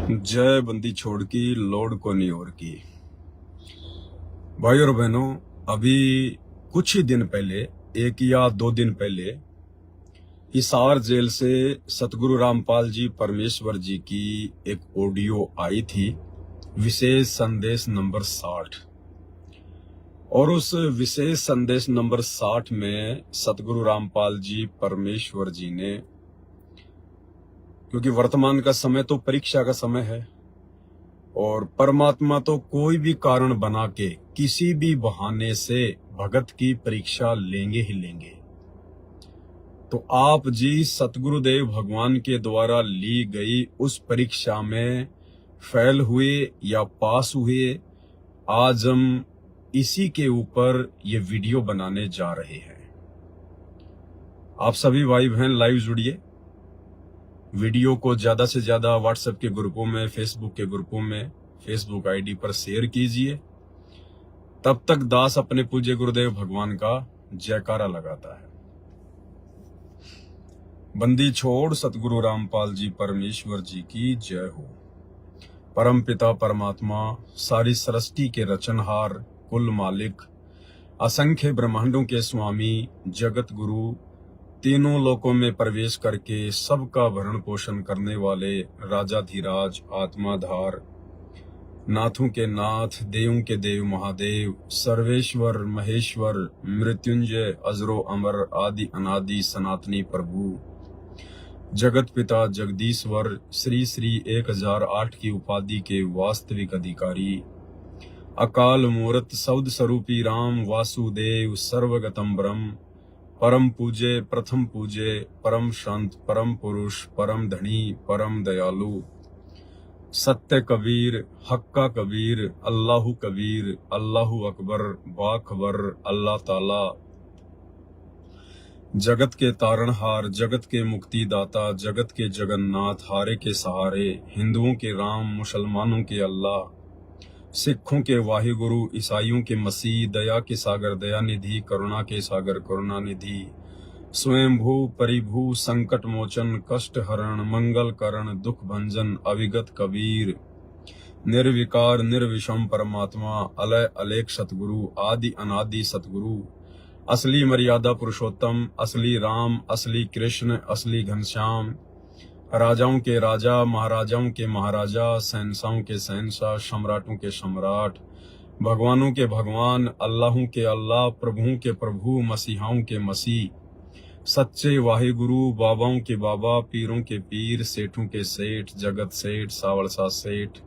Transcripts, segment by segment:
जय बंदी छोड़ की लोड को नहीं और की। भाई और बहनों, अभी कुछ ही दिन पहले, 1 या 2 दिन पहले, हिसार जेल से सतगुरु रामपाल जी परमेश्वर जी की एक ऑडियो आई थी, विशेष संदेश नंबर 60। और उस विशेष संदेश नंबर 60 में सतगुरु रामपाल जी परमेश्वर जी ने, क्योंकि वर्तमान का समय तो परीक्षा का समय है और परमात्मा तो कोई भी कारण बना के किसी भी बहाने से भगत की परीक्षा लेंगे ही लेंगे। तो आप जी सतगुरुदेव भगवान के द्वारा ली गई उस परीक्षा में फेल हुए या पास हुए, आज हम इसी के ऊपर ये वीडियो बनाने जा रहे हैं। आप सभी भाई बहन लाइव जुड़िए, वीडियो को ज्यादा से ज्यादा व्हाट्सएप के ग्रुपों में, फेसबुक के ग्रुपों में, फेसबुक आईडी पर शेयर कीजिए। तब तक दास अपने पूज्य गुरुदेव भगवान का जयकारा लगाता है। बंदी छोड़ सतगुरु रामपाल जी परमेश्वर जी की जय हो। परम पिता परमात्मा, सारी सृष्टि के रचनहार, कुल मालिक, असंख्य ब्रह्मांडों के स्वामी, जगत गुरु, तीनों लोकों में प्रवेश करके सबका भरण पोषण करने वाले राजाधिराज, आत्माधार, नाथों के नाथ, देवों के देव महादेव, सर्वेश्वर महेश्वर, मृत्युंजय, अजरो अमर, आदि अनादि सनातनी प्रभु, जगत पिता जगदीश्वर, श्री श्री 1008 की उपाधि के वास्तविक अधिकारी, अकाल मूर्त सौद स्वरूपी राम वासुदेव, सर्वगतम ब्रह्म, परम पूज्य, प्रथम पूज्य, परम शांत, परम पुरुष, परम धनी, परम दयालु, सत्य कबीर, हक्का कबीर, अल्लाहु कबीर, अल्लाहु अकबर, बाखबर, अल्लाह ताला, जगत के तारणहार, जगत के मुक्तिदाता, जगत के जगन्नाथ, हारे के सहारे, हिंदुओं के राम, मुसलमानों के अल्लाह, सिखों के वाहिगुरु, ईसाइयों के मसीह, दया के सागर दयानिधि, करुणा के सागर करुणानिधि, स्वयंभू परिभू, संकट मोचन, कष्ट हरण, मंगल करण, दुख भंजन, अविगत कबीर, निर्विकार निर्विषम परमात्मा, अलय अलेख सतगुरु, आदि अनादि सतगुरु, असली मर्यादा पुरुषोत्तम, असली राम, असली कृष्ण, असली घनश्याम, राजाओं के राजा, महाराजाओं के महाराजा, शहंशाहों के शहंशाह, सम्राटों के सम्राट, भगवानों के भगवान, अल्लाहों के अल्लाह, प्रभुओं के प्रभु, मसीहाओं के मसीह, सच्चे वाहिगुरु, बाबाओं के बाबा, पीरों के पीर, सेठों के सेठ, जगत सेठ, सावलसा सेठ,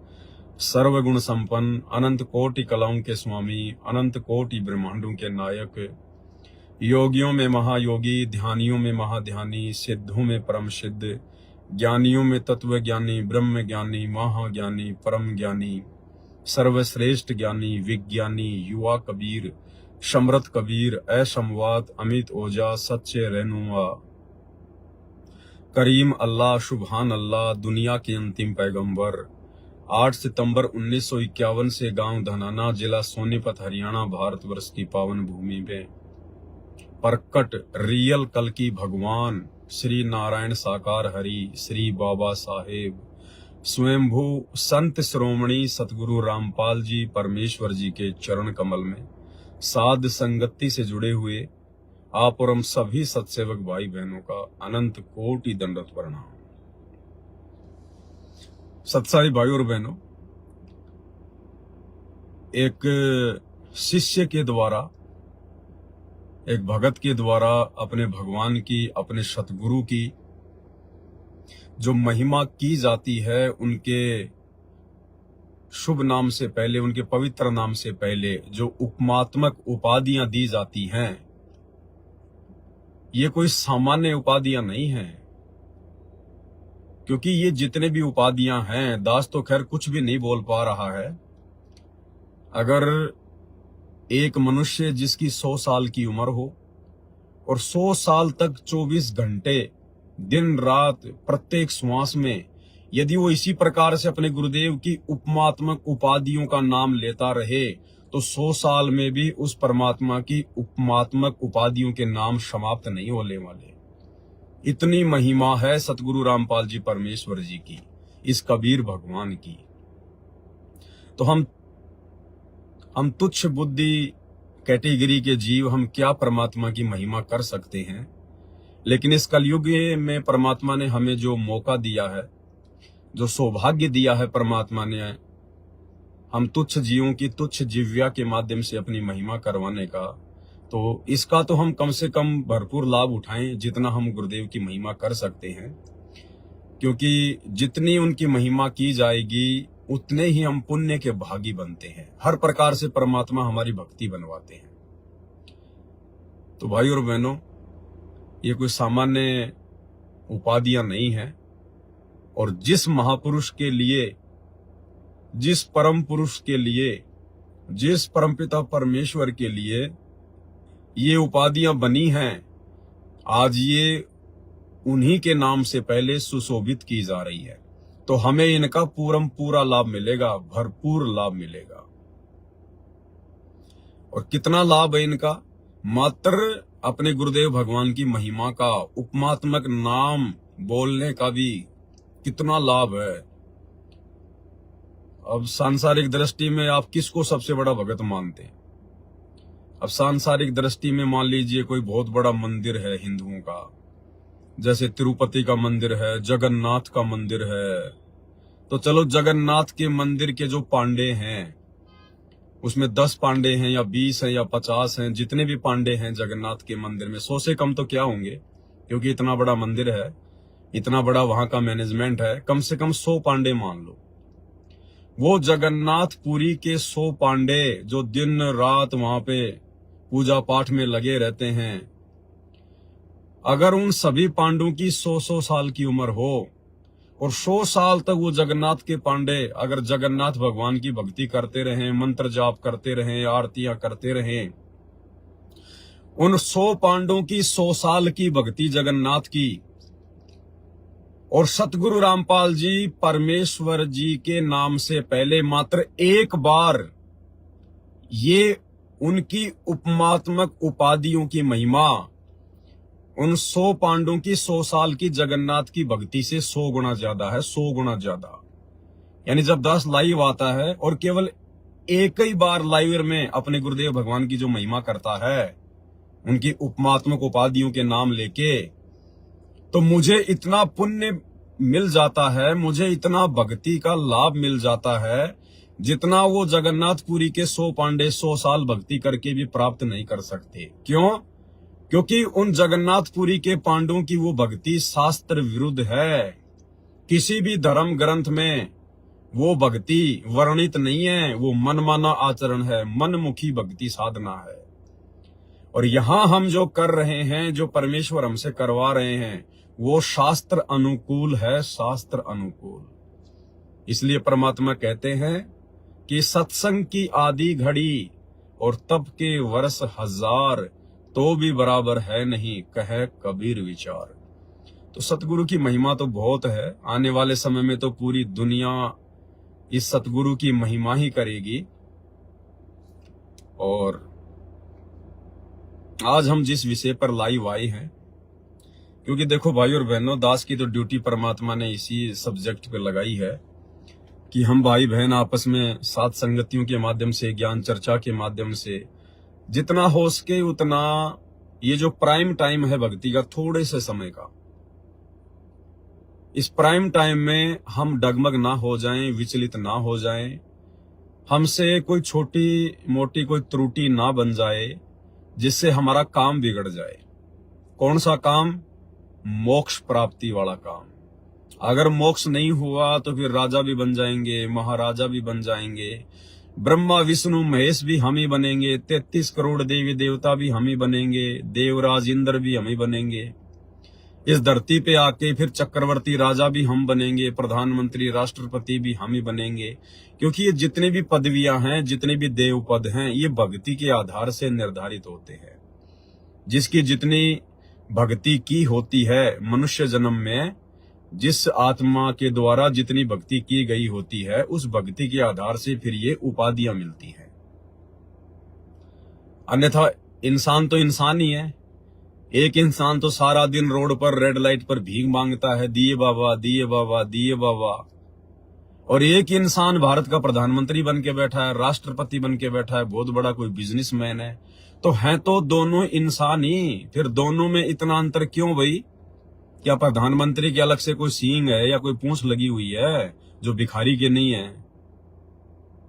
सर्वगुण संपन्न, अनंत कोटि कलाओं के स्वामी, अनंत कोटि ब्रह्मांडों के नायक, योगियों में महायोगी, ध्यानियों में महाध्यानी, सिद्धों में परम सिद्ध, ज्ञानियों में तत्व ज्ञानी, ब्रह्म ज्ञानी, महाज्ञानी, परम ज्ञानी, सर्वश्रेष्ठ ज्ञानी, विज्ञानी, युवा कबीर, समृत कबीर, असमवात, अमित ओजा, सच्चे रहनुमा, करीम अल्लाह, शुभान अल्लाह, दुनिया के अंतिम पैगंबर, 8 सितंबर 1951 से गांव धनाना, जिला सोनीपत, हरियाणा, भारतवर्ष की पावन भूमि में प्रकट रियल कल की भगवान श्री नारायण साकार हरि, श्री बाबा साहेब स्वयंभू संत श्रोमणी सतगुरु रामपाल जी परमेश्वर जी के चरण कमल में साध संगति से जुड़े हुए आप और हम सभी सत्सेवक भाई बहनों का अनंत कोटि दंडवत प्रणाम। सत्साई भाई और बहनों, एक शिष्य के द्वारा, एक भगत के द्वारा अपने भगवान की, अपने सतगुरु की जो महिमा की जाती है, उनके शुभ नाम से पहले, उनके पवित्र नाम से पहले जो उपमात्मक उपाधियां दी जाती हैं, ये कोई सामान्य उपाधियां नहीं हैं। क्योंकि ये जितने भी उपाधियां हैं, दास तो खैर कुछ भी नहीं बोल पा रहा है। अगर एक मनुष्य जिसकी 100 साल की उम्र हो और 100 साल तक 24 घंटे दिन रात प्रत्येक श्वास में यदि वो इसी प्रकार से अपने गुरुदेव की उपमात्मक उपाधियों का नाम लेता रहे, तो 100 साल में भी उस परमात्मा की उपमात्मक उपाधियों के नाम समाप्त नहीं होने वाले। इतनी महिमा है सतगुरु रामपाल जी परमेश्वर जी की। इस कबीर भगवान की। तो हम तुच्छ बुद्धि कैटेगरी के जीव हम क्या परमात्मा की महिमा कर सकते हैं। लेकिन इस कलयुग में परमात्मा ने हमें जो मौका दिया है, जो सौभाग्य दिया है परमात्मा ने, हम तुच्छ जीवों की तुच्छ जिव्या के माध्यम से अपनी महिमा करवाने का, तो इसका तो हम कम से कम भरपूर लाभ उठाएं जितना हम गुरुदेव की महिमा कर सकते हैं। क्योंकि जितनी उनकी महिमा की जाएगी उतने ही हम पुण्य के भागी बनते हैं। हर प्रकार से परमात्मा हमारी भक्ति बनवाते हैं। तो भाई और बहनों, ये कोई सामान्य उपाधियां नहीं है। और जिस महापुरुष के लिए, जिस परम पुरुष के लिए, जिस परमपिता परमेश्वर के लिए ये उपाधियां बनी हैं, आज ये उन्हीं के नाम से पहले सुशोभित की जा रही है। तो हमें इनका पूरा लाभ मिलेगा, भरपूर लाभ मिलेगा। और कितना लाभ है इनका? मात्र अपने गुरुदेव भगवान की महिमा का, उपमात्मक नाम बोलने का भी कितना लाभ है। अब सांसारिक दृष्टि में आप किसको सबसे बड़ा भगत मानते हैं? अब सांसारिक दृष्टि में मान लीजिए कोई बहुत बड़ा मंदिर है हिंदुओं का, जैसे तिरुपति का मंदिर है, जगन्नाथ का मंदिर है। तो चलो जगन्नाथ के मंदिर के जो पांडे हैं, उसमें 10 पांडे हैं या 20 हैं या 50 हैं, जितने भी पांडे हैं जगन्नाथ के मंदिर में, 100 से कम तो क्या होंगे, क्योंकि इतना बड़ा मंदिर है, इतना बड़ा वहां का मैनेजमेंट है। कम से कम 100 पांडे मान लो। वो जगन्नाथ पुरी के 100 पांडे जो दिन रात वहां पे पूजा पाठ में लगे रहते हैं, अगर उन सभी पांडवों की 100 साल की उम्र हो और 100 साल तक वो जगन्नाथ के पांडे अगर जगन्नाथ भगवान की भक्ति करते रहें, मंत्र जाप करते रहें, आरतियां करते रहें, उन 100 पांडवों की 100 साल की भक्ति जगन्नाथ की, और सतगुरु रामपाल जी परमेश्वर जी के नाम से पहले मात्र एक बार ये उनकी उपमात्मक उपाधियों की महिमा उन 100 पांडवों की 100 साल की जगन्नाथ की भक्ति से 100 गुना ज्यादा है, 100 गुना ज्यादा। यानी जब 10 लाइव आता है और केवल एक ही बार लाइव में अपने गुरुदेव भगवान की जो महिमा करता है, उनकी उपमात्मक उपाधियों के नाम लेके, तो मुझे इतना पुण्य मिल जाता है, मुझे इतना भक्ति का लाभ मिल जाता है, जितना वो जगन्नाथपुरी के 100 पांडे 100 साल भक्ति करके भी प्राप्त नहीं कर सकते। क्यों? क्योंकि उन जगन्नाथपुरी के पांडवों की वो भक्ति शास्त्र विरुद्ध है। किसी भी धर्म ग्रंथ में वो भक्ति वर्णित नहीं है। वो मनमाना आचरण है, मनमुखी भक्ति साधना है। और यहां हम जो कर रहे हैं, जो परमेश्वर हमसे करवा रहे हैं, वो शास्त्र अनुकूल है, शास्त्र अनुकूल। इसलिए परमात्मा कहते हैं कि सत्संग की आदि घड़ी और तप के वर्ष 1000 तो भी बराबर है नहीं, कहे कबीर विचार। तो सतगुरु की महिमा तो बहुत है। आने वाले समय में तो पूरी दुनिया इस सतगुरु की महिमा ही करेगी। और आज हम जिस विषय पर लाइव आए हैं, क्योंकि देखो भाई और बहनों, दास की तो ड्यूटी परमात्मा ने इसी सब्जेक्ट पे लगाई है कि हम भाई बहन आपस में सात संगतियों के माध्यम से, ज्ञान चर्चा के माध्यम से जितना हो सके उतना, ये जो प्राइम टाइम है भक्ति का, थोड़े से समय का, इस प्राइम टाइम में हम डगमग ना हो जाएं, विचलित ना हो जाएं, हमसे कोई छोटी मोटी कोई त्रुटि ना बन जाए जिससे हमारा काम बिगड़ जाए। कौन सा काम? मोक्ष प्राप्ति वाला काम। अगर मोक्ष नहीं हुआ तो फिर राजा भी बन जाएंगे, महाराजा भी बन जाएंगे, ब्रह्मा विष्णु महेश भी हम ही बनेंगे, 33 करोड़ देवी देवता भी हम ही बनेंगे, देवराज इंद्र भी हम ही बनेंगे। इस धरती पे आके फिर चक्रवर्ती राजा भी हम बनेंगे, प्रधानमंत्री राष्ट्रपति भी हम ही बनेंगे। क्योंकि ये जितने भी पदवियां हैं, जितने भी देव पद हैं, ये भक्ति के आधार से निर्धारित होते हैं। जिसकी जितनी भक्ति की होती है मनुष्य जन्म में, जिस आत्मा के द्वारा जितनी भक्ति की गई होती है, उस भक्ति के आधार से फिर ये उपाधियां मिलती हैं। अन्यथा इंसान तो इंसान ही है। एक इंसान तो सारा दिन रोड पर रेड लाइट पर भीख मांगता है, दिए बाबा दिए बाबा दिए बाबा, और एक इंसान भारत का प्रधानमंत्री बन के बैठा है, राष्ट्रपति बन के बैठा है, बहुत बड़ा कोई बिजनेसमैन है, तो हैं तो दोनों इंसान ही, फिर दोनों में इतना अंतर क्यों भाई? क्या प्रधानमंत्री के अलग से कोई सींग है या कोई पूंछ लगी हुई है जो भिखारी के नहीं है?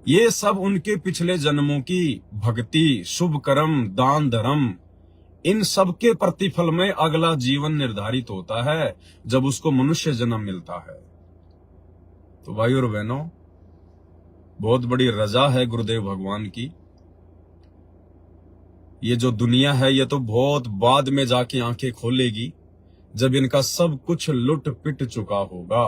ये सब उनके पिछले जन्मों की भक्ति, शुभ कर्म, दान धर्म, इन सब के प्रतिफल में अगला जीवन निर्धारित होता है जब उसको मनुष्य जन्म मिलता है। तो भाई और बहनों, बहुत बड़ी रजा है गुरुदेव भगवान की। ये जो दुनिया है ये तो बहुत बाद में जाके आंखें खोलेगी, जब इनका सब कुछ लुट पिट चुका होगा।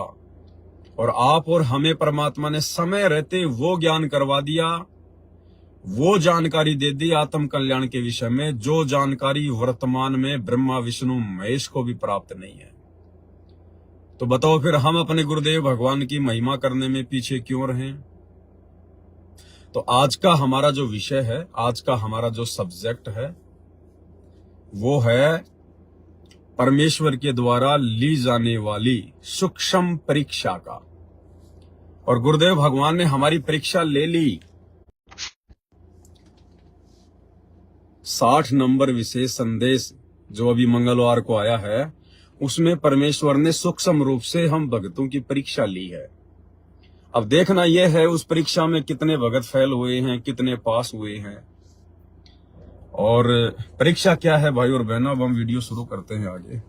और आप और हमें परमात्मा ने समय रहते वो ज्ञान करवा दिया, वो जानकारी दे दी आत्म कल्याण के विषय में, जो जानकारी वर्तमान में ब्रह्मा विष्णु महेश को भी प्राप्त नहीं है। तो बताओ फिर हम अपने गुरुदेव भगवान की महिमा करने में पीछे क्यों रहें? तो आज का हमारा जो विषय है, आज का हमारा जो सब्जेक्ट है, वो है परमेश्वर के द्वारा ली जाने वाली सूक्ष्म परीक्षा का। और गुरुदेव भगवान ने हमारी परीक्षा ले ली। 60 नंबर विशेष संदेश जो अभी मंगलवार को आया है, उसमें परमेश्वर ने सूक्ष्म रूप से हम भक्तों की परीक्षा ली है। अब देखना यह है उस परीक्षा में कितने भगत फेल हुए हैं, कितने पास हुए हैं। और परीक्षा क्या है भाई और बहनों, अब हम वीडियो शुरू करते हैं आगे।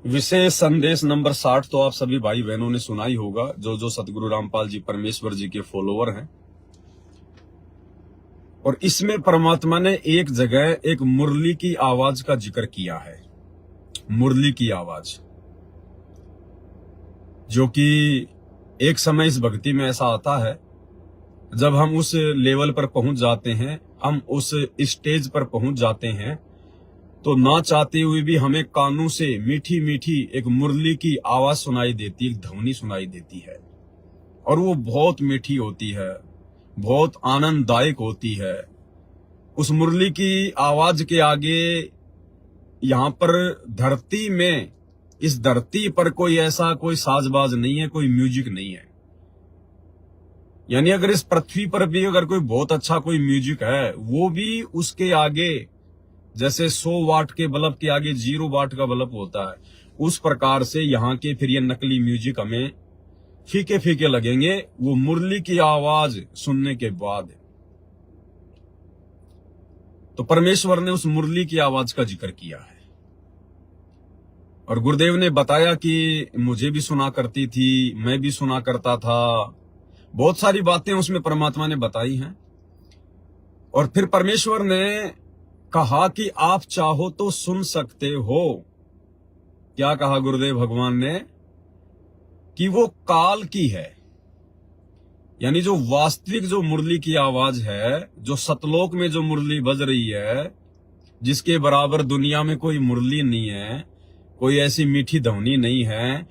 विशेष संदेश नंबर 60 तो आप सभी भाई बहनों ने सुना ही होगा, जो सतगुरु रामपाल जी परमेश्वर जी के फॉलोवर हैं। और इसमें परमात्मा ने एक जगह एक मुरली की आवाज का जिक्र किया है। मुरली की आवाज, जो कि एक समय इस भक्ति में ऐसा आता है, जब हम उस लेवल पर पहुंच जाते हैं, हम उस स्टेज पर पहुंच जाते हैं, तो ना चाहते हुए भी हमें कानों से मीठी मीठी एक मुरली की आवाज सुनाई देती, एक ध्वनि सुनाई देती है। और वो बहुत मीठी होती है, बहुत आनंददायक होती है। उस मुरली की आवाज के आगे यहाँ पर धरती में, इस धरती पर कोई ऐसा कोई साजबाज नहीं है, कोई म्यूजिक नहीं है। यानी अगर इस पृथ्वी पर भी अगर कोई बहुत अच्छा कोई म्यूजिक है, वो भी उसके आगे, जैसे 100 वाट के बल्ब के आगे 0 वाट का बल्ब होता है, उस प्रकार से यहाँ के फिर ये नकली म्यूजिक हमें फीके फीके लगेंगे वो मुरली की आवाज सुनने के बाद। तो परमेश्वर ने उस मुरली की आवाज का जिक्र किया है। और गुरुदेव ने बताया कि मुझे भी सुना करती थी, मैं भी सुना करता था, बहुत सारी बातें उसमें परमात्मा ने बताई हैं। और फिर परमेश्वर ने कहा कि आप चाहो तो सुन सकते हो। क्या कहा गुरुदेव भगवान ने? कि वो काल की है। यानी जो वास्तविक जो मुरली की आवाज है, जो सतलोक में जो मुरली बज रही है, जिसके बराबर दुनिया में कोई मुरली नहीं है, कोई ऐसी मीठी ध्वनि नहीं है,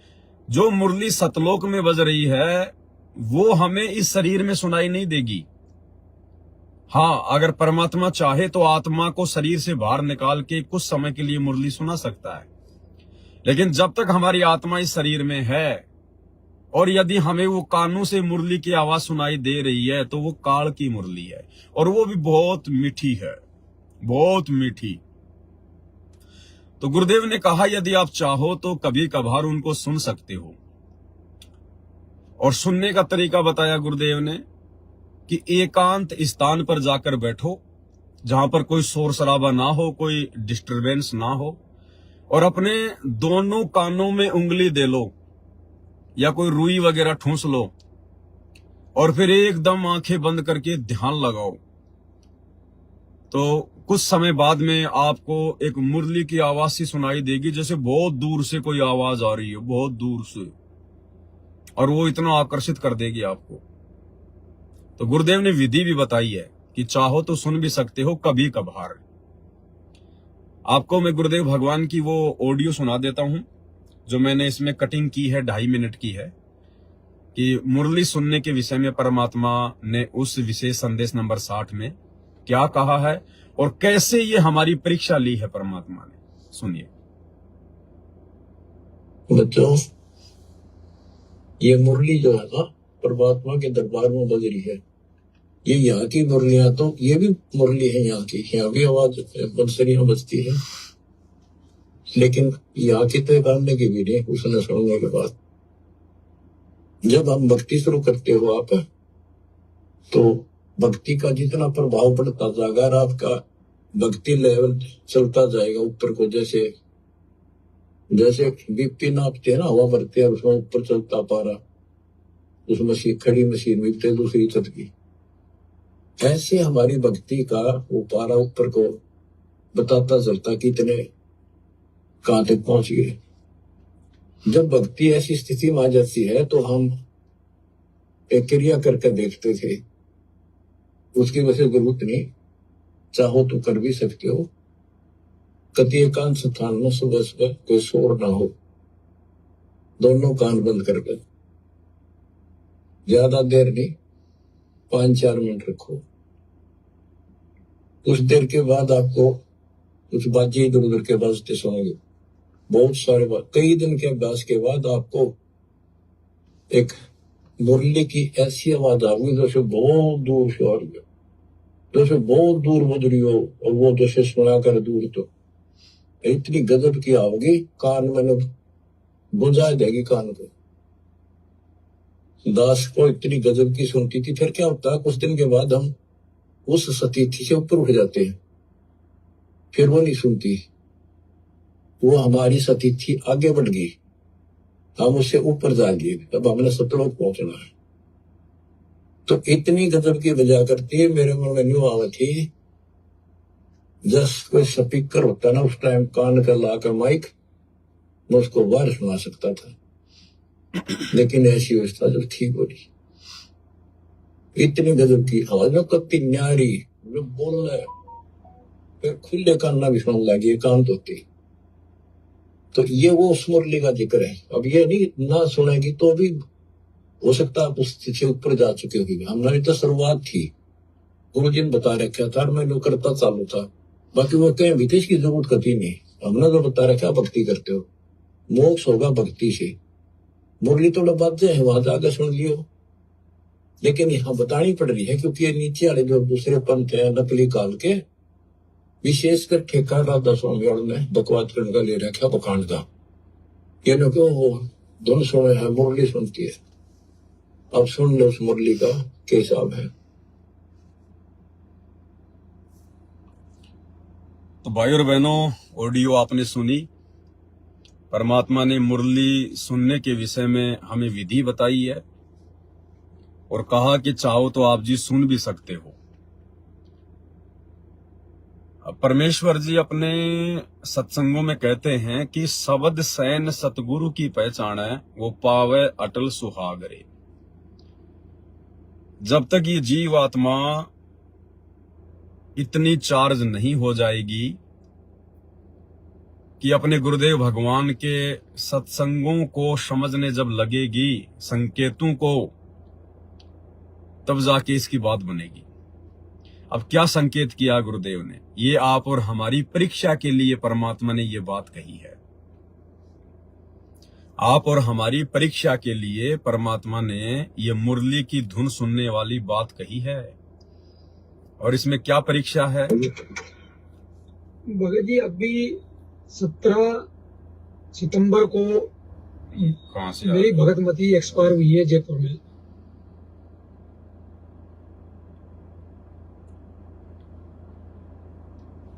जो मुरली सतलोक में बज रही है, वो हमें इस शरीर में सुनाई नहीं देगी। हाँ, अगर परमात्मा चाहे तो आत्मा को शरीर से बाहर निकाल के कुछ समय के लिए मुरली सुना सकता है। लेकिन जब तक हमारी आत्मा इस शरीर में है, और यदि हमें वो कानों से मुरली की आवाज सुनाई दे रही है, तो वो काल की मुरली है, और वो भी बहुत मीठी है, बहुत मीठी। तो गुरुदेव ने कहा यदि आप चाहो तो कभी कभार उनको सुन सकते हो। और सुनने का तरीका बताया गुरुदेव ने कि एकांत स्थान पर जाकर बैठो, जहां पर कोई शोर शराबा ना हो, कोई डिस्टरबेंस ना हो, और अपने दोनों कानों में उंगली दे लो या कोई रुई वगैरह ठूंस लो, और फिर एकदम आंखें बंद करके ध्यान लगाओ। तो कुछ समय बाद में आपको एक मुरली की आवाज सी सुनाई देगी, जैसे बहुत दूर से कोई आवाज आ रही है, बहुत दूर से, और वो इतना आकर्षित कर देगी आपको। तो गुरुदेव ने विधि भी बताई है कि चाहो तो सुन भी सकते हो कभी कभार। आपको मैं गुरुदेव भगवान की वो ऑडियो सुना देता हूं, जो मैंने इसमें कटिंग की है, 2.5 मिनट की है, कि मुरली सुनने के विषय में परमात्मा ने उस विशेष संदेश नंबर 60 में क्या कहा है और कैसे ये हमारी परीक्षा ली है परमात्मा ने, सुनिए। बच्चों, ये मुरली जो है ना परमात्मा के दरबार में बज रही है। ये यहाँ की मुरलियां, तो ये भी मुरली है यहाँ की, यहाँ भी आवाज बंसरियां बजती है, लेकिन यहाँ की तो गाने की भी नहीं उसने सुनने के बाद। जब हम भक्ति शुरू करते हो आप, तो भक्ति का जितना प्रभाव पड़ता जाएगा और आपका भक्ति लेवल चलता जाएगा ऊपर को। जैसे जैसे बीपी नापते हैं ना, हवा भरते हैं, उसमें ऊपर चलता पारा, उस मशीन खड़ी मशीन बीपते दूसरी छत की, ऐसे हमारी भक्ति का वो पारा ऊपर को बताता चलता कि इतने कहां तक पहुंच गए। जब भक्ति ऐसी स्थिति में आ जाती है तो हम एक क्रिया करके देखते थे, उसकी वजह जरूरत नहीं, चाहो तो कर भी सकते हो। कति एकांत स्थान में सुबह सुबह कोई शोर ना हो, दोनों कान बंद करके ज्यादा देर नहीं, 5-4 मिनट रखो। कुछ देर के बाद आपको कुछ बाजी इधर उधर के बजते सुनेंगे, बहुत सारे बात। कई दिन के अभ्यास के बाद आपको एक मुरली की ऐसी आवाज आएगी जैसे बहुत दूर से आ रही हो, जैसे बहुत दूर बज रही हो, और वो जैसे सुना कर दूर, तो इतनी गजब की आओगी, कान में गुंजा देगी कान को। दास को इतनी गजब की सुनती थी। फिर क्या होता है, कुछ दिन के बाद हम उस सतीथि से ऊपर उठ जाते हैं, फिर वो नहीं सुनती, वो हमारी सतीथि आगे बढ़ गई, हम उससे ऊपर जा गए, अब हमने सतलोक पहुंचना है। तो इतनी गजब की बजा करती है, मेरे मन में न्यू आवा थी, जस कोई स्पीकर होता ना उस टाइम कान का लाकर माइक, मैं उसको बाहर सुना सकता था, लेकिन ऐसी व्यवस्था जब ठीक हो रही, इतनी गजब की आवाज कत्ती न्यारी जो बोल रहा है, फिर खुले कान ना भी सुन लगी, एकांत होती। तो ये वो उस मुरली का जिक्र है। अब ये नहीं ना सुनेगी तो भी हो सकता है उस से ऊपर जा चुके होगी। हमारी तो शुरुआत थी, गुरु जी ने बता रखा था, मैं जो करता चालू था, बाकी वो कहीं भी इसकी जरूरत कभी नहीं। हमने तो बता रखा भक्ति करते हो, मोक्ष होगा भक्ति से। मुरली थोड़ा बात है, वहां जाकर सुन लियो, लेकिन यहाँ बतानी पड़ रही है क्योंकि ये नीचे वाले जो दूसरे पंथ है नकली काल के, विशेषकर ठेका राधा स्वामी ने बकवाद करने का ले रखा बखांड का, ये लोग वो धुन सुने है, मुरली सुनती है। अब सुन लो उस मुरली का क्या हिसाब है। तो भाई और बहनों, ऑडियो आपने सुनी। परमात्मा ने मुरली सुनने के विषय में हमें विधि बताई है और कहा कि चाहो तो आप जी सुन भी सकते हो। परमेश्वर जी अपने सत्संगों में कहते हैं कि शब्द सैन सतगुरु की पहचान है, वो पावे अटल सुहागरे। जब तक ये जीव आत्मा इतनी चार्ज नहीं हो जाएगी कि अपने गुरुदेव भगवान के सत्संगों को समझने जब लगेगी, संकेतों को, तब जाके इसकी बात बनेगी। अब क्या संकेत किया गुरुदेव ने, ये आप और हमारी परीक्षा के लिए परमात्मा ने ये बात कही है। आप और हमारी परीक्षा के लिए परमात्मा ने ये मुरली की धुन सुनने वाली बात कही है। और इसमें क्या परीक्षा है भगत जी? अभी 17 सितंबर को कहां से मेरी भगतमती एक्सपायर हुई है जयपुर में।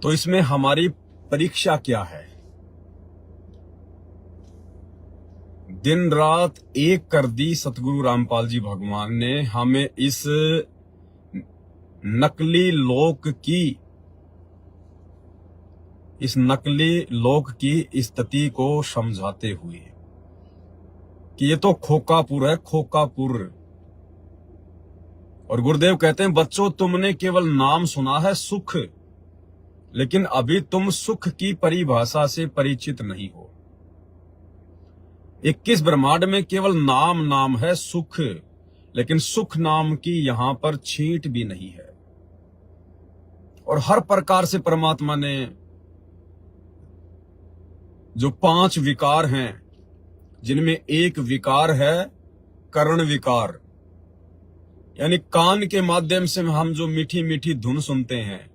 तो इसमें हमारी परीक्षा क्या है? दिन रात एक कर दी सतगुरु रामपाल जी भगवान ने हमें इस नकली लोक की स्थिति को समझाते हुए कि ये तो खोकापुर है, खोकापुर। और गुरुदेव कहते हैं, बच्चों तुमने केवल नाम सुना है सुख, लेकिन अभी तुम सुख की परिभाषा से परिचित नहीं हो। 21 ब्रह्मांड में केवल नाम है सुख, लेकिन सुख नाम की यहां पर छींट भी नहीं है। और हर प्रकार से परमात्मा ने जो 5 विकार हैं, जिनमें एक विकार है कर्ण विकार, यानी कान के माध्यम से हम जो मीठी मीठी धुन सुनते हैं,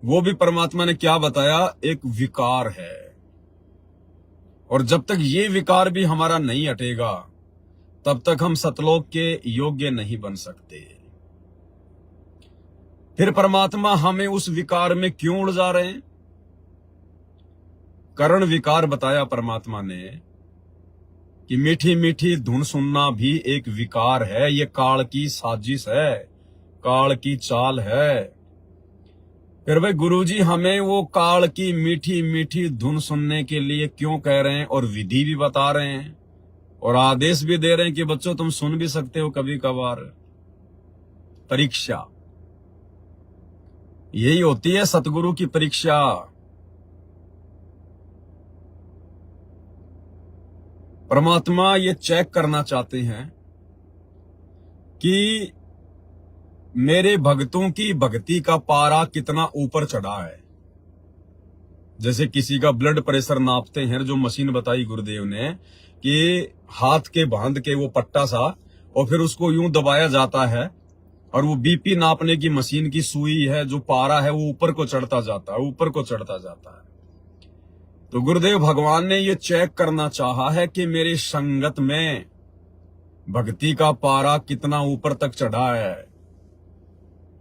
वो भी परमात्मा ने क्या बताया, एक विकार है। और जब तक ये विकार भी हमारा नहीं हटेगा, तब तक हम सतलोक के योग्य नहीं बन सकते। फिर परमात्मा हमें उस विकार में क्यों उलझा रहे हैं? कर्ण विकार बताया परमात्मा ने कि मीठी मीठी धुन सुनना भी एक विकार है, ये काल की साजिश है, काल की चाल है। फिर भाई गुरुजी हमें वो काल की मीठी मीठी धुन सुनने के लिए क्यों कह रहे हैं, और विधि भी बता रहे हैं और आदेश भी दे रहे हैं कि बच्चों तुम सुन भी सकते हो कभी कभार। परीक्षा यही होती है, सतगुरु की परीक्षा। परमात्मा ये चेक करना चाहते हैं कि मेरे भक्तों की भक्ति का पारा कितना ऊपर चढ़ा है। जैसे किसी का ब्लड प्रेशर नापते हैं, जो मशीन बताई गुरुदेव ने कि हाथ के बांध के वो पट्टा सा, और फिर उसको यूं दबाया जाता है, और वो बीपी नापने की मशीन की सुई है, जो पारा है वो ऊपर को चढ़ता जाता है, ऊपर को चढ़ता जाता है। तो गुरुदेव भगवान ने ये चेक करना चाहा है कि मेरी संगत में भक्ति का पारा कितना ऊपर तक चढ़ा है,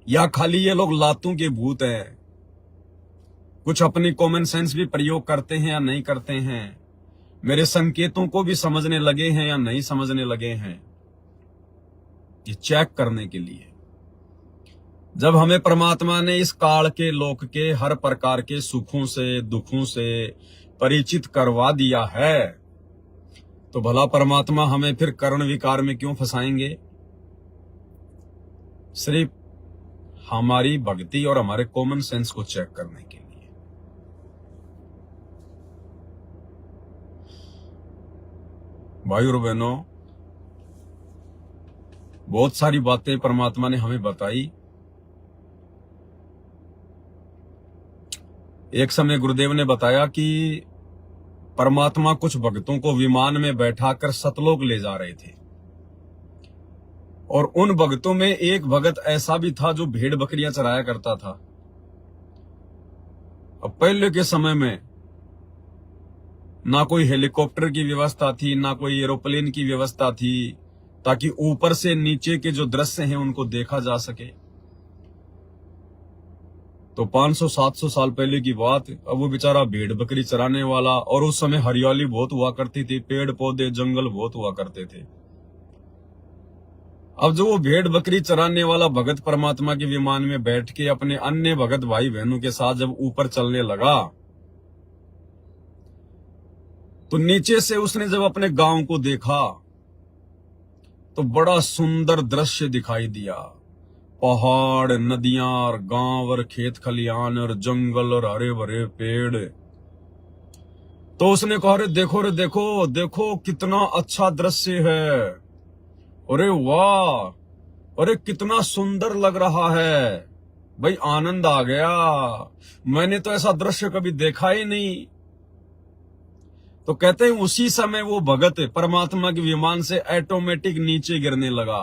या खाली ये लोग लातों के भूत हैं, कुछ अपनी कॉमन सेंस भी प्रयोग करते हैं या नहीं करते हैं, मेरे संकेतों को भी समझने लगे हैं या नहीं समझने लगे हैं। ये चेक करने के लिए जब हमें परमात्मा ने इस काल के लोक के हर प्रकार के सुखों से दुखों से परिचित करवा दिया है, तो भला परमात्मा हमें फिर कर्ण विकार में क्यों फंसाएंगे? सिर्फ हमारी भक्ति और हमारे कॉमन सेंस को चेक करने के लिए। भाई और बहनों, बहुत सारी बातें परमात्मा ने हमें बताई। एक समय गुरुदेव ने बताया कि परमात्मा कुछ भक्तों को विमान में बैठाकर सतलोक ले जा रहे थे, और उन भक्तों में एक भगत ऐसा भी था जो भेड़ बकरियां चराया करता था। अब पहले के समय में ना कोई हेलीकॉप्टर की व्यवस्था थी, ना कोई एरोप्लेन की व्यवस्था थी, ताकि ऊपर से नीचे के जो दृश्य हैं उनको देखा जा सके। तो 500-700 साल पहले की बात। अब वो बेचारा भेड़ बकरी चराने वाला, और उस समय हरियाली बहुत हुआ करती थी, पेड़ पौधे जंगल बहुत हुआ करते थे। अब जो वो भेड़ बकरी चराने वाला भगत परमात्मा के विमान में बैठ के अपने अन्य भगत भाई बहनों के साथ जब ऊपर चलने लगा, तो नीचे से उसने जब अपने गांव को देखा तो बड़ा सुंदर दृश्य दिखाई दिया। पहाड़, नदियां और गांव और खेत खलियान और जंगल और हरे भरे पेड़। तो उसने कहा, अरे देखो रे देखो देखो कितना अच्छा दृश्य है, अरे वाह, अरे कितना सुंदर लग रहा है। भाई आनंद आ गया, मैंने तो ऐसा दृश्य कभी देखा ही नहीं। तो कहते हैं उसी समय वो भगत परमात्मा के विमान से ऑटोमेटिक नीचे गिरने लगा।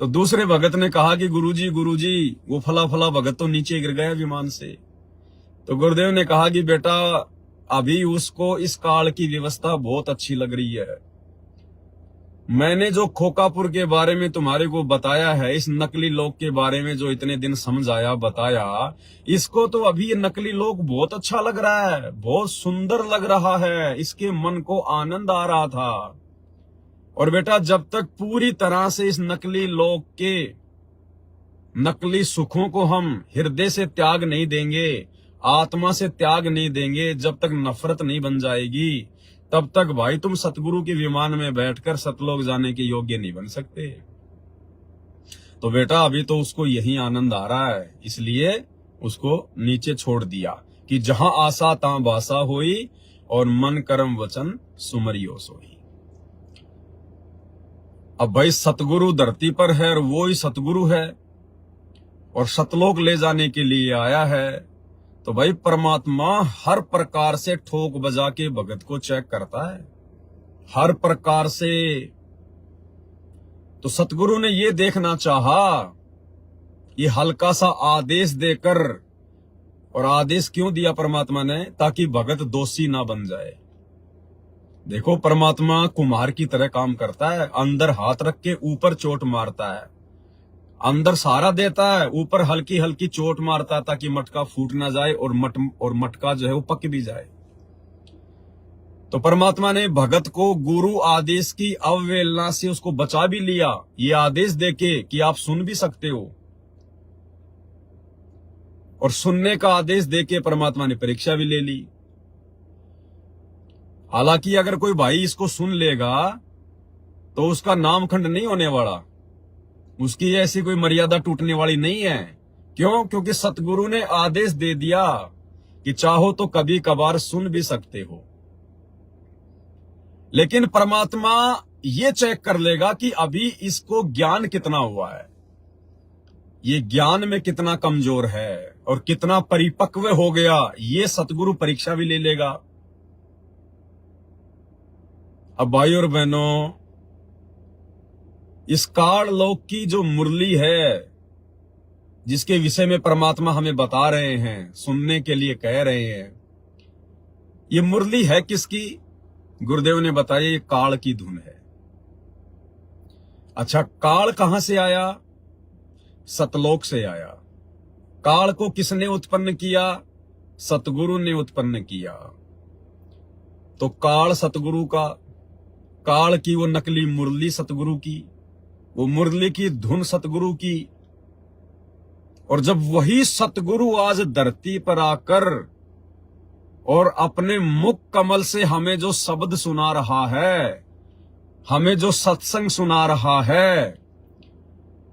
तो दूसरे भगत ने कहा कि गुरुजी वो फला फला भगत तो नीचे गिर गया विमान से। तो गुरुदेव ने कहा कि बेटा अभी उसको इस काल की व्यवस्था बहुत अच्छी लग रही है। मैंने जो खोकापुर के बारे में तुम्हारे को बताया है, इस नकली लोक के बारे में जो इतने दिन समझाया बताया, इसको तो अभी ये नकली लोक बहुत अच्छा लग रहा है, बहुत सुंदर लग रहा है, इसके मन को आनंद आ रहा था। और बेटा जब तक पूरी तरह से इस नकली लोक के नकली सुखों को हम हृदय से त्याग नहीं देंगे, आत्मा से त्याग नहीं देंगे, जब तक नफरत नहीं बन जाएगी, तब तक भाई तुम सतगुरु के विमान में बैठकर सतलोक जाने के योग्य नहीं बन सकते। तो बेटा अभी तो उसको यही आनंद आ रहा है, इसलिए उसको नीचे छोड़ दिया कि जहां आशा तां बासा होई, और मन कर्म वचन सुमरियो सोई। अब भाई सतगुरु धरती पर है और वो ही सतगुरु है, और सतलोक ले जाने के लिए आया है, तो भाई परमात्मा हर प्रकार से ठोक बजा के भगत को चेक करता है, हर प्रकार से। तो सतगुरु ने ये देखना चाहा, ये हल्का सा आदेश देकर, और आदेश क्यों दिया परमात्मा ने? ताकि भगत दोषी ना बन जाए। देखो परमात्मा कुम्हार की तरह काम करता है, अंदर हाथ रख के ऊपर चोट मारता है, अंदर सहारा देता है, ऊपर हल्की हल्की चोट मारता है ताकि मटका फूट ना जाए और मटका जो है वो पक भी जाए। तो परमात्मा ने भगत को गुरु आदेश की अवहेलना से उसको बचा भी लिया, ये आदेश देके कि आप सुन भी सकते हो, और सुनने का आदेश देके परमात्मा ने परीक्षा भी ले ली। हालांकि अगर कोई भाई इसको सुन लेगा तो उसका नामखंड नहीं होने वाला, उसकी ऐसी कोई मर्यादा टूटने वाली नहीं है। क्यों? क्योंकि सतगुरु ने आदेश दे दिया कि चाहो तो कभी कभार सुन भी सकते हो। लेकिन परमात्मा ये चेक कर लेगा कि अभी इसको ज्ञान कितना हुआ है, ये ज्ञान में कितना कमजोर है और कितना परिपक्व हो गया, ये सतगुरु परीक्षा भी ले लेगा। अब भाई और बहनों, इस काल लोक की जो मुरली है, जिसके विषय में परमात्मा हमें बता रहे हैं, सुनने के लिए कह रहे हैं, ये मुरली है किसकी? गुरुदेव ने बताया ये काल की धुन है। अच्छा, काल कहां से आया? सतलोक से आया। काल को किसने उत्पन्न किया? सतगुरु ने उत्पन्न किया। तो काल सतगुरु का, काल की वो नकली मुरली सतगुरु की, वो मुरली की धुन सतगुरु की। और जब वही सतगुरु आज धरती पर आकर और अपने मुख कमल से हमें जो शब्द सुना रहा है, हमें जो सत्संग सुना रहा है,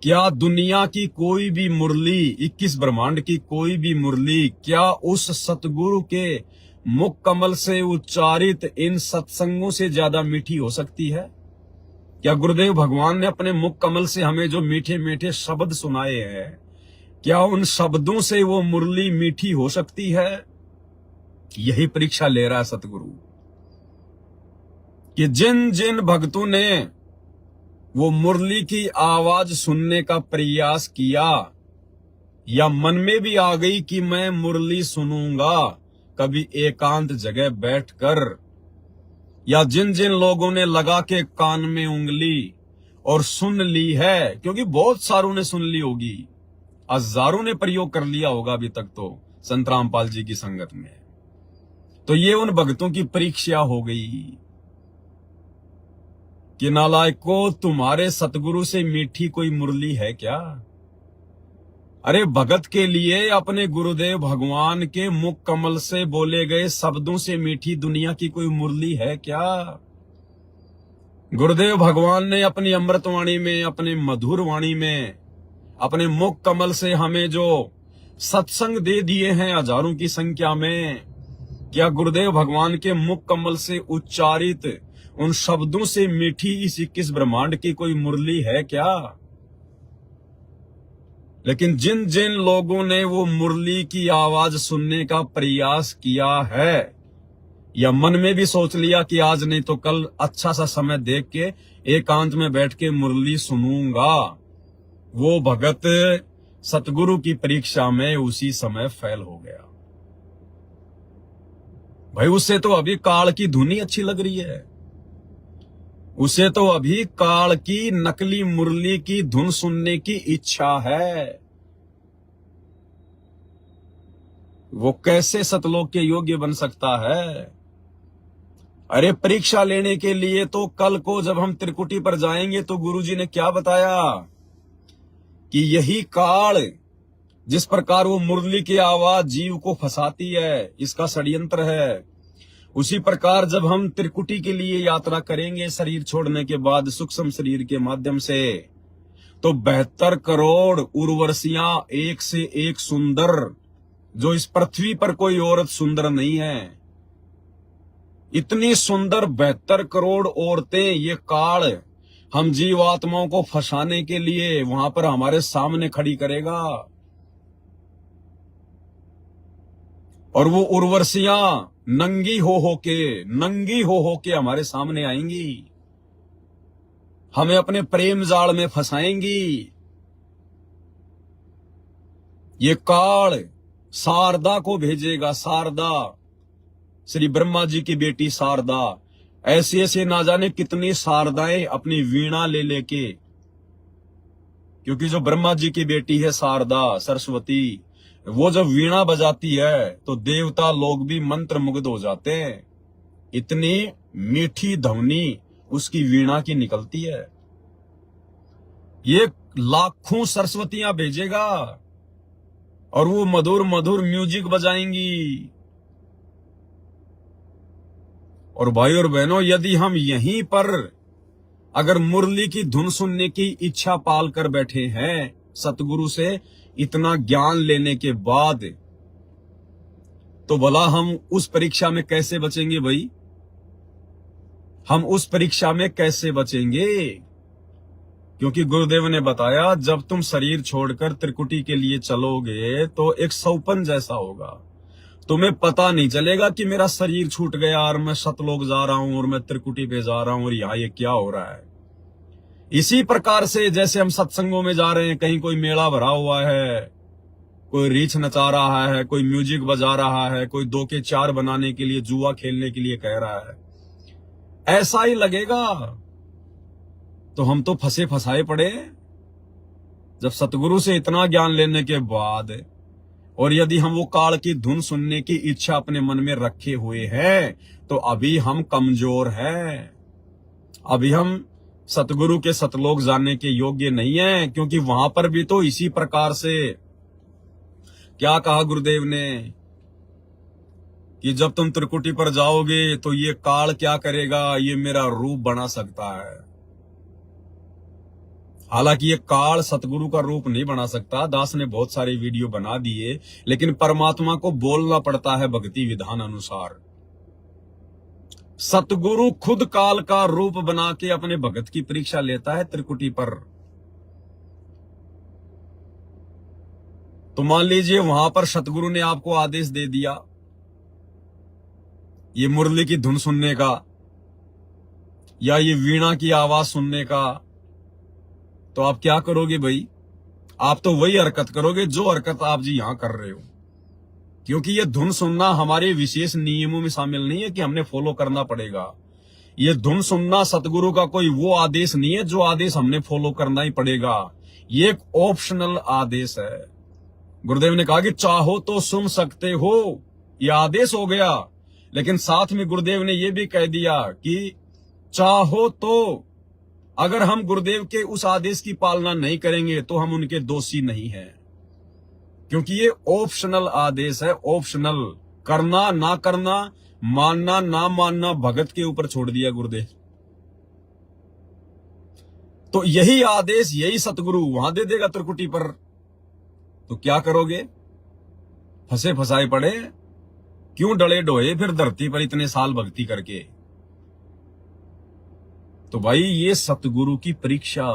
क्या दुनिया की कोई भी मुरली, 21 ब्रह्मांड की कोई भी मुरली, क्या उस सतगुरु के मुख कमल से उच्चारित इन सत्संगों से ज्यादा मीठी हो सकती है? क्या गुरुदेव भगवान ने अपने मुख कमल से हमें जो मीठे मीठे शब्द सुनाए हैं, क्या उन शब्दों से वो मुरली मीठी हो सकती है? यही परीक्षा ले रहा है सतगुरु कि जिन जिन भक्तों ने वो मुरली की आवाज सुनने का प्रयास किया, या मन में भी आ गई कि मैं मुरली सुनूंगा कभी एकांत जगह बैठकर, या जिन जिन लोगों ने लगा के कान में उंगली और सुन ली है, क्योंकि बहुत सारों ने सुन ली होगी, हजारों ने प्रयोग कर लिया होगा अभी तक तो संत रामपाल जी की संगत में, तो ये उन भक्तों की परीक्षा हो गई कि नालायकों, तुम्हारे सतगुरु से मीठी कोई मुरली है क्या? अरे भगत के लिए अपने गुरुदेव भगवान के मुख कमल से बोले गए शब्दों से मीठी दुनिया की कोई मुरली है क्या? गुरुदेव भगवान ने अपनी अमृतवाणी में, अपने मधुर वाणी में, अपने मुख कमल से हमें जो सत्संग दे दिए हैं हजारों की संख्या में, क्या गुरुदेव भगवान के मुख कमल से उच्चारित उन शब्दों से मीठी इस 21 ब्रह्मांड की कोई मुरली है क्या? लेकिन जिन जिन लोगों ने वो मुरली की आवाज सुनने का प्रयास किया है, या मन में भी सोच लिया कि आज नहीं तो कल अच्छा सा समय देख के एकांत में बैठ के मुरली सुनूंगा, वो भगत सतगुरु की परीक्षा में उसी समय फेल हो गया। भाई उसे तो अभी काल की धुनी अच्छी लग रही है, उसे तो अभी काल की नकली मुरली की धुन सुनने की इच्छा है। वो कैसे सतलोक के योग्य बन सकता है? अरे परीक्षा लेने के लिए तो कल को जब हम त्रिकुटी पर जाएंगे तो गुरुजी ने क्या बताया कि यही काल, जिस प्रकार वो मुरली की आवाज जीव को फंसाती है, इसका षड्यंत्र है, उसी प्रकार जब हम त्रिकुटी के लिए यात्रा करेंगे शरीर छोड़ने के बाद सूक्ष्म शरीर के माध्यम से, तो 72 करोड़ उर्वशियां एक से एक सुंदर, जो इस पृथ्वी पर कोई औरत सुंदर नहीं है, इतनी सुंदर 72 करोड़ औरतें ये काल हम जीवात्माओं को फंसाने के लिए वहां पर हमारे सामने खड़ी करेगा। और वो उर्वशियां नंगी हो के हमारे सामने आएंगी, हमें अपने प्रेम जाल में फंसाएंगी। ये काल शारदा को भेजेगा, शारदा, श्री ब्रह्मा जी की बेटी शारदा। ऐसे ऐसे ना जाने कितनी शारदाएं अपनी वीणा ले लेके, क्योंकि जो ब्रह्मा जी की बेटी है शारदा सरस्वती, वो जब वीणा बजाती है तो देवता लोग भी मंत्र मुग्ध हो जाते हैं। इतनी मीठी ध्वनि उसकी वीणा की निकलती है। ये लाखों सरस्वतियां भेजेगा और वो मधुर मधुर म्यूजिक बजाएंगी। और भाई और बहनों, यदि हम यहीं पर अगर मुरली की धुन सुनने की इच्छा पाल कर बैठे हैं, सतगुरु से इतना ज्ञान लेने के बाद, तो भला हम उस परीक्षा में कैसे बचेंगे भाई? हम उस परीक्षा में कैसे बचेंगे? क्योंकि गुरुदेव ने बताया, जब तुम शरीर छोड़कर त्रिकुटी के लिए चलोगे तो एक सौपन जैसा होगा। तुम्हें पता नहीं चलेगा कि मेरा शरीर छूट गया और मैं सतलोक जा रहा हूं और मैं त्रिकुटी पे जा रहा हूं और यहां ये क्या हो रहा है। इसी प्रकार से जैसे हम सत्संगों में जा रहे हैं, कहीं कोई मेला भरा हुआ है, कोई रीछ नचा रहा है, कोई म्यूजिक बजा रहा है, कोई 2 के 4 बनाने के लिए, जुआ खेलने के लिए कह रहा है, ऐसा ही लगेगा। तो हम तो फंसे फंसाए पड़े। जब सतगुरु से इतना ज्ञान लेने के बाद, और यदि हम वो काल की धुन सुनने की इच्छा अपने मन में रखे हुए हैं, तो अभी हम कमजोर हैं। अभी हम सतगुरु के सतलोक जाने के योग्य नहीं है, क्योंकि वहां पर भी तो इसी प्रकार से क्या कहा गुरुदेव ने कि जब तुम त्रिकुटी पर जाओगे तो ये काल क्या करेगा, ये मेरा रूप बना सकता है। हालांकि ये काल सतगुरु का रूप नहीं बना सकता। दास ने बहुत सारे वीडियो बना दिए, लेकिन परमात्मा को बोलना पड़ता है भक्ति विधान अनुसार। सतगुरु खुद काल का रूप बना के अपने भगत की परीक्षा लेता है त्रिकुटी पर। तो मान लीजिए वहां पर सतगुरु ने आपको आदेश दे दिया ये मुरली की धुन सुनने का या ये वीणा की आवाज सुनने का, तो आप क्या करोगे भाई? आप तो वही हरकत करोगे जो हरकत आप जी यहां कर रहे हो। क्योंकि ये धुन सुनना हमारे विशेष नियमों में शामिल नहीं है कि हमने फॉलो करना पड़ेगा। ये धुन सुनना सतगुरु का कोई वो आदेश नहीं है जो आदेश हमने फॉलो करना ही पड़ेगा। ये एक ऑप्शनल आदेश है। गुरुदेव ने कहा कि चाहो तो सुन सकते हो, ये आदेश हो गया, लेकिन साथ में गुरुदेव ने ये भी कह दिया कि चाहो तो, अगर हम गुरुदेव के उस आदेश की पालना नहीं करेंगे तो हम उनके दोषी नहीं हैं, क्योंकि ये ऑप्शनल आदेश है। ऑप्शनल, करना ना करना, मानना ना मानना भगत के ऊपर छोड़ दिया गुरुदेव। तो यही आदेश, यही सतगुरु वहां दे देगा त्रिकुटी पर, तो क्या करोगे? फंसे फंसाए पड़े, क्यों डले डोए फिर धरती पर इतने साल भक्ति करके। तो भाई ये सतगुरु की परीक्षा,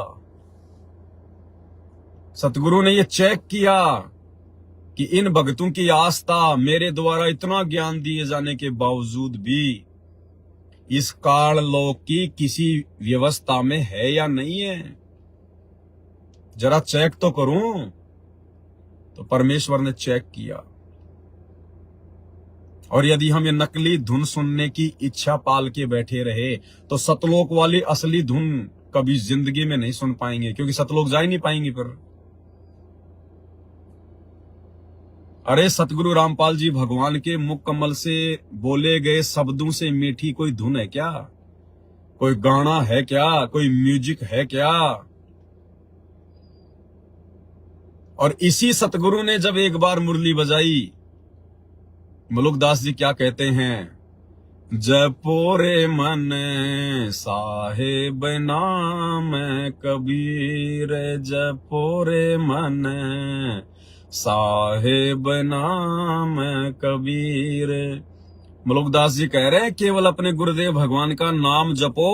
सतगुरु ने ये चेक किया कि इन भक्तों की आस्था मेरे द्वारा इतना ज्ञान दिए जाने के बावजूद भी इस काल लोक की किसी व्यवस्था में है या नहीं है, जरा चेक तो करूं। तो परमेश्वर ने चेक किया, और यदि हम ये नकली धुन सुनने की इच्छा पाल के बैठे रहे तो सतलोक वाली असली धुन कभी जिंदगी में नहीं सुन पाएंगे, क्योंकि सतलोक जा ही नहीं पाएंगे फिर। अरे सतगुरु रामपाल जी भगवान के मुख कमल से बोले गए शब्दों से मीठी कोई धुन है क्या? कोई गाना है क्या? कोई म्यूजिक है क्या? और इसी सतगुरु ने जब एक बार मुरली बजाई, मुलुकदास जी क्या कहते हैं? जपो रे मन साहेब नाम कबीर, जपो रे मन साहेब नाम कबीर। मुलुकदास जी कह रहे हैं केवल अपने गुरुदेव भगवान का नाम जपो,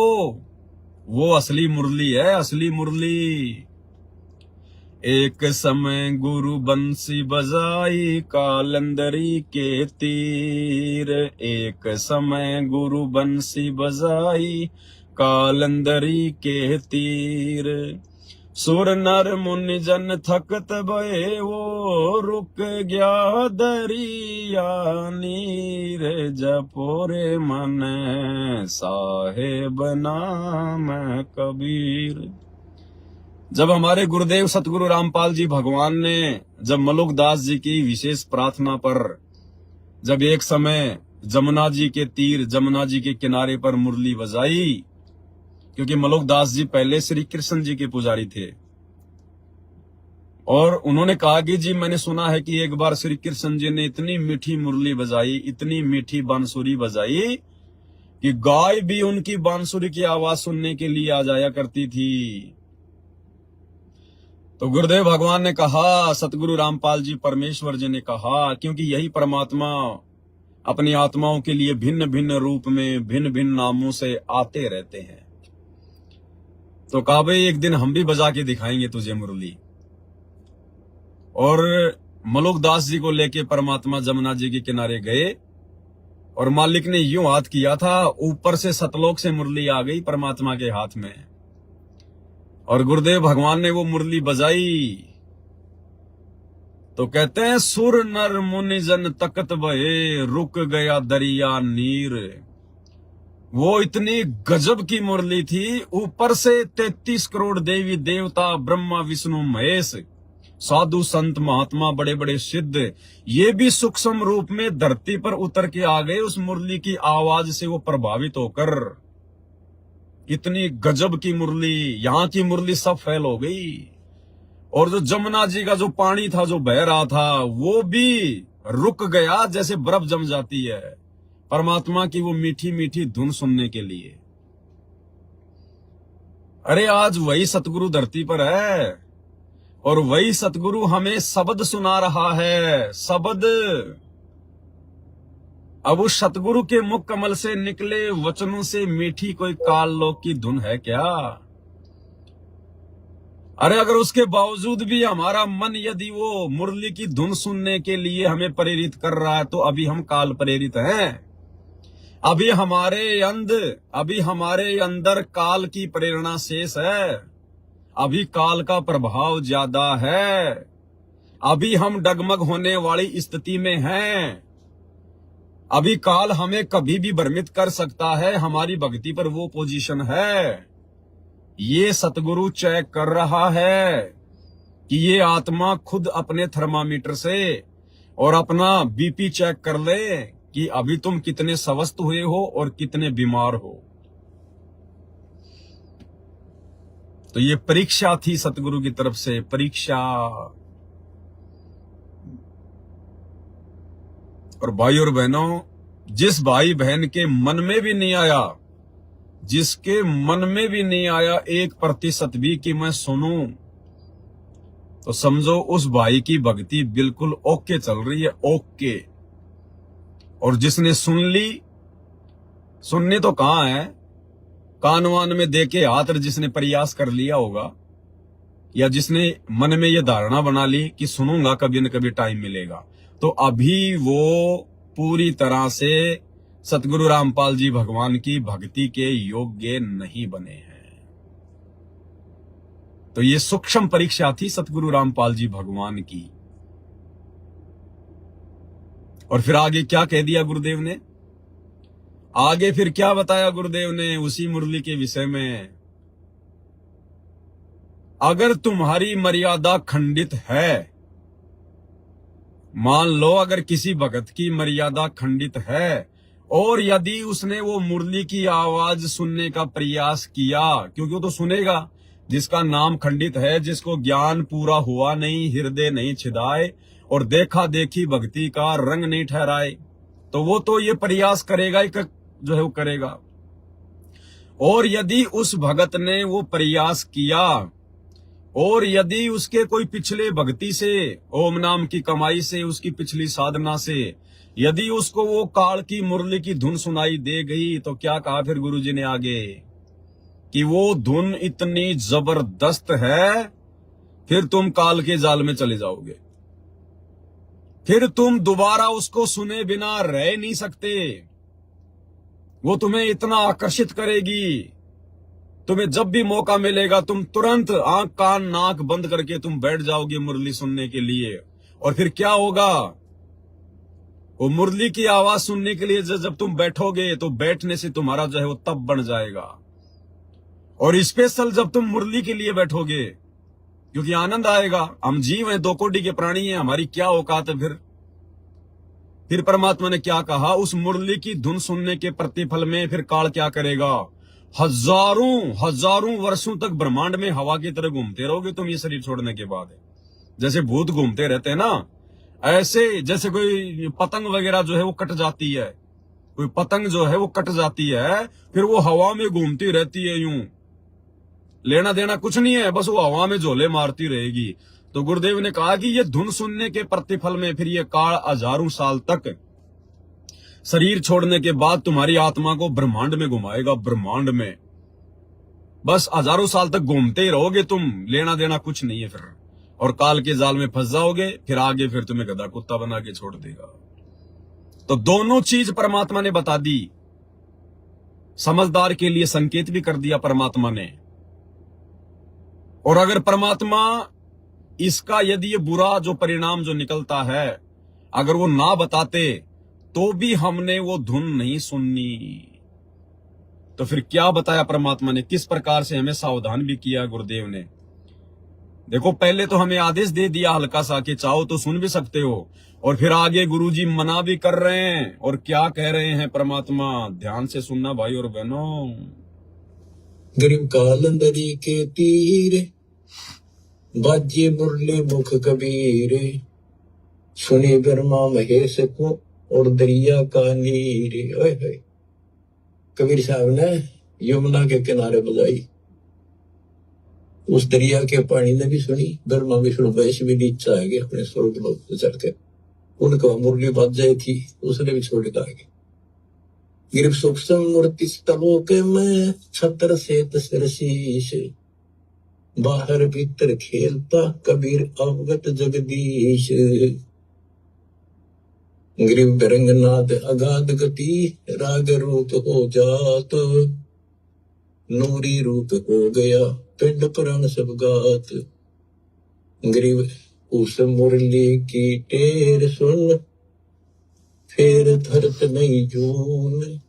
वो असली मुरली है, असली मुरली। एक समय गुरु बंसी बजाई कालंदरी के तीर, एक समय गुरु बंसी बजाई कालंदरी के तीर। सुर नर मुनि जन थकत भये वो रुक गया दरिया नीर, जपोरे मन साहेब नाम कबीर। जब हमारे गुरुदेव सतगुरु रामपाल जी भगवान ने जब मलुकदास जी की विशेष प्रार्थना पर जब एक समय जमुना जी के तीर, जमुना जी के किनारे पर मुरली बजाई, क्योंकि मलुकदास जी पहले श्री कृष्ण जी के पुजारी थे, और उन्होंने कहा कि जी मैंने सुना है कि एक बार श्री कृष्ण जी ने इतनी मीठी मुरली बजाई, इतनी मीठी बांसुरी बजाई कि गाय भी उनकी बांसुरी की आवाज सुनने के लिए आ जाया करती थी। तो गुरुदेव भगवान ने कहा, सतगुरु रामपाल जी परमेश्वर जी ने कहा, क्योंकि यही परमात्मा अपनी आत्माओं के लिए भिन्न भिन्न रूप में भिन्न भिन्न नामों से आते रहते हैं, तो कहा भाई एक दिन हम भी बजा के दिखाएंगे तुझे मुरली। और मलुकदास जी को लेके परमात्मा जमुना जी के किनारे गए, और मालिक ने यूं हाथ किया था, ऊपर से सतलोक से मुरली आ गई परमात्मा के हाथ में, और गुरुदेव भगवान ने वो मुरली बजाई। तो कहते हैं सुर नर मुनि जन तकत भये रुक गया दरिया नीर। वो इतनी गजब की मुरली थी, ऊपर से 33 करोड़ देवी देवता, ब्रह्मा विष्णु महेश, साधु संत महात्मा, बड़े बड़े सिद्ध, ये भी सूक्ष्म रूप में धरती पर उतर के आ गए उस मुरली की आवाज से वो प्रभावित होकर। इतनी गजब की मुरली, यहाँ की मुरली सब फेल हो गई। और जो जमुना जी का जो पानी था जो बह रहा था, वो भी रुक गया, जैसे बर्फ जम जाती है परमात्मा की वो मीठी मीठी धुन सुनने के लिए। अरे आज वही सतगुरु धरती पर है, और वही सतगुरु हमें शब्द सुना रहा है, शब्द। अब उस सतगुरु के मुख कमल से निकले वचनों से मीठी कोई काल लोक की धुन है क्या? अरे अगर उसके बावजूद भी हमारा मन यदि वो मुरली की धुन सुनने के लिए हमें प्रेरित कर रहा है, तो अभी हम काल प्रेरित हैं। अभी हमारे अंदर काल की प्रेरणा शेष है, अभी काल का प्रभाव ज्यादा है, अभी हम डगमग होने वाली स्थिति में हैं। अभी काल हमें कभी भी भ्रमित कर सकता है, हमारी भक्ति पर वो पोजीशन है। ये सतगुरु चेक कर रहा है कि ये आत्मा खुद अपने थर्मामीटर से और अपना बीपी चेक कर ले कि अभी तुम कितने स्वस्थ हुए हो और कितने बीमार हो। तो ये परीक्षा थी सतगुरु की तरफ से, परीक्षा। और भाई और बहनों, जिस भाई बहन के मन में भी नहीं आया, जिसके मन में भी नहीं आया 1% भी कि मैं सुनूं, तो समझो उस भाई की भक्ति बिल्कुल ओके चल रही है, ओके। और जिसने सुन ली, सुनने तो कहां है, कान वान में दे के हाथ जिसने प्रयास कर लिया होगा, या जिसने मन में ये धारणा बना ली कि सुनूंगा कभी न कभी टाइम मिलेगा, तो अभी वो पूरी तरह से सतगुरु रामपाल जी भगवान की भक्ति के योग्य नहीं बने हैं। तो ये सूक्ष्म परीक्षा थी सतगुरु रामपाल जी भगवान की। और फिर आगे क्या कह दिया गुरुदेव ने, आगे फिर क्या बताया गुरुदेव ने उसी मुरली के विषय में। अगर तुम्हारी मर्यादा खंडित है, मान लो अगर किसी भगत की मर्यादा खंडित है, और यदि उसने वो मुरली की आवाज सुनने का प्रयास किया, क्योंकि वो तो सुनेगा जिसका नाम खंडित है, जिसको ज्ञान पूरा हुआ नहीं, हृदय नहीं छिदाए और देखा देखी भक्ति का रंग नहीं ठहराए, तो वो तो ये प्रयास करेगा ही जो है वो करेगा। और यदि उस भगत ने वो प्रयास किया, और यदि उसके कोई पिछले भक्ति से, ओम नाम की कमाई से, उसकी पिछली साधना से यदि उसको वो काल की मुरली की धुन सुनाई दे गई, तो क्या कहा फिर गुरुजी ने आगे कि वो धुन इतनी जबरदस्त है फिर तुम काल के जाल में चले जाओगे। फिर तुम दोबारा उसको सुने बिना रह नहीं सकते। वो तुम्हें इतना आकर्षित करेगी, तुम्हें जब भी मौका मिलेगा तुम तुरंत आंख कान नाक बंद करके तुम बैठ जाओगे मुरली सुनने के लिए। और फिर क्या होगा, वो मुरली की आवाज सुनने के लिए जब तुम बैठोगे तो बैठने से तुम्हारा जो है वो तब बन जाएगा। और स्पेशल जब तुम मुरली के लिए बैठोगे, क्योंकि आनंद आएगा। हम जीव हैं, 2 कोटि के प्राणी हैं, हमारी क्या औकात है। फिर परमात्मा ने क्या कहा, उस मुरली की धुन सुनने के प्रतिफल में फिर काल क्या करेगा, हजारों वर्षों तक ब्रह्मांड में हवा की तरह घूमते रहोगे तुम ये शरीर छोड़ने के बाद। जैसे भूत घूमते रहते हैं ना, ऐसे जैसे कोई पतंग वगैरह जो है वो कट जाती है, कोई पतंग जो है वो कट जाती है, फिर वो हवा में घूमती रहती है, यूं लेना देना कुछ नहीं है, बस वो हवा में झोले मारती रहेगी। तो गुरुदेव ने कहा कि ये धुन सुनने के प्रतिफल में फिर ये काल हजारों साल तक शरीर छोड़ने के बाद तुम्हारी आत्मा को ब्रह्मांड में घुमाएगा। ब्रह्मांड में बस हजारों साल तक घूमते ही रहोगे तुम, लेना देना कुछ नहीं है फिर। और काल के जाल में फंस जाओगे, फिर आगे फिर तुम्हें गधा कुत्ता बना के छोड़ देगा। तो दोनों चीज परमात्मा ने बता दी। समझदार के लिए संकेत भी कर दिया परमात्मा ने। और अगर परमात्मा इसका यदि ये बुरा जो परिणाम जो निकलता है अगर वो ना बताते तो भी हमने वो धुन नहीं सुननी। तो फिर क्या बताया परमात्मा ने, किस प्रकार से हमें सावधान भी किया गुरुदेव ने। देखो, पहले तो हमें आदेश दे दिया हल्का सा कि चाहो तो सुन भी सकते हो, और फिर आगे गुरुजी मना भी कर रहे हैं। और क्या कह रहे हैं परमात्मा, ध्यान से सुनना भाई और बहनों। गरीब कालंदरी के तीर बाजे मुरली मुख कबीर, सुने ब्रह्मा महेश को और दरिया का नीर। ओए होए, कबीर साहब ने यमुना के किनारे बजाई, उस दरिया के पानी ने भी सुनी, ब्रह्मा विष्णु महेश भी नीचे आ गए अपने स्वर्ग लोक से चढ़ के। उनको मुरली बज जाई थी, उसने भी छोड़ के आ गए। गिरव सूक्ष्म मूर्ति स्तलोक में छत्र से तसर शीश, बाहर भीतर खेलता कबीर अवगत जगदीश। गिरिव रंगनाथ अगाध गति, राग रूप हो जात, नूरी रूप हो गया पिंड पुराण सब गात। गिरिव उस मुरली की टेर सुन, फिर धरत नहीं जून,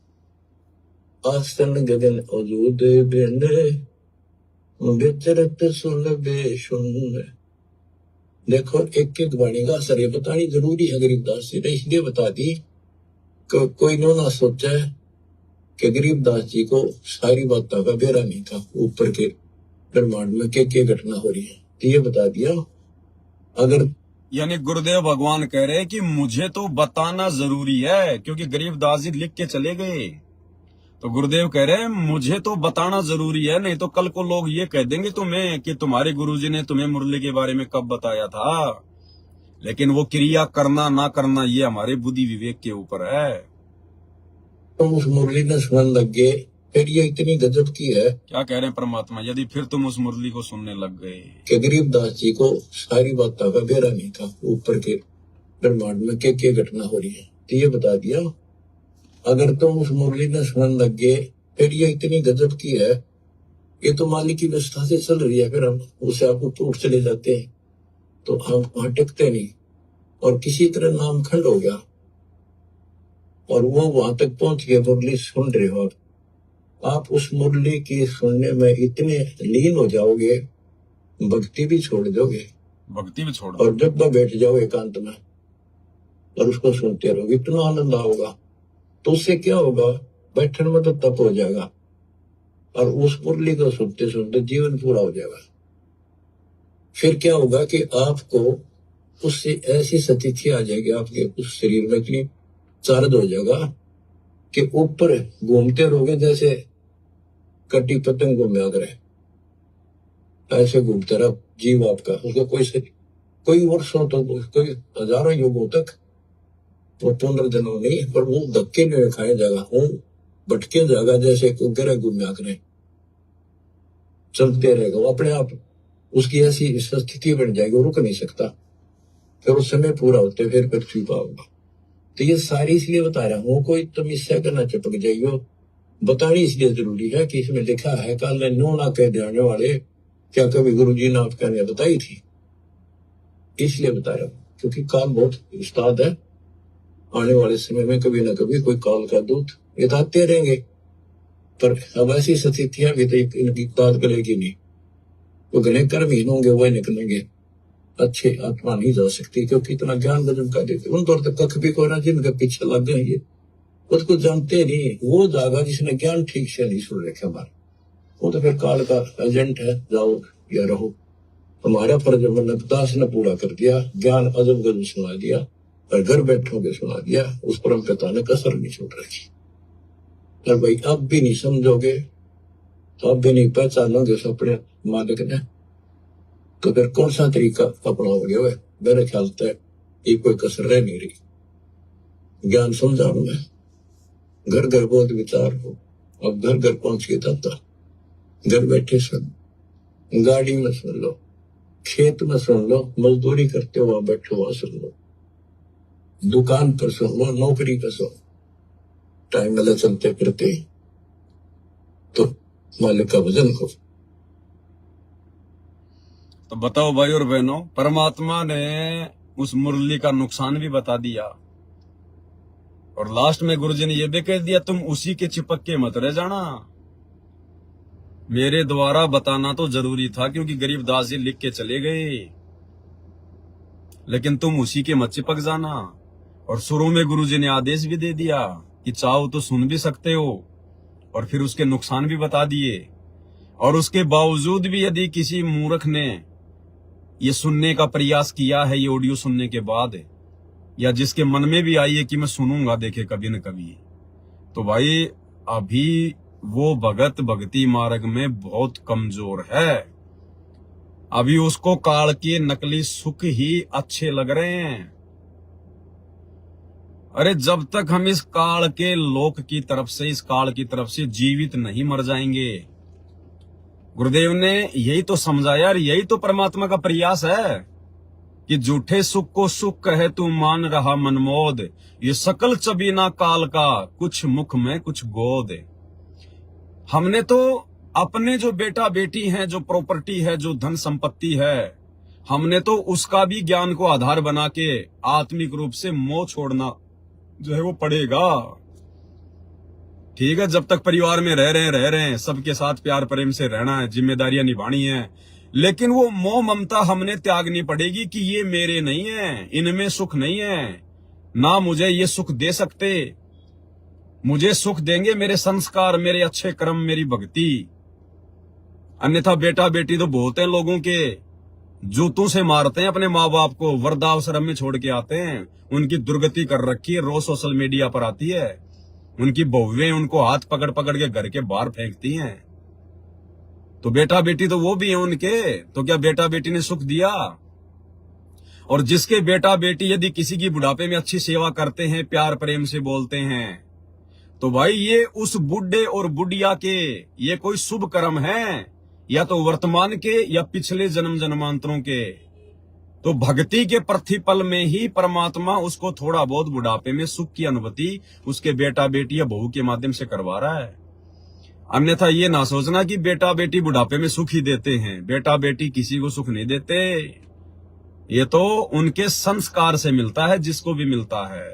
आसन गगन अजूद बिन, विचरत सुन बेसुन। देखो, एक एक वाणी का असर ये बतानी जरूरी है गरीबदास जी ने, इसलिए बता दी कि कोई ना सोचा कि गरीबदास जी को सारी बातों का बेरा नहीं था, ऊपर के ब्रह्मांड में क्या घटना हो रही है, तो ये बता दिया। अगर यानी गुरुदेव भगवान कह रहे हैं कि मुझे तो बताना जरूरी है, क्योंकि गरीबदास जी लिख के चले गए। तो गुरुदेव कह रहे हैं मुझे तो बताना जरूरी है, नहीं तो कल को लोग ये कह देंगे तुम्हें कि तुम्हारे गुरुजी ने तुम्हें मुरली के बारे में कब बताया था। लेकिन वो क्रिया करना ना करना ये हमारे बुद्धि विवेक के ऊपर है। तुम उस मुरली ने सुनने लग गए, फिर ये इतनी गजब की है। क्या कह रहे हैं परमात्मा, यदि फिर तुम उस मुरली को सुनने लग गए कि गरीबदास जी को सारी बातों का बेरा नहीं था, ऊपर के ब्रह्मांड में क्या घटना हो रही है, तो ये बता दिया। अगर तुम उस मुरली ने सुनने लग गए, फिर ये इतनी गजब की है, ये तो मालिक की व्यवस्था से चल रही है। फिर हम उसे आपको टूट चले जाते हैं तो हम वहां टिकते नहीं, और किसी तरह नाम खंड हो गया और वो वहां तक पहुंच गए। मुरली सुन रहे हो आप उस मुरली की सुनने में इतने लीन हो जाओगे, भक्ति भी छोड़ दोगे, भक्ति भी छोड़ और जब तक बैठ जाओ एकांत में और उसको सुनते रहोगे, इतना आनंद आओगा। तो उससे क्या होगा, बैठने में तो तप हो जाएगा, और उस मुरली को सुनते सुनते जीवन पूरा हो जाएगा। फिर क्या होगा कि आपको उससे ऐसी स्थिति आ जाएगी, आपके उस शरीर में इतनी चार्ज हो जाएगा कि ऊपर घूमते रहोगे जैसे कटी पतंग घूमे करे, ऐसे घूमते रहो जीव आपका। उसका कोई वर्षों तक, कोई हजारों युगों तक वो पुनर्जन्म नहीं, पर वो धक्के नहीं खाए जाएगा, वो भटके जाएगा जैसे गिरा घूमया करे, चलते रहेगा वो अपने आप। उसकी ऐसी स्थिति बन जाएगी, वो रुक नहीं सकता, फिर उस समय पूरा होते फिर पृथ्वी पाओगा। तो ये सारी इसलिए बता रहा हूँ, कोई तुम इससे करना चिपक जाइयो, बतानी इसलिए जरूरी है कि इसमें लिखा है काल ने नो ना कह देने वाले, क्या कभी गुरु जी ने आपका ने बताई थी, इसलिए बता रहा हूँ, क्योंकि काल बहुत उस्ताद है। आने वाले समय में कभी ना कभी कोई काल का दूत ये तो आते रहेंगे, पर अब ऐसी स्थितियां भी तो इनकी बात करेगी नहीं, वो घने कर्महीन होंगे, वह निकलेंगे, अच्छे आत्मा नहीं जा सकती, क्योंकि इतना ज्ञान गजब का देते उन तौर तक कख भी कोई ना, जिनके पीछे लग गए ये वो तो कुछ जानते नहीं, वो जागा जिसने ज्ञान ठीक से नहीं सुन रखे हमारा, वो तो फिर काल का एजेंट है, जाओ या रहो। हमारा फर्ज हमने दास ने पूरा कर दिया, ज्ञान अजब गजब सुना दिया, और घर बैठोगे सुना दिया, उस परम पिता ने कसर नहीं छोड़ रखी। और भाई अब भी नहीं समझोगे, तो अब भी नहीं पहचानोगे उस अपने मालिक ने, तो फिर कौन सा तरीका अपनाओगे? वह मेरे ख्याल से ये कोई कसर रह नहीं रही। ज्ञान समझाऊं मैं, घर घर बहुत विचार हो, अब घर घर पहुंच के था, घर बैठे सुन, गाड़ी में सुन लो, खेत में सुन लो, मजदूरी करते हो वहां बैठो वहां सुन लो, दुकान पर सुन लो, नौकरी पर सुन, टाइम मिले चलते फिरते, तो मालिक का भजन हो। तो बताओ भाई और बहनों, परमात्मा ने उस मुरली का नुकसान भी बता दिया, और लास्ट में गुरुजी ने यह भी कह दिया तुम उसी के चिपक के मत रह जाना। मेरे द्वारा बताना तो जरूरी था, क्योंकि गरीबदास जी लिख के चले गए, लेकिन तुम उसी के मत चिपक जाना। और शुरू में गुरुजी ने आदेश भी दे दिया कि चाहो तो सुन भी सकते हो, और फिर उसके नुकसान भी बता दिए। और उसके बावजूद भी यदि किसी मूर्ख ने ये सुनने का प्रयास किया है, ये ऑडियो सुनने के बाद, या जिसके मन में भी आई है कि मैं सुनूंगा देखे कभी न कभी, तो भाई अभी वो भगत भक्ति मार्ग में बहुत कमजोर है। अभी उसको काल के नकली सुख ही अच्छे लग रहे हैं। अरे जब तक हम इस काल के लोक की तरफ से, इस काल की तरफ से जीवित नहीं मर जाएंगे, गुरुदेव ने यही तो समझाया, और यही तो परमात्मा का प्रयास है कि झूठे सुख को सुख कहे तू मान रहा मनमोद, ये सकल चबीना काल का, कुछ मुख में कुछ गोद। हमने तो अपने जो बेटा बेटी हैं, जो प्रॉपर्टी है, जो धन संपत्ति है, हमने तो उसका भी ज्ञान को आधार बना के आत्मिक रूप से मोह छोड़ना जो है वो पड़ेगा। ठीक है, जब तक परिवार में रह रहे हैं, सबके साथ प्यार प्रेम से रहना है, जिम्मेदारियां निभानी है, लेकिन वो मोह ममता हमने त्यागनी पड़ेगी कि ये मेरे नहीं है, इनमें सुख नहीं है, ना मुझे ये सुख दे सकते, मुझे सुख देंगे मेरे संस्कार, मेरे अच्छे कर्म, मेरी भक्ति। अन्यथा बेटा बेटी तो बहुत हैं लोगों के, जूतों से मारते हैं अपने माँ बाप को, वृद्धाश्रम में छोड़ के आते हैं, उनकी दुर्गति कर रखी है, रोज सोशल मीडिया पर आती है, उनकी बहुएं उनको हाथ पकड़ पकड़ के घर के बाहर फेंकती हैं। तो बेटा बेटी तो वो भी हैं उनके, तो क्या बेटा बेटी ने सुख दिया? और जिसके बेटा बेटी यदि किसी की बुढ़ापे में अच्छी सेवा करते हैं, प्यार प्रेम से बोलते हैं, तो भाई ये उस बुढ़े और बुढ़िया के ये कोई शुभ कर्म है, या तो वर्तमान के या पिछले जन्म जन्मांतरों के। तो भक्ति के प्रतिपल में ही परमात्मा उसको थोड़ा बहुत बुढ़ापे में सुख की अनुभूति उसके बेटा बेटी या बहू के माध्यम से करवा रहा है। अन्यथा ये ना सोचना कि बेटा बेटी बुढ़ापे में सुख ही देते हैं, बेटा बेटी किसी को सुख नहीं देते, ये तो उनके संस्कार से मिलता है, जिसको भी मिलता है।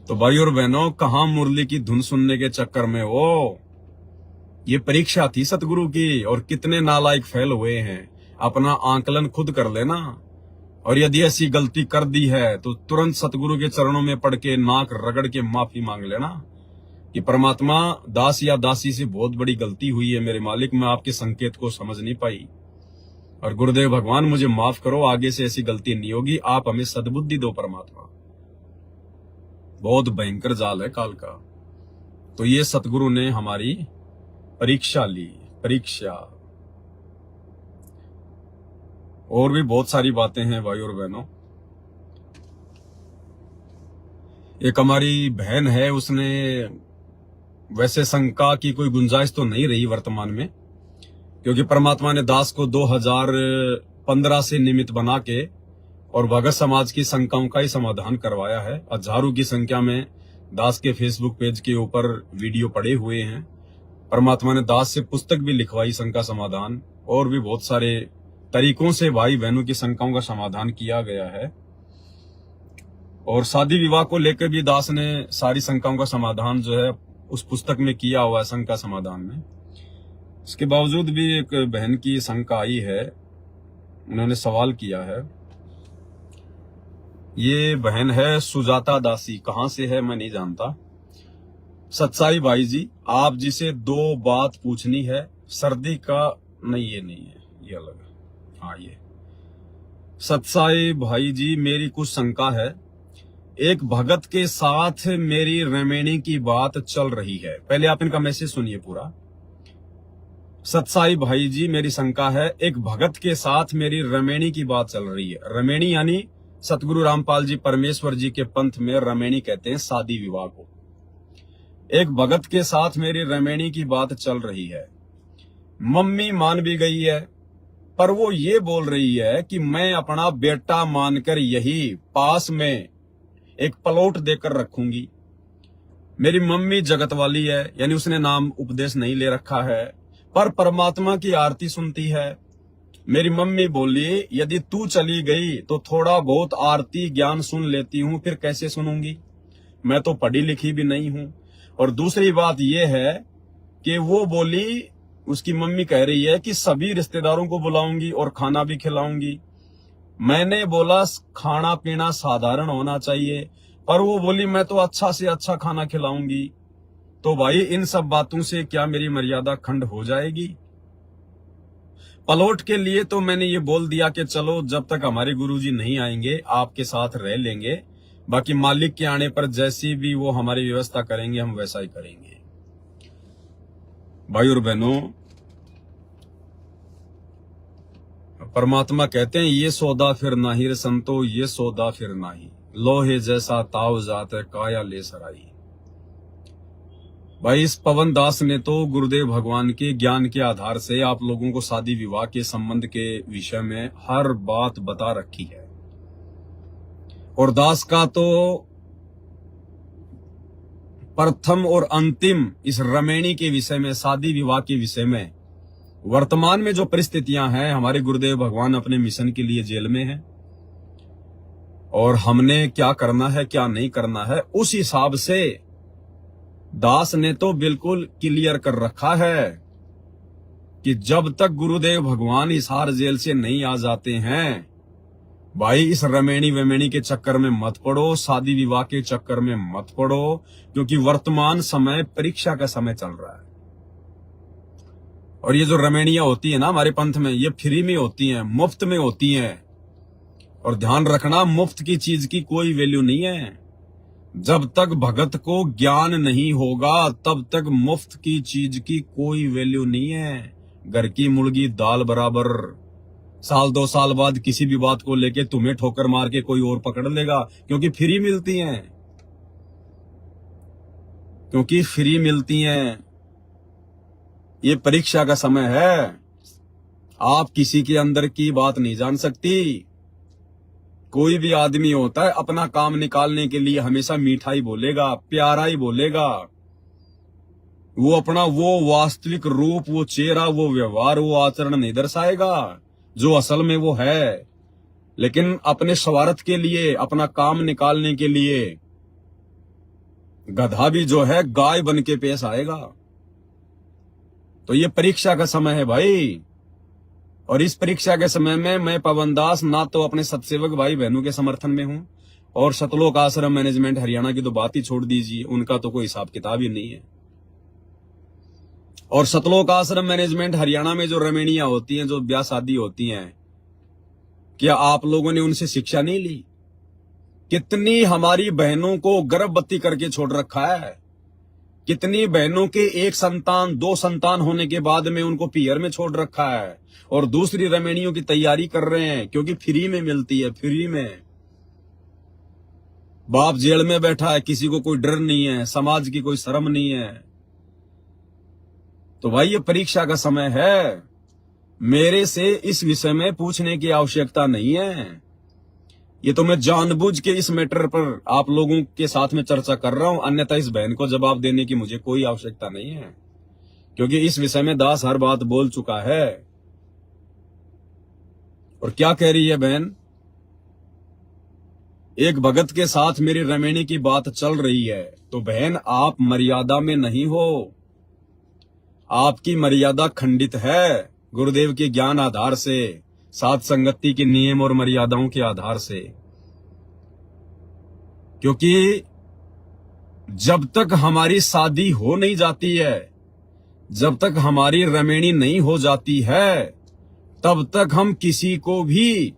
तो भाई और बहनों, कहां मुरली की धुन सुनने के चक्कर में हो, ये परीक्षा थी सतगुरु की, और कितने नालायक फेल हुए हैं। अपना आंकलन खुद कर लेना, और यदि ऐसी गलती कर दी है तो तुरंत सतगुरु के चरणों में पड़ के नाक रगड़ के माफी मांग लेना कि परमात्मा, दास या दासी से बहुत बड़ी गलती हुई है मेरे मालिक, मैं आपके संकेत को समझ नहीं पाई, और गुरुदेव भगवान मुझे माफ करो, आगे से ऐसी गलती नहीं होगी, आप हमें सद्बुद्धि दो परमात्मा। बहुत भयंकर जाल है काल का। तो ये सतगुरु ने हमारी परीक्षा ली, परीक्षा। और भी बहुत सारी बातें हैं भाई और बहनों। एक हमारी बहन है, उसने, वैसे शंका की कोई गुंजाइश तो नहीं रही वर्तमान में, क्योंकि परमात्मा ने दास को 2015 से निमित्त बना के और भगत समाज की शंकाओं का ही समाधान करवाया है। हजारों की संख्या में दास के फेसबुक पेज के ऊपर वीडियो पड़े हुए हैं। परमात्मा ने दास से पुस्तक भी लिखवाई शंका समाधान, और भी बहुत सारे तरीकों से भाई बहनों की शंकाओं का समाधान किया गया है। और शादी विवाह को लेकर भी दास ने सारी शंकाओं का समाधान जो है उस पुस्तक में किया हुआ है, शंका समाधान में। इसके बावजूद भी एक बहन की शंका आई है, उन्होंने सवाल किया है। ये बहन है सुजाता दासी, कहां से है मैं नहीं जानता। सच्चाई भाई जी, आप जिसे 2 बात पूछनी है, सर्दी का नहीं, ये नहीं है, ये अलग है। हाँ, ये सच्चाई भाई जी, मेरी कुछ शंका है। एक भगत के साथ मेरी रमेणी की बात चल रही है। पहले आप इनका मैसेज सुनिए पूरा। सच्चाई भाई जी, मेरी शंका है, एक भगत के साथ मेरी रमेणी की बात चल रही है। रमेणी यानी सतगुरु रामपाल जी परमेश्वर जी के पंथ में रमेणी कहते हैं शादी विवाह को। एक भगत के साथ मेरी रमेणी की बात चल रही है। मम्मी मान भी गई है, पर वो ये बोल रही है कि मैं अपना बेटा मानकर यही पास में एक प्लॉट देकर रखूंगी। मेरी मम्मी जगत वाली है, यानी उसने नाम उपदेश नहीं ले रखा है, पर परमात्मा की आरती सुनती है। मेरी मम्मी बोली, यदि तू चली गई तो थोड़ा बहुत आरती ज्ञान सुन लेती हूं, फिर कैसे सुनूंगी, मैं तो पढ़ी लिखी भी नहीं हूं। और दूसरी बात यह है कि वो बोली, उसकी मम्मी कह रही है कि सभी रिश्तेदारों को बुलाऊंगी और खाना भी खिलाऊंगी। मैंने बोला खाना पीना साधारण होना चाहिए, पर वो बोली मैं तो अच्छा से अच्छा खाना खिलाऊंगी। तो भाई इन सब बातों से क्या मेरी मर्यादा खंड हो जाएगी? प्लॉट के लिए तो मैंने ये बोल दिया कि चलो जब तक हमारे गुरुजी नहीं आएंगे आपके साथ रह लेंगे, बाकी मालिक के आने पर जैसी भी वो हमारी व्यवस्था करेंगे हम वैसा ही करेंगे। भाई और बहनों, परमात्मा कहते हैं ये सौदा फिर नाही रे संतो, ये सौदा फिर नाही, लोहे जैसा ताव जात है काया ले सराई। भाई इस पवन दास ने तो गुरुदेव भगवान के ज्ञान के आधार से आप लोगों को शादी विवाह के संबंध के विषय में हर बात बता रखी है। और दास का तो प्रथम और अंतिम इस रमेणी के विषय में, शादी विवाह के विषय में, वर्तमान में जो परिस्थितियां हैं, हमारे गुरुदेव भगवान अपने मिशन के लिए जेल में हैं और हमने क्या करना है क्या नहीं करना है उस हिसाब से दास ने तो बिल्कुल क्लियर कर रखा है कि जब तक गुरुदेव भगवान इस हार जेल से नहीं आ जाते हैं, भाई इस रमेणी वेमेणी के चक्कर में मत पड़ो, शादी विवाह के चक्कर में मत पड़ो, क्योंकि वर्तमान समय परीक्षा का समय चल रहा है। और ये जो रमेणियां होती है ना हमारे पंथ में, ये फ्री में होती हैं, मुफ्त में होती हैं। और ध्यान रखना, मुफ्त की चीज की कोई वैल्यू नहीं है। जब तक भगत को ज्ञान नहीं होगा तब तक मुफ्त की चीज की कोई वैल्यू नहीं है। घर की मुर्गी दाल बराबर। साल 2 साल बाद किसी भी बात को लेके तुम्हें ठोकर मार के कोई और पकड़ लेगा, क्योंकि फ्री मिलती हैं, क्योंकि फ्री मिलती हैं। ये परीक्षा का समय है, आप किसी के अंदर की बात नहीं जान सकती। कोई भी आदमी होता है अपना काम निकालने के लिए हमेशा मीठा ही बोलेगा, प्यारा ही बोलेगा। वो अपना वो वास्तविक रूप, वो चेहरा, वो व्यवहार, वो आचरण नहीं दर्शाएगा जो असल में वो है। लेकिन अपने स्वार्थ के लिए, अपना काम निकालने के लिए गधा भी जो है गाय बन के पेश आएगा। तो ये परीक्षा का समय है भाई। और इस परीक्षा के समय में मैं पवन दास ना तो अपने सत्सेवक भाई बहनों के समर्थन में हूं, और सतलोक आश्रम मैनेजमेंट हरियाणा की तो बात ही छोड़ दीजिए, उनका तो कोई हिसाब किताब ही नहीं है। और सतलोक आश्रम मैनेजमेंट हरियाणा में जो रमेणियां होती हैं, जो ब्याह शादी होती हैं, क्या आप लोगों ने उनसे शिक्षा नहीं ली? कितनी हमारी बहनों को गर्भवती करके छोड़ रखा है। कितनी बहनों के 1 संतान 2 संतान होने के बाद में उनको पीयर में छोड़ रखा है, और दूसरी रमेणियों की तैयारी कर रहे हैं, क्योंकि फ्री में मिलती है। फ्री में बाप जेल में बैठा है, किसी को कोई डर नहीं है, समाज की कोई शर्म नहीं है। तो भाई ये परीक्षा का समय है। मेरे से इस विषय में पूछने की आवश्यकता नहीं है। ये तो मैं जानबूझ के इस मैटर पर आप लोगों के साथ में चर्चा कर रहा हूं, अन्यथा इस बहन को जवाब देने की मुझे कोई आवश्यकता नहीं है, क्योंकि इस विषय में दास हर बात बोल चुका है। और क्या कह रही है बहन? एक भगत के साथ मेरी रमेणी की बात चल रही है, तो बहन आप मर्यादा में नहीं हो, आपकी मर्यादा खंडित है गुरुदेव के ज्ञान आधार से, साथ संगति के नियम और मर्यादाओं के आधार से। क्योंकि जब तक हमारी शादी हो नहीं जाती है, जब तक हमारी रमेणी नहीं हो जाती है, तब तक हम किसी को भी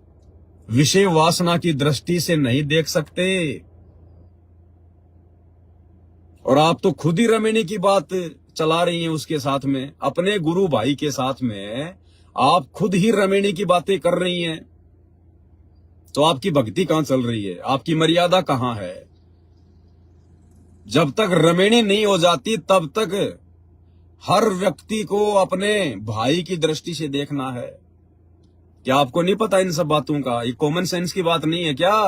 विषय वासना की दृष्टि से नहीं देख सकते। और आप तो खुद ही रमेणी की बात चला रही हैं उसके साथ में, अपने गुरु भाई के साथ में आप खुद ही रमेणी की बातें कर रही हैं। तो आपकी भक्ति कहां चल रही है? आपकी मर्यादा कहां है? जब तक रमेणी नहीं हो जाती तब तक हर व्यक्ति को अपने भाई की दृष्टि से देखना है। क्या आपको नहीं पता इन सब बातों का? ये कॉमन सेंस की बात नहीं है क्या?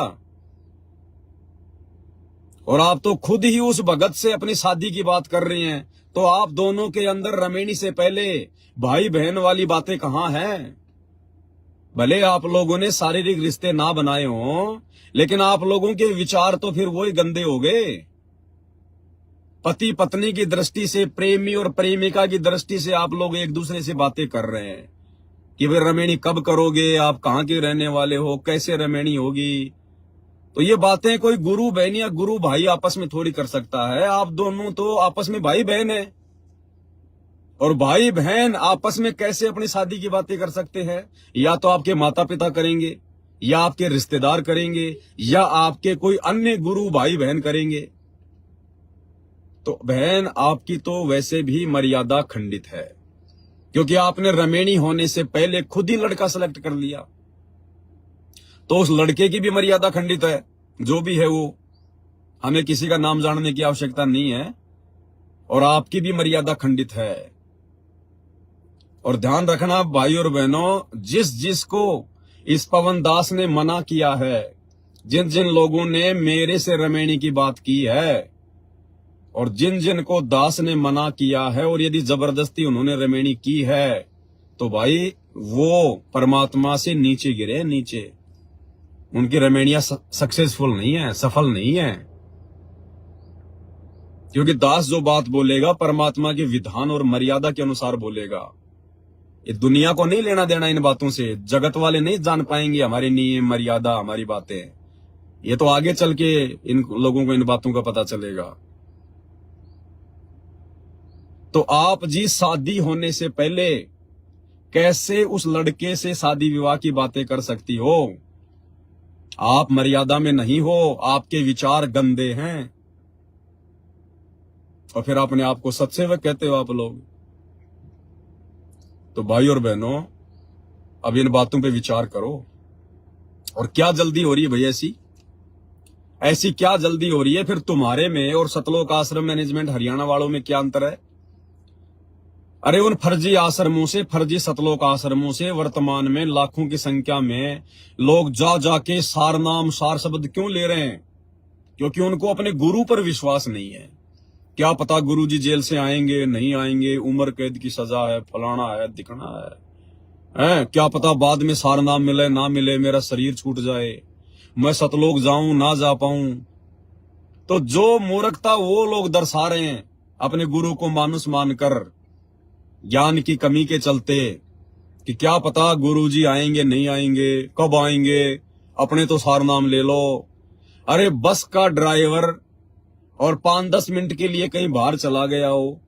और आप तो खुद ही उस भगत से अपनी शादी की बात कर रही हैं, तो आप दोनों के अंदर रमेणी से पहले भाई बहन वाली बातें कहां हैं? भले आप लोगों ने शारीरिक रिश्ते ना बनाए हों, लेकिन आप लोगों के विचार तो फिर वही गंदे हो गए। पति पत्नी की दृष्टि से, प्रेमी और प्रेमिका की दृष्टि से आप लोग एक दूसरे से बातें कर रहे हैं कि वे रमेणी कब करोगे, आप कहां के रहने वाले हो, कैसे रमेणी होगी। तो ये बातें कोई गुरु बहन या गुरु भाई आपस में थोड़ी कर सकता है। आप दोनों तो आपस में भाई बहन हैं, और भाई बहन आपस में कैसे अपनी शादी की बातें कर सकते हैं? या तो आपके माता पिता करेंगे, या आपके रिश्तेदार करेंगे, या आपके कोई अन्य गुरु भाई बहन करेंगे। तो बहन आपकी तो वैसे भी मर्यादा खंडित है, क्योंकि आपने रमेणी होने से पहले खुद ही लड़का सेलेक्ट कर लिया। तो उस लड़के की भी मर्यादा खंडित है, जो भी है वो, हमें किसी का नाम जानने की आवश्यकता नहीं है। और आपकी भी मर्यादा खंडित है। और ध्यान रखना भाई और बहनों, जिस जिसको इस पवन दास ने मना किया है, जिन जिन लोगों ने मेरे से रमेणी की बात की है, और जिन जिन को दास ने मना किया है, और यदि जबरदस्ती उन्होंने रमेणी की है, तो भाई वो परमात्मा से नीचे गिरे, नीचे। उनकी रमेणियां सक्सेसफुल नहीं है, सफल नहीं है। क्योंकि दास जो बात बोलेगा परमात्मा के विधान और मर्यादा के अनुसार बोलेगा। ये दुनिया को नहीं लेना देना इन बातों से। जगत वाले नहीं जान पाएंगे हमारी नियम मर्यादा, हमारी बातें। ये तो आगे चल के इन लोगों को इन बातों का पता चलेगा। तो आप जी शादी होने से पहले कैसे उस लड़के से शादी विवाह की बातें कर सकती हो? आप मर्यादा में नहीं हो, आपके विचार गंदे हैं, और फिर अपने आप को सत्सेवक कहते हो आप लोग। तो भाई और बहनों, अब इन बातों पे विचार करो। और क्या जल्दी हो रही है भैया? ऐसी क्या जल्दी हो रही है? फिर तुम्हारे में और सतलोक आश्रम मैनेजमेंट हरियाणा वालों में क्या अंतर है? अरे उन फर्जी आश्रमों से, फर्जी सतलोक आश्रमों से वर्तमान में लाखों की संख्या में लोग जा जाके सार नाम, सार शब्द क्यों ले रहे हैं? क्योंकि उनको अपने गुरु पर विश्वास नहीं है। क्या पता गुरु जी जेल से आएंगे, नहीं आएंगे, उम्र कैद की सजा है, फलाना है, दिखना है। क्या पता बाद में सार नाम मिले ना मिले, मेरा शरीर छूट जाए, मैं सतलोक जाऊं ना जा पाऊं। तो जो मूर्खता वो लोग दर्शा रहे हैं अपने गुरु को मानुस मानकर, ज्ञान की कमी के चलते, कि क्या पता गुरुजी आएंगे नहीं आएंगे, कब आएंगे, अपने तो सार नाम ले लो। अरे बस का ड्राइवर और 5-10 मिनट के लिए कहीं बाहर चला गया हो,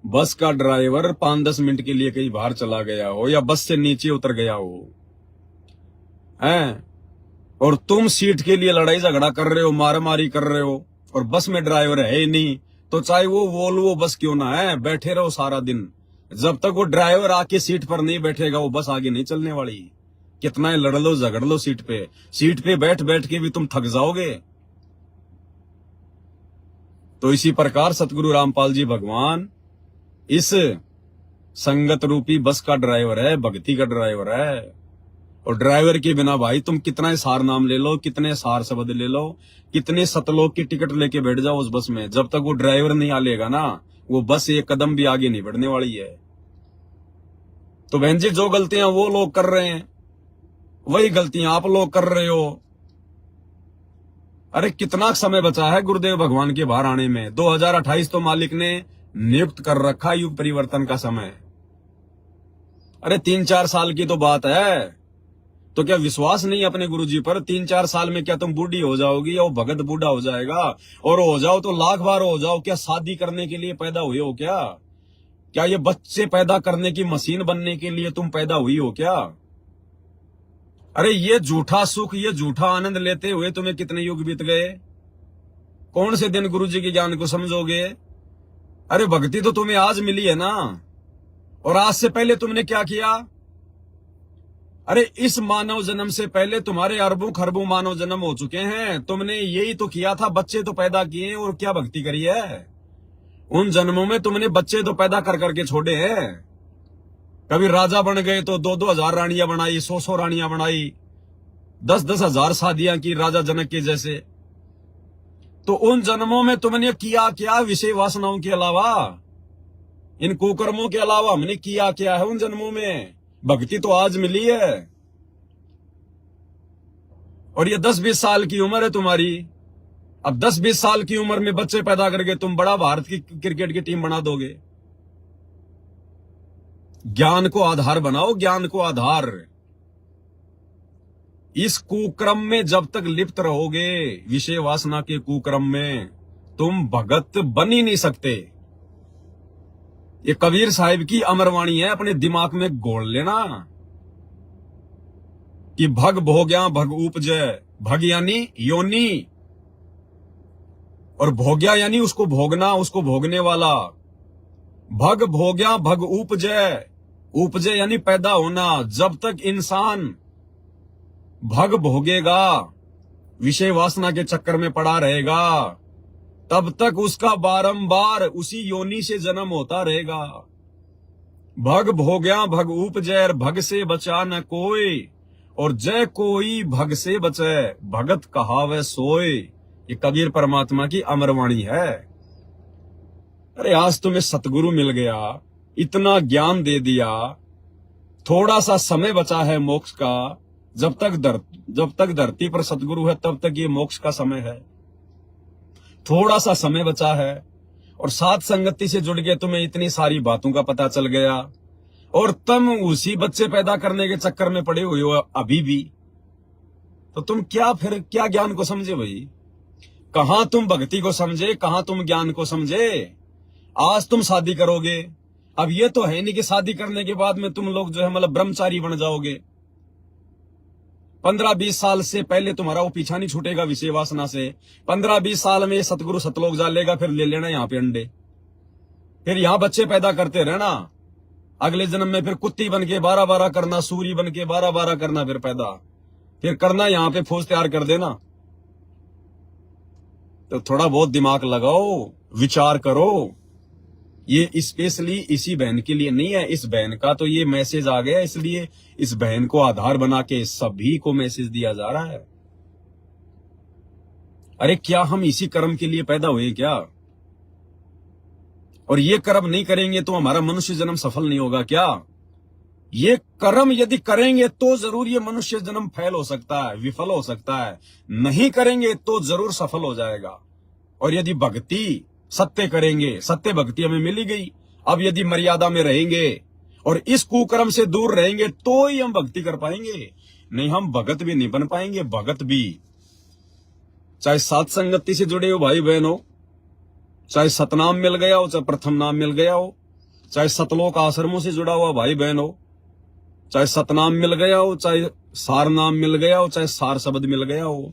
बस का ड्राइवर 5-10 मिनट के लिए कहीं बाहर चला गया हो, या बस से नीचे उतर गया हो, हैं, और तुम सीट के लिए लड़ाई झगड़ा कर रहे हो, मारामारी कर रहे हो, और बस में ड्राइवर है ही नहीं, तो चाहे वो वोल्वो बस क्यों ना है, बैठे रहो सारा दिन। जब तक वो ड्राइवर आके सीट पर नहीं बैठेगा, वो बस आगे नहीं चलने वाली। कितना ही लड़ लो झगड़ लो सीट पे बैठ बैठ के भी तुम थक जाओगे। तो इसी प्रकार सतगुरु रामपाल जी भगवान इस संगत रूपी बस का ड्राइवर है, भक्ति का ड्राइवर है। और ड्राइवर के बिना भाई तुम कितना सार नाम ले लो, कितने सार शब्द ले लो, कितने सतलोक की टिकट लेके बैठ जाओ उस बस में, जब तक वो ड्राइवर नहीं आ लेगा ना, वो बस एक कदम भी आगे नहीं बढ़ने वाली है। तो बहन जी, जो गलतियां वो लोग कर रहे हैं वही गलतियां आप लोग कर रहे हो। अरे कितना समय बचा है गुरुदेव भगवान के बाहर आने में? 2028 तो मालिक ने नियुक्त कर रखा युग परिवर्तन का समय। अरे 3-4 साल की तो बात है। तो क्या विश्वास नहीं अपने गुरुजी पर? 3-4 साल में क्या तुम बूढ़ी हो जाओगी या वो भगत बूढ़ा हो जाएगा? और हो जाओ तो लाख बार हो जाओ। क्या शादी करने के लिए पैदा हुए हो क्या? क्या ये बच्चे पैदा करने की मशीन बनने के लिए तुम पैदा हुई हो क्या? अरे ये झूठा सुख, ये झूठा आनंद लेते हुए तुम्हें कितने युग बीत गए? कौन से दिन गुरुजी के ज्ञान को समझोगे? अरे भक्ति तो तुम्हें आज मिली है ना, और आज से पहले तुमने क्या किया? अरे इस मानव जन्म से पहले तुम्हारे अरबों खरबों मानव जन्म हो चुके हैं। तुमने यही तो किया था, बच्चे तो पैदा किए, और क्या भक्ति करी है? उन जन्मों में तुमने बच्चे तो पैदा कर करके छोड़े हैं। कभी राजा बन गए तो 2-2 हजार रानियां बनाई, 100-100 रानियां बनाई, 10-10 हजार शादियां की राजा जनक के जैसे। तो उन जन्मों में तुमने किया क्या विषय वासनाओं के अलावा? इन कुकर्मों के अलावा हमने किया क्या है उन जन्मों में? भक्ति तो आज मिली है। और ये 10-20 साल की उम्र है तुम्हारी। अब 10-20 साल की उम्र में बच्चे पैदा करके तुम बड़ा भारत की क्रिकेट की टीम बना दोगे। ज्ञान को आधार बनाओ, ज्ञान को आधार। इस कुक्रम में जब तक लिप्त रहोगे, विषय वासना के कुक्रम में, तुम भगत बन ही नहीं सकते। ये कबीर साहिब की अमरवाणी है, अपने दिमाग में गोल लेना कि भग भोग्या भग उपजय। भग यानी योनि, और भोग्या यानी उसको भोगना, उसको भोगने वाला। भग भोग्या भग उपजय। उपजय यानी पैदा होना। जब तक इंसान भग भोगेगा, विषय वासना के चक्कर में पड़ा रहेगा, तब तक उसका बारंबार उसी योनि से जन्म होता रहेगा। भग भोग्या भग उपजय, भग से बचा न कोई, और जय कोई भग से बचे, भगत कहावे सोए। ये कबीर परमात्मा की अमरवाणी है। अरे आज तुम्हें सतगुरु मिल गया, इतना ज्ञान दे दिया, थोड़ा सा समय बचा है मोक्ष का। जब तक धरती पर सतगुरु है तब तक ये मोक्ष का समय है। थोड़ा सा समय बचा है, और साथ संगति से जुड़ के तुम्हें इतनी सारी बातों का पता चल गया, और तुम उसी बच्चे पैदा करने के चक्कर में पड़े हुए हो अभी भी। तो तुम क्या ज्ञान को समझे भाई? कहां तुम भक्ति को समझे, कहां तुम ज्ञान को समझे? आज तुम शादी करोगे, अब ये तो है नहीं कि शादी करने के बाद में तुम लोग जो है मतलब ब्रह्मचारी बन जाओगे। 15-20 साल से पहले तुम्हारा वो पीछा नहीं छूटेगा विषय वासना से। 15-20 साल में सतगुरु सतलोक जा लेगा, फिर ले लेना यहाँ पे अंडे, फिर यहाँ बच्चे पैदा करते रहना। अगले जन्म में फिर कुत्ती बन के 12-12 करना, सूरी बन के 12-12 करना, फिर पैदा, फिर करना यहाँ पे फौज तैयार कर देना। तो थोड़ा बहुत दिमाग लगाओ, विचार करो। ये स्पेशली इसी बहन के लिए नहीं है, इस बहन का तो ये मैसेज आ गया, इसलिए इस बहन को आधार बना के सभी को मैसेज दिया जा रहा है। अरे क्या हम इसी कर्म के लिए पैदा हुए क्या? और ये कर्म नहीं करेंगे तो हमारा मनुष्य जन्म सफल नहीं होगा क्या? ये कर्म यदि करेंगे तो जरूर ये मनुष्य जन्म फैल हो सकता है, विफल हो सकता है। नहीं करेंगे तो जरूर सफल हो जाएगा। और यदि भक्ति सत्य करेंगे, सत्य भक्ति हमें मिली गई, अब यदि मर्यादा में रहेंगे और इस कुकर्म से दूर रहेंगे तो ही हम भक्ति कर पाएंगे। नहीं हम भगत भी नहीं बन पाएंगे। भगत भी चाहे सात संगति से जुड़े हो भाई बहन हो, चाहे सतनाम मिल गया हो, चाहे प्रथम नाम मिल गया हो, चाहे सतलोक आश्रमों से जुड़ा हुआ भाई बहन हो, चाहे सतनाम मिल गया हो, चाहे सार नाम मिल गया हो, चाहे सार शब्द मिल गया हो,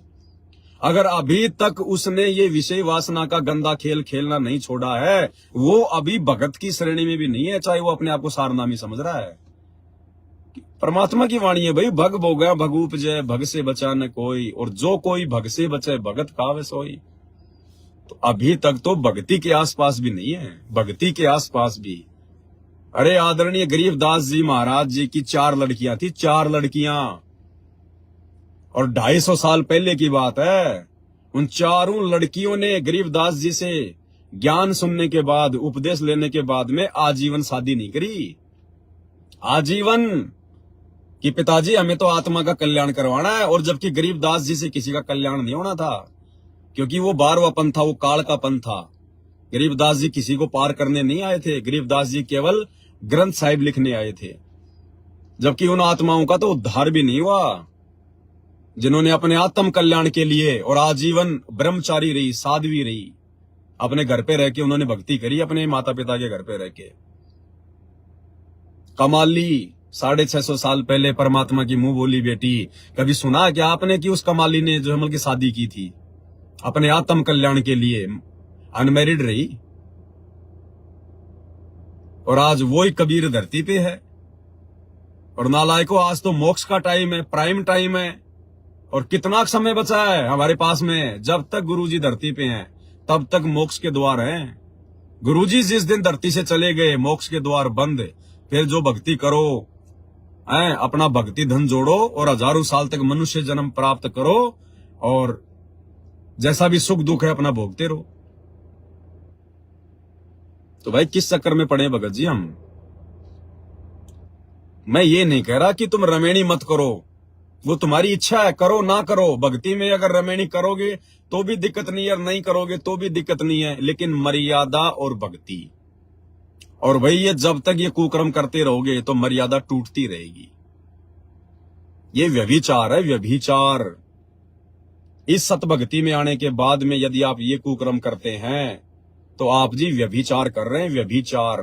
अगर अभी तक उसने ये विषय वासना का गंदा खेल खेलना नहीं छोड़ा है, वो अभी भगत की श्रेणी में भी नहीं है, चाहे वो अपने आप को सारनामी समझ रहा है। परमात्मा की वाणी है भाई, भग भोगा भग उपजय, भग से बचा न कोई, और जो कोई भग से बचे भगत कावे सोई। तो अभी तक तो भक्ति के आसपास भी नहीं है, भक्ति के आसपास भी। अरे आदरणीय गरीबदास जी महाराज जी की 4 लड़कियां थी, 4 लड़कियां, और 250 साल पहले की बात है। उन चारों लड़कियों ने गरीबदास जी से ज्ञान सुनने के बाद, उपदेश लेने के बाद में आजीवन शादी नहीं करी। आजीवन कि पिताजी हमें तो आत्मा का कल्याण करवाना है, और जबकि गरीबदास जी से किसी का कल्याण नहीं होना था, क्योंकि वो 12वां पंथ था, वो काल का पंथ था। गरीबदास जी किसी को पार करने नहीं आए थे, गरीबदास जी केवल ग्रंथ साहिब लिखने आए थे। जबकि उन आत्माओं का तो उद्धार भी नहीं हुआ, जिन्होंने अपने आत्म कल्याण के लिए और आजीवन ब्रह्मचारी रही, साध्वी रही, अपने घर पे रह के उन्होंने भक्ति करी, अपने माता पिता के घर पे रह के। कमाली 650 साल पहले परमात्मा की मुंह बोली बेटी, कभी सुना क्या आपने कि उस कमाली ने जो हमल की शादी की थी अपने आत्म कल्याण के लिए, अनमैरिड रही, और आज वो ही कबीर धरती पे है। और नालायकों, आज तो मोक्ष का टाइम है, प्राइम टाइम है, और कितना समय बचा है हमारे पास में। जब तक गुरुजी धरती पे हैं तब तक मोक्ष के द्वार हैं। गुरुजी जिस दिन धरती से चले गए, मोक्ष के द्वार बंद। फिर जो भक्ति करो, अपना भक्ति धन जोड़ो और हजारों साल तक मनुष्य जन्म प्राप्त करो, और जैसा भी सुख दुख है अपना भोगते रहो। तो भाई किस चक्कर में पड़े भगत जी हम? मैं ये नहीं कह रहा कि तुम रमेणी मत करो, वो तुम्हारी इच्छा है, करो ना करो। भक्ति में अगर रमेणी करोगे तो भी दिक्कत नहीं है, और नहीं करोगे तो भी दिक्कत नहीं है, लेकिन मर्यादा और भक्ति। और भाई ये जब तक ये कुकर्म करते रहोगे तो मर्यादा टूटती रहेगी। ये व्यभिचार है, व्यभिचार। इस सतभक्ति में आने के बाद में यदि आप ये कुकर्म करते हैं तो आप जी व्यभिचार कर रहे हैं, व्यभिचार।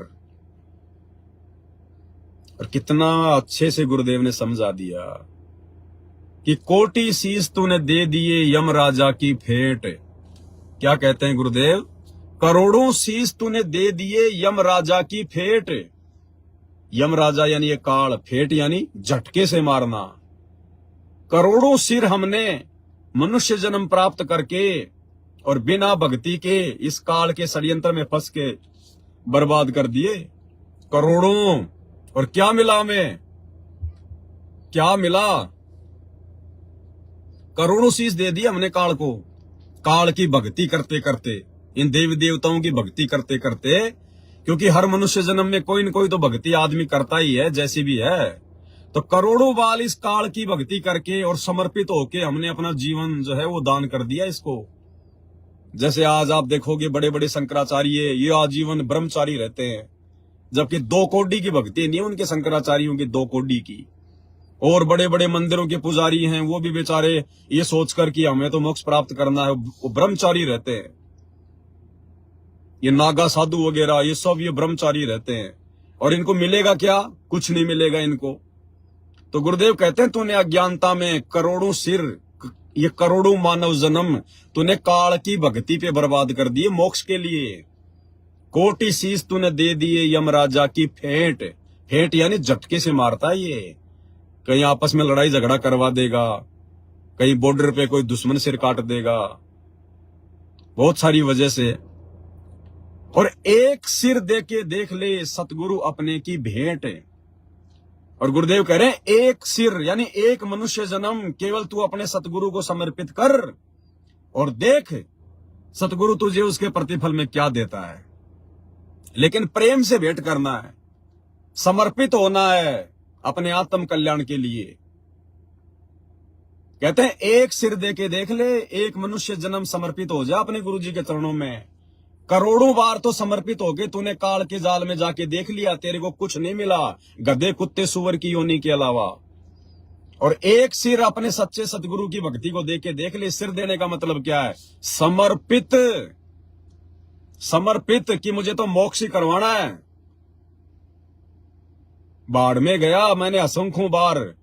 और कितना अच्छे से गुरुदेव ने समझा दिया कि कोटि शीश तूने दे दिए यम राजा की भेंट। क्या कहते हैं गुरुदेव? करोड़ों शीश तूने दे दिए यम राजा की फेट। यम राजा यानी ये काल, फेट यानी झटके से मारना। करोड़ों सिर हमने मनुष्य जन्म प्राप्त करके और बिना भक्ति के इस काल के षड्यंत्र में फंस के बर्बाद कर दिए। करोड़ों। और क्या मिला हमें? क्या मिला? करोड़ों शीश दे दिया हमने काल को। काल की भक्ति करते करते, इन देवी देवताओं की भक्ति करते करते, क्योंकि हर मनुष्य जन्म में कोई न कोई तो भक्ति आदमी करता ही है, जैसी भी है। तो करोड़ों बाल इस काल की भक्ति करके और समर्पित होके हमने अपना जीवन जो है वो दान कर दिया इसको। जैसे आज आप देखोगे बड़े बड़े शंकराचार्य ये आजीवन ब्रह्मचारी रहते हैं, जबकि 2 कोड़ी की भक्ति नहीं है उनके शंकराचार्यों की, 2 कोड़ी की। और बड़े बड़े मंदिरों के पुजारी हैं, वो भी बेचारे ये सोचकर कि हमें तो मोक्ष प्राप्त करना है, वो ब्रह्मचारी रहते हैं। ये नागा साधु वगैरह ये सब ये ब्रह्मचारी रहते हैं, और इनको मिलेगा क्या? कुछ नहीं मिलेगा इनको। तो गुरुदेव कहते हैं तूने अज्ञानता में करोड़ों सिर, ये करोड़ों मानव जन्म तूने काल की भक्ति पे बर्बाद कर दिए मोक्ष के लिए। कोटि शीश तूने दे दिए यम राजा की फेंट। फेंट यानी झटके से मारता है ये। कहीं आपस में लड़ाई झगड़ा करवा देगा, कहीं बॉर्डर पे कोई दुश्मन सिर काट देगा, बहुत सारी वजह से। और एक सिर दे के देख ले सतगुरु अपने की भेंट। और गुरुदेव कह रहे हैं एक सिर यानी एक मनुष्य जन्म केवल तू अपने सतगुरु को समर्पित कर और देख सतगुरु तुझे उसके प्रतिफल में क्या देता है। लेकिन प्रेम से भेंट करना है, समर्पित होना है अपने आत्म कल्याण के लिए। कहते हैं एक सिर दे के देख ले, एक मनुष्य जन्म समर्पित हो जा अपने गुरुजी के चरणों में। करोड़ों बार तो समर्पित होके तूने काल के जाल में जाके देख लिया, तेरे को कुछ नहीं मिला गधे कुत्ते सुअर की योनि के अलावा। और एक सिर अपने सच्चे सतगुरु की भक्ति को देख के देख ले। सिर देने का मतलब क्या है? समर्पित। समर्पित कि मुझे तो मोक्ष ही करवाना है। बाढ़ में गया मैंने असंख्यों बार,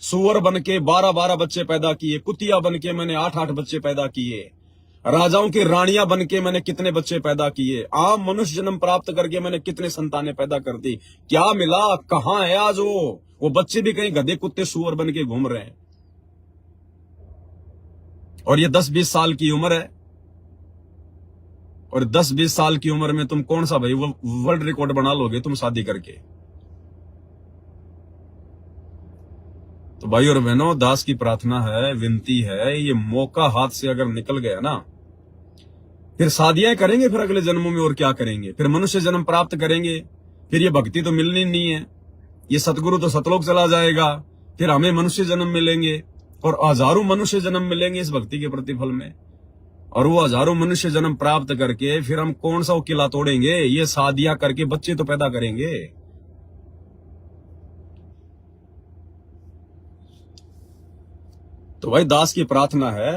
सुअर बन के 12-12 बच्चे पैदा किए, कुतिया बन के मैंने 8-8 बच्चे पैदा किए, राजाओं की रानियां बन के मैंने कितने बच्चे पैदा किए, आम मनुष्य जन्म प्राप्त करके मैंने कितने संतानें पैदा कर दी। क्या मिला? कहां है आज वो बच्चे भी कहीं गधे कुत्ते सुअर बन के घूम रहे हैं। और ये 10-20 साल की उम्र है, और 10-20 साल की उम्र में तुम कौन सा भाई वो वर्ल्ड रिकॉर्ड बना लोगे तुम शादी करके? तो भाई और बहनों, दास की प्रार्थना है, विनती है, ये मौका हाथ से अगर निकल गया ना, फिर शादियां करेंगे, फिर अगले जन्मों में और क्या करेंगे, फिर मनुष्य जन्म प्राप्त करेंगे, फिर ये भक्ति तो मिलनी नहीं है, ये सतगुरु तो सतलोक चला जाएगा, फिर हमें मनुष्य जन्म मिलेंगे और हजारों मनुष्य जन्म मिलेंगे इस भक्ति के प्रतिफल में। और वो हजारों मनुष्य जन्म प्राप्त करके फिर हम कौन सा किला तोड़ेंगे, ये शादियां करके बच्चे तो पैदा करेंगे। तो भाई दास की प्रार्थना है,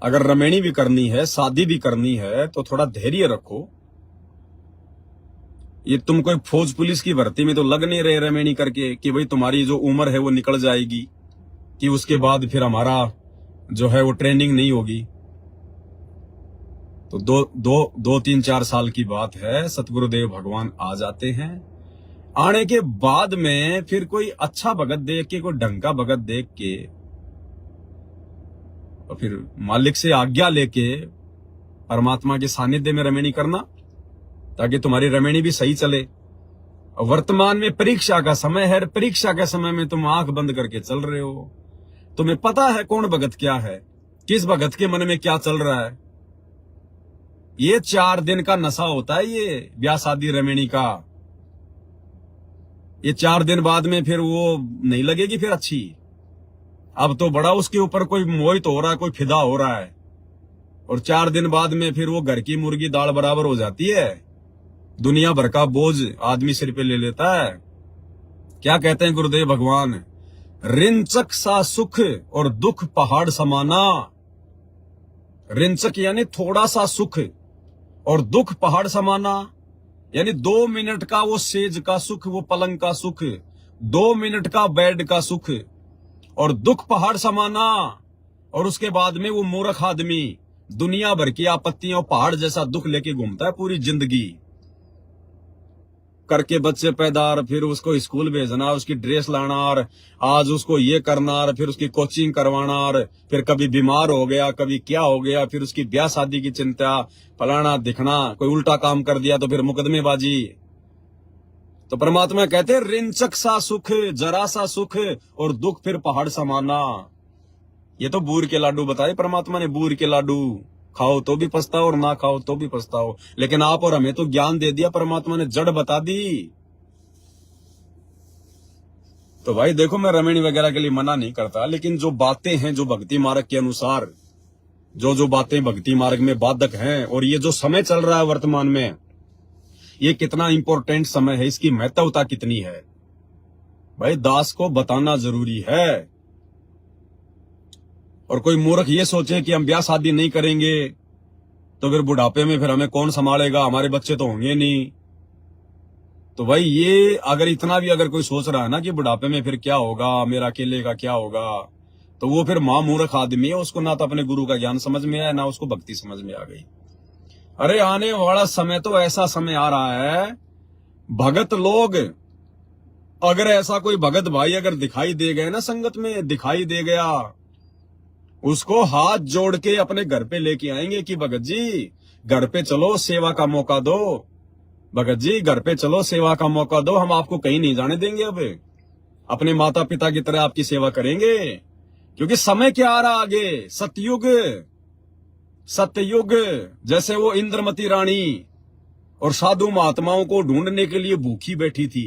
अगर रमेणी भी करनी है, शादी भी करनी है, तो थोड़ा धैर्य रखो। ये तुम कोई फौज पुलिस की भर्ती में तो लग नहीं रहे रमेणी करके कि भाई तुम्हारी जो उम्र है वो निकल जाएगी, कि उसके बाद फिर हमारा जो है वो ट्रेनिंग नहीं होगी। तो दो 3-4 साल की बात है, सतगुरुदेव भगवान आ जाते हैं। आने के बाद में फिर कोई अच्छा भगत देख के, कोई ढंग का भगत देख के, और फिर मालिक से आज्ञा लेके परमात्मा के सानिध्य में रमेणी करना, ताकि तुम्हारी रमेणी भी सही चले। वर्तमान में परीक्षा का समय है, परीक्षा के समय में तुम आंख बंद करके चल रहे हो, तुम्हें पता है कौन भगत क्या है, किस भगत के मन में क्या चल रहा है। ये 4 दिन का नशा होता है, ये ब्याह शादी रमेणी का। ये 4 दिन बाद में फिर वो नहीं लगेगी फिर अच्छी। अब तो बड़ा उसके ऊपर कोई मोहित हो रहा है, कोई फिदा हो रहा है, और 4 दिन बाद में फिर वो घर की मुर्गी दाल बराबर हो जाती है। दुनिया भर का बोझ आदमी सिर पे ले लेता है। क्या कहते हैं गुरुदेव भगवान, रिंचक सा सुख और दुख पहाड़ समाना। रिंचक यानी थोड़ा सा सुख, और दुख पहाड़ समाना यानी 2 मिनट का वो सेज का सुख, वो पलंग का सुख, 2 मिनट का बेड का सुख, और दुख पहाड़ समाना। और उसके बाद में वो मूर्ख आदमी दुनिया भर की आपत्तियों, पहाड़ जैसा दुख लेके घूमता है पूरी जिंदगी, करके बच्चे पैदा, और फिर उसको स्कूल भेजना, उसकी ड्रेस लाना, और आज उसको ये करना, और फिर उसकी कोचिंग करवाना, और फिर कभी बीमार हो गया, कभी क्या हो गया, फिर उसकी ब्याह शादी की चिंता, फलाना दिखना, कोई उल्टा काम कर दिया तो फिर मुकदमेबाजी। तो परमात्मा कहते हैं रिंचक सा सुख, जरा सा सुख, और दुख फिर पहाड़ समाना। ये तो बूर के लाडू बताए परमात्मा ने, बूर के लाडू खाओ तो भी पछताओ और ना खाओ तो भी पछताओ। लेकिन आप और हमें तो ज्ञान दे दिया परमात्मा ने, जड़ बता दी। तो भाई देखो, मैं रमेणी वगैरह के लिए मना नहीं करता, लेकिन जो बातें हैं जो भक्ति मार्ग के अनुसार, जो बातें भक्ति मार्ग में बाधक हैं, और ये जो समय चल रहा है वर्तमान में, ये कितना इंपॉर्टेंट समय है, इसकी महत्वता कितनी है, भाई दास को बताना जरूरी है। और कोई मूर्ख ये सोचे कि हम ब्याह शादी नहीं करेंगे तो फिर बुढ़ापे में फिर हमें कौन संभालेगा, हमारे बच्चे तो होंगे नहीं। तो भाई ये अगर इतना भी अगर कोई सोच रहा है ना कि बुढ़ापे में फिर क्या होगा, मेरा अकेले का क्या होगा, तो वो फिर मूर्ख आदमी है, उसको ना तो अपने गुरु का ज्ञान समझ में आया, ना उसको भक्ति समझ में आ गई। अरे आने वाला समय तो ऐसा समय आ रहा है, भगत लोग, अगर ऐसा कोई भगत भाई अगर दिखाई दे गए ना, संगत में दिखाई दे गया, उसको हाथ जोड़ के अपने घर पे लेके आएंगे कि भगत जी घर पे चलो, सेवा का मौका दो, भगत जी घर पे चलो, सेवा का मौका दो, हम आपको कहीं नहीं जाने देंगे, अब अपने माता पिता की तरह आपकी सेवा करेंगे। क्योंकि समय क्या आ रहा आगे, सतयुग, सतयुग। जैसे वो इंद्रमती रानी और साधु महात्माओं को ढूंढने के लिए भूखी बैठी थी,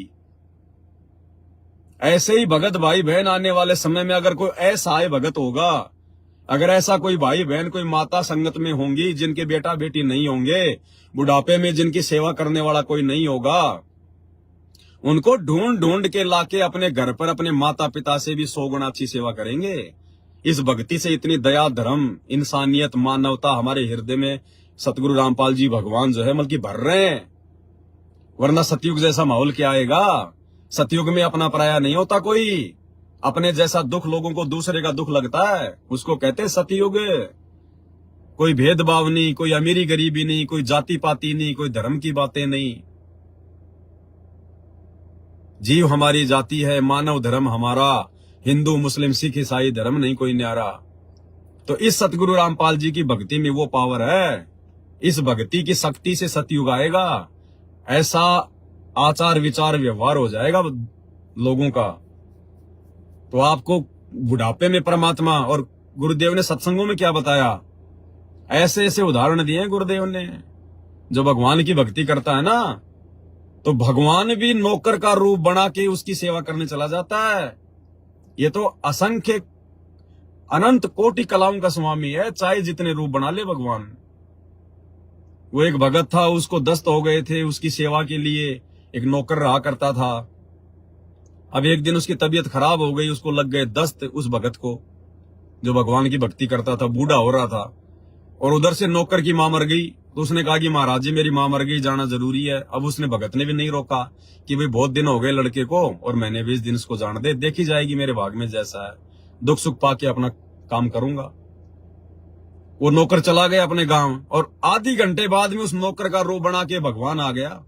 ऐसे ही भगत भाई बहन आने वाले समय में अगर कोई ऐसा है भगत होगा, अगर ऐसा कोई भाई बहन, कोई माता संगत में होंगी जिनके बेटा बेटी नहीं होंगे, बुढ़ापे में जिनकी सेवा करने वाला कोई नहीं होगा, उनको ढूंढ ढूंढ के लाके अपने घर पर अपने माता पिता से भी 100 गुना अच्छी सेवा करेंगे। इस भक्ति से इतनी दया, धर्म, इंसानियत, मानवता हमारे हृदय में सतगुरु रामपाल जी भगवान जो है बल्कि भर रहे हैं। वरना सतयुग जैसा माहौल क्या आएगा। सतयुग में अपना पराया नहीं होता कोई, अपने जैसा दुख लोगों को दूसरे का दुख लगता है, उसको कहते हैं सतयुग। कोई भेदभाव नहीं, कोई अमीरी गरीबी नहीं, कोई जाति पाति नहीं, कोई धर्म की बातें नहीं। जीव हमारी जाति है, मानव धर्म हमारा, हिंदू मुस्लिम सिख ईसाई धर्म नहीं कोई न्यारा। तो इस सतगुरु रामपाल जी की भक्ति में वो पावर है, इस भक्ति की शक्ति से सतयुग आएगा, ऐसा आचार विचार व्यवहार हो जाएगा लोगों का। तो आपको बुढ़ापे में परमात्मा, और गुरुदेव ने सत्संगों में क्या बताया, ऐसे ऐसे उदाहरण दिए हैं गुरुदेव ने। जो भगवान की भक्ति करता है ना, तो भगवान भी नौकर का रूप बना के उसकी सेवा करने चला जाता है। ये तो असंख्य अनंत कोटि कलाओं का स्वामी है, चाहे जितने रूप बना ले भगवान। वो एक भगत था, उसको दस्त हो गए थे, उसकी सेवा के लिए एक नौकर रहा करता था। अब एक दिन उसकी तबीयत खराब हो गई, उसको लग गए दस्त, उस भगत को जो भगवान की भक्ति करता था, बूढ़ा हो रहा था। और उधर से नौकर की मां मर गई, तो उसने कहा कि महाराज जी मेरी मां मर गई, जाना जरूरी है। अब उसने भगत ने भी नहीं रोका कि भाई बहुत दिन हो गए लड़के को, और मैंने 20 दिन इसको जान दे, देखी जाएगी मेरे भाग में जैसा है, दुख सुख पाके अपना काम करूंगा। वो नौकर चला गया अपने गांव, और आधी घंटे बाद में उस नौकर का रूप बना के भगवान आ गया।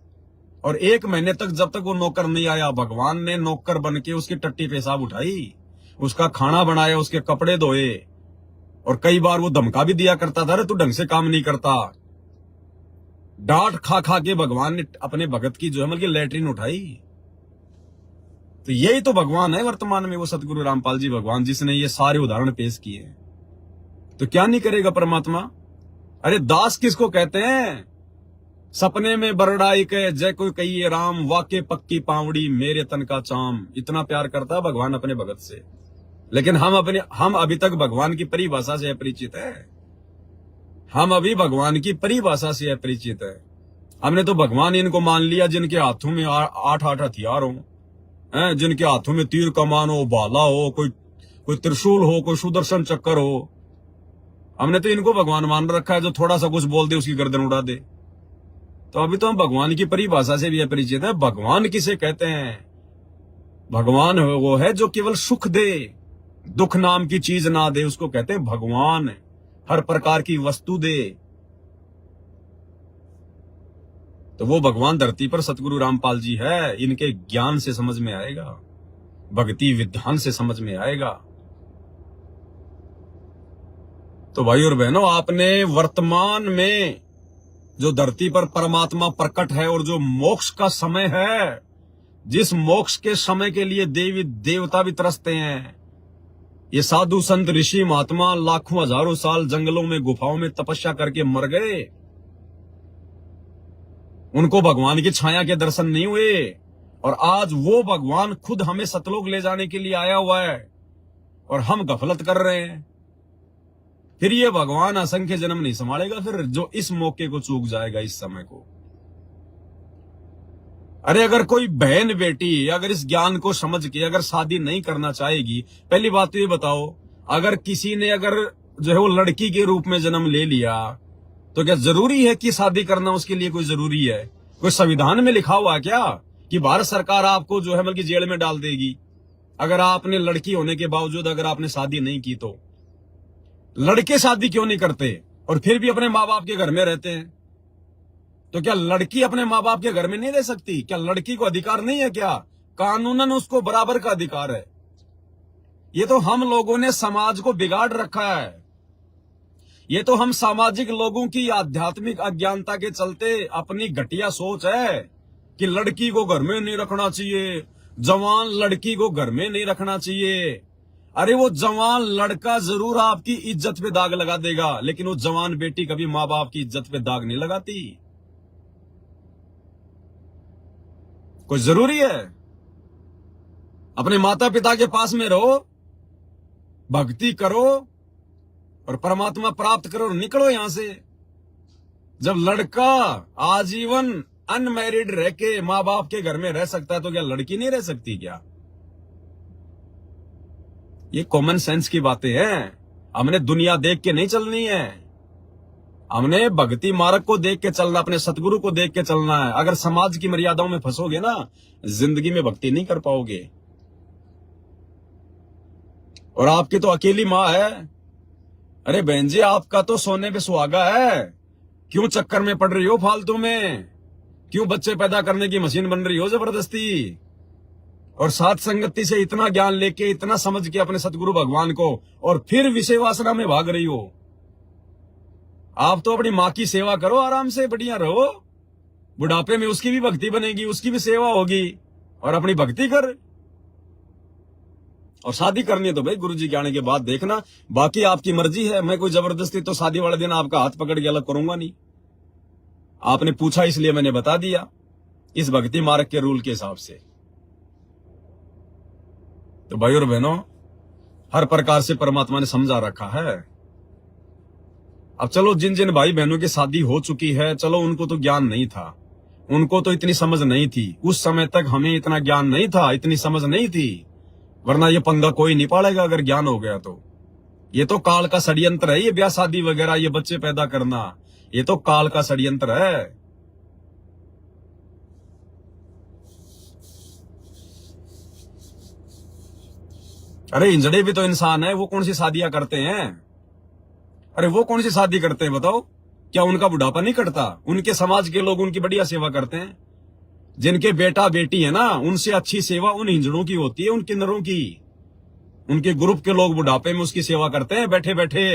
और 1 महीने तक जब तक वो नौकर नहीं आया, भगवान ने नौकर बन के उसकी टट्टी पेशाब उठाई, उसका खाना बनाया, उसके कपड़े धोए, और कई बार वो धमका भी दिया करता था, अरे तू ढंग से काम नहीं करता। डांट खा खा के भगवान ने अपने भगत की जो है मतलब लैट्रिन उठाई। तो यही तो भगवान है वर्तमान में, वो सतगुरु रामपाल जी भगवान, जिसने ये सारे उदाहरण पेश किए। तो क्या नहीं करेगा परमात्मा। अरे दास किसको कहते हैं, सपने में बरड़ाई के जय कोई कहिए राम, वाके पक्की पावड़ी मेरे तन का चाम। इतना प्यार करता है भगवान अपने भगत से, लेकिन हम अभी तक भगवान की परिभाषा से अपरिचित है। हम अभी भगवान की परिभाषा से अपरिचित है। हमने तो भगवान इनको मान लिया जिनके हाथों में 8-8 हथियार हो, जिनके हाथों में तीर कमान हो, भाला हो, कोई त्रिशूल हो, कोई सुदर्शन चक्कर हो। हमने तो इनको भगवान मान रखा है, जो थोड़ा सा कुछ बोल दे उसकी गर्दन उड़ा दे। तो अभी तो हम भगवान की परिभाषा से भी अपरिचित है। भगवान किसे कहते हैं, भगवान वो है जो केवल सुख दे, दुख नाम की चीज ना दे, उसको कहते हैं भगवान। हर प्रकार की वस्तु दे, तो वो भगवान धरती पर सतगुरु रामपाल जी है। इनके ज्ञान से समझ में आएगा, भक्ति विधान से समझ में आएगा। तो भाई और बहनों, आपने वर्तमान में जो धरती पर परमात्मा प्रकट है और जो मोक्ष का समय है, जिस मोक्ष के समय के लिए देवी देवता भी तरसते हैं, ये साधु संत ऋषि महात्मा लाखों हजारों साल जंगलों में गुफाओं में तपस्या करके मर गए, उनको भगवान की छाया के दर्शन नहीं हुए। और आज वो भगवान खुद हमें सतलोक ले जाने के लिए आया हुआ है, और हम गफलत कर रहे हैं। फिर ये भगवान असंख्य जन्म नहीं संभालेगा, फिर जो इस मौके को चूक जाएगा, इस समय को। अरे अगर कोई बहन बेटी अगर इस ज्ञान को समझ के अगर शादी नहीं करना चाहेगी, पहली बात तो ये बताओ, अगर किसी ने अगर जो है वो लड़की के रूप में जन्म ले लिया, तो क्या जरूरी है कि शादी करना उसके लिए कोई जरूरी है? कोई संविधान में लिखा हुआ है क्या कि भारत सरकार आपको जो है बल्कि जेल में डाल देगी अगर आपने लड़की होने के बावजूद अगर आपने शादी नहीं की? तो लड़के शादी क्यों नहीं करते और फिर भी अपने माँ बाप के घर में रहते हैं? तो क्या लड़की अपने माँ बाप के घर में नहीं रह सकती? क्या लड़की को अधिकार नहीं है? क्या कानूनन उसको बराबर का अधिकार है? ये तो हम लोगों ने समाज को बिगाड़ रखा है। ये तो हम सामाजिक लोगों की आध्यात्मिक अज्ञानता के चलते अपनी घटिया सोच है कि लड़की को घर में नहीं रखना चाहिए, जवान लड़की को घर में नहीं रखना चाहिए। अरे वो जवान लड़का जरूर आपकी इज्जत पे दाग लगा देगा, लेकिन वो जवान बेटी कभी माँ बाप की इज्जत पे दाग नहीं लगाती। कोई जरूरी है? अपने माता पिता के पास में रहो, भक्ति करो और परमात्मा प्राप्त करो और निकलो यहां से। जब लड़का आजीवन अनमैरिड रह के माँ बाप के घर में रह सकता है, तो क्या लड़की नहीं रह सकती क्या? ये कॉमन सेंस की बातें हैं। हमने दुनिया देख के नहीं चलनी है, हमने भक्ति मार्ग को देख के चलना, अपने सतगुरु को देख के चलना है। अगर समाज की मर्यादाओं में फंसोगे ना, जिंदगी में भक्ति नहीं कर पाओगे। और आपकी तो अकेली माँ है। अरे बहन जी, आपका तो सोने पे सुहागा है, क्यों चक्कर में पड़ रही हो फालतू में? क्यों बच्चे पैदा करने की मशीन बन रही हो जबरदस्ती? और साथ संगति से इतना ज्ञान लेके, इतना समझ के अपने सतगुरु भगवान को, और फिर विषय वासना में भाग रही हो। आप तो अपनी माँ की सेवा करो, आराम से बढ़िया रहो। बुढ़ापे में उसकी भी भक्ति बनेगी, उसकी भी सेवा होगी, और अपनी भक्ति कर। और शादी करनी है तो भाई गुरुजी के आने के बाद देखना, बाकी आपकी मर्जी है। मैं कोई जबरदस्ती तो शादी वाले दिन आपका हाथ पकड़ के अलग करूंगा नहीं। आपने पूछा इसलिए मैंने बता दिया, इस भक्ति मार्ग के रूल के हिसाब से। तो भाई और बहनों, हर प्रकार से परमात्मा ने समझा रखा है। अब चलो, जिन जिन भाई बहनों की शादी हो चुकी है, चलो उनको तो ज्ञान नहीं था, उनको तो इतनी समझ नहीं थी। उस समय तक हमें इतना ज्ञान नहीं था, इतनी समझ नहीं थी, वरना ये पंगा कोई नहीं पालेगा अगर ज्ञान हो गया तो। ये तो काल का षड्यंत्र है, ये ब्याह शादी वगैरह, ये बच्चे पैदा करना, ये तो काल का षड्यंत्र है। अरे इंजड़े भी तो इंसान है, वो कौन सी शादियां करते हैं? अरे वो कौन सी शादी करते हैं बताओ? क्या उनका बुढ़ापा नहीं कटता? उनके समाज के लोग उनकी बढ़िया सेवा करते हैं। जिनके बेटा बेटी है ना, उनसे अच्छी सेवा उन हिंजड़ों की होती है, उन किन्नरों की। उनके ग्रुप के लोग बुढ़ापे में उसकी सेवा करते हैं बैठे बैठे।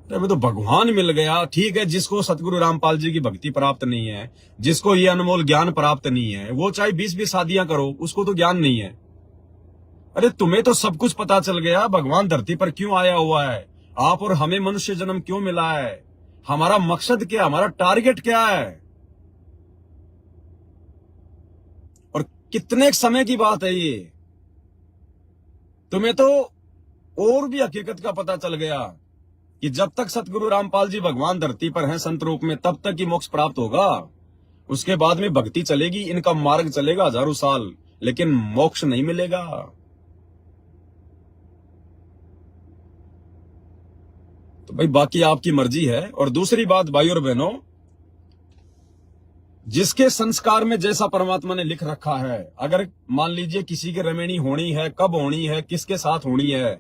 अरे तो भगवान मिल गया, ठीक है। जिसको सतगुरु रामपाल जी की भक्ति प्राप्त नहीं है, जिसको ये अनमोल ज्ञान प्राप्त नहीं है, वो चाहे 20-20 शादियां करो, उसको तो ज्ञान नहीं है। अरे तुम्हें तो सब कुछ पता चल गया, भगवान धरती पर क्यों आया हुआ है, आप और हमें मनुष्य जन्म क्यों मिला है, हमारा मकसद क्या, हमारा टारगेट क्या है, और कितने समय की बात है ये। तुम्हें तो और भी हकीकत का पता चल गया कि जब तक सतगुरु रामपाल जी भगवान धरती पर हैं संत रूप में, तब तक ही मोक्ष प्राप्त होगा। उसके बाद में भक्ति चलेगी, इनका मार्ग चलेगा हजारों साल, लेकिन मोक्ष नहीं मिलेगा। तो भाई बाकी आपकी मर्जी है। और दूसरी बात भाई और बहनों, जिसके संस्कार में जैसा परमात्मा ने लिख रखा है, अगर मान लीजिए किसी की रमेणी होनी है, कब होनी है, किसके साथ होनी है,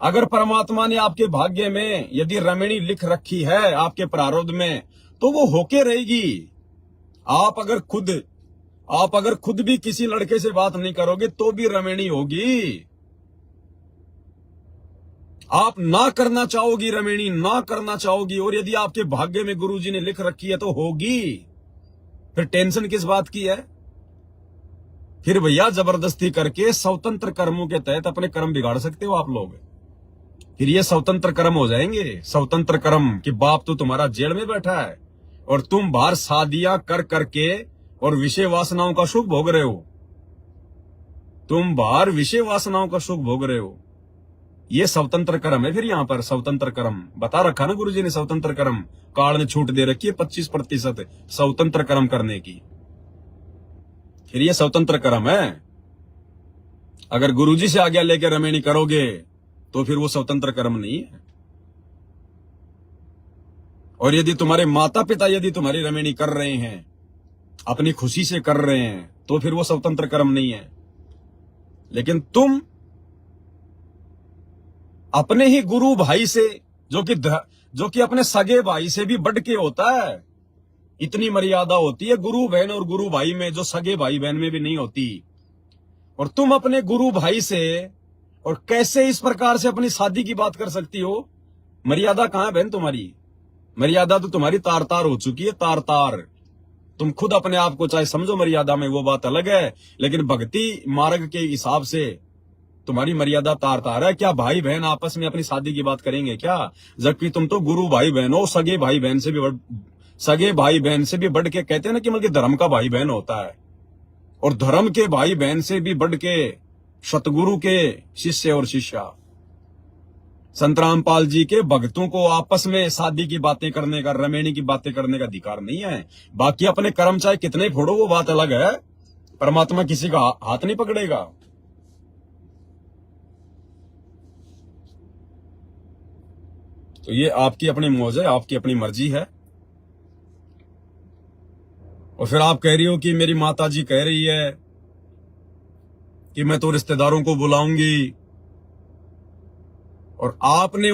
अगर परमात्मा ने आपके भाग्य में यदि रमेणी लिख रखी है आपके प्रारब्ध में, तो वो होके रहेगी। आप अगर खुद भी किसी लड़के से बात नहीं करोगे तो भी रमेणी होगी। आप ना करना चाहोगी रमेणी, ना करना चाहोगी, और यदि आपके भाग्य में गुरुजी ने लिख रखी है तो होगी। फिर टेंशन किस बात की है? फिर भैया जबरदस्ती करके स्वतंत्र कर्मों के तहत अपने कर्म बिगाड़ सकते हो आप लोग। फिर ये स्वतंत्र कर्म हो जाएंगे। स्वतंत्र कर्म कि बाप तो तुम्हारा जेल में बैठा है और तुम बाहर शादियां कर करके और विषय वासनाओं का सुख भोग रहे हो। तुम बाहर विषय वासनाओं का सुख भोग रहे हो। ये स्वतंत्र कर्म है। फिर यहां पर स्वतंत्र कर्म बता रखा ना गुरुजी ने, स्वतंत्र कर्म काल ने छूट दे रखी है 25% स्वतंत्र कर्म करने की। फिर ये स्वतंत्र कर्म है। अगर गुरुजी से आज्ञा लेकर रमेणी करोगे तो फिर वो स्वतंत्र कर्म नहीं है। और यदि तुम्हारे माता पिता यदि तुम्हारी रमेणी कर रहे हैं, अपनी खुशी से कर रहे हैं, तो फिर वो स्वतंत्र कर्म नहीं है। लेकिन तुम अपने ही गुरु भाई से, जो कि अपने सगे भाई से भी बढ़ के होता है, इतनी मर्यादा होती है गुरु बहन और गुरु भाई में, जो सगे भाई बहन में भी नहीं होती। और तुम अपने गुरु भाई से और कैसे इस प्रकार से अपनी शादी की बात कर सकती हो? मर्यादा कहां है बहन तुम्हारी? मर्यादा तो तुम्हारी तार तार हो चुकी है, तार तार। तुम खुद अपने आप को चाहे समझो मर्यादा में, वो बात अलग है, लेकिन भक्ति मार्ग के हिसाब से तुम्हारी मर्यादा तार तार है। क्या भाई बहन आपस में अपनी शादी की बात करेंगे क्या? जबकि तुम तो गुरु भाई बहन हो, सगे भाई बहन से भी बढ़ के, कहते हैं ना कि मतलब धर्म का भाई बहन होता है, और धर्म के भाई बहन से भी बढ़ के सतगुरु के शिष्य और शिष्या। संत रामपाल जी के भक्तों को आपस में शादी की बातें करने का, रमेणी की बातें करने का अधिकार नहीं है। बाकी अपने कर्म चाहे कितने फोड़ो, वो बात अलग है। परमात्मा किसी का हाथ नहीं पकड़ेगा। तो ये आपकी अपनी मौज है, आपकी अपनी मर्जी है। और फिर आप कह रही हो कि मेरी माता जी कह रही है कि मैं तो रिश्तेदारों को बुलाऊंगी, और आपने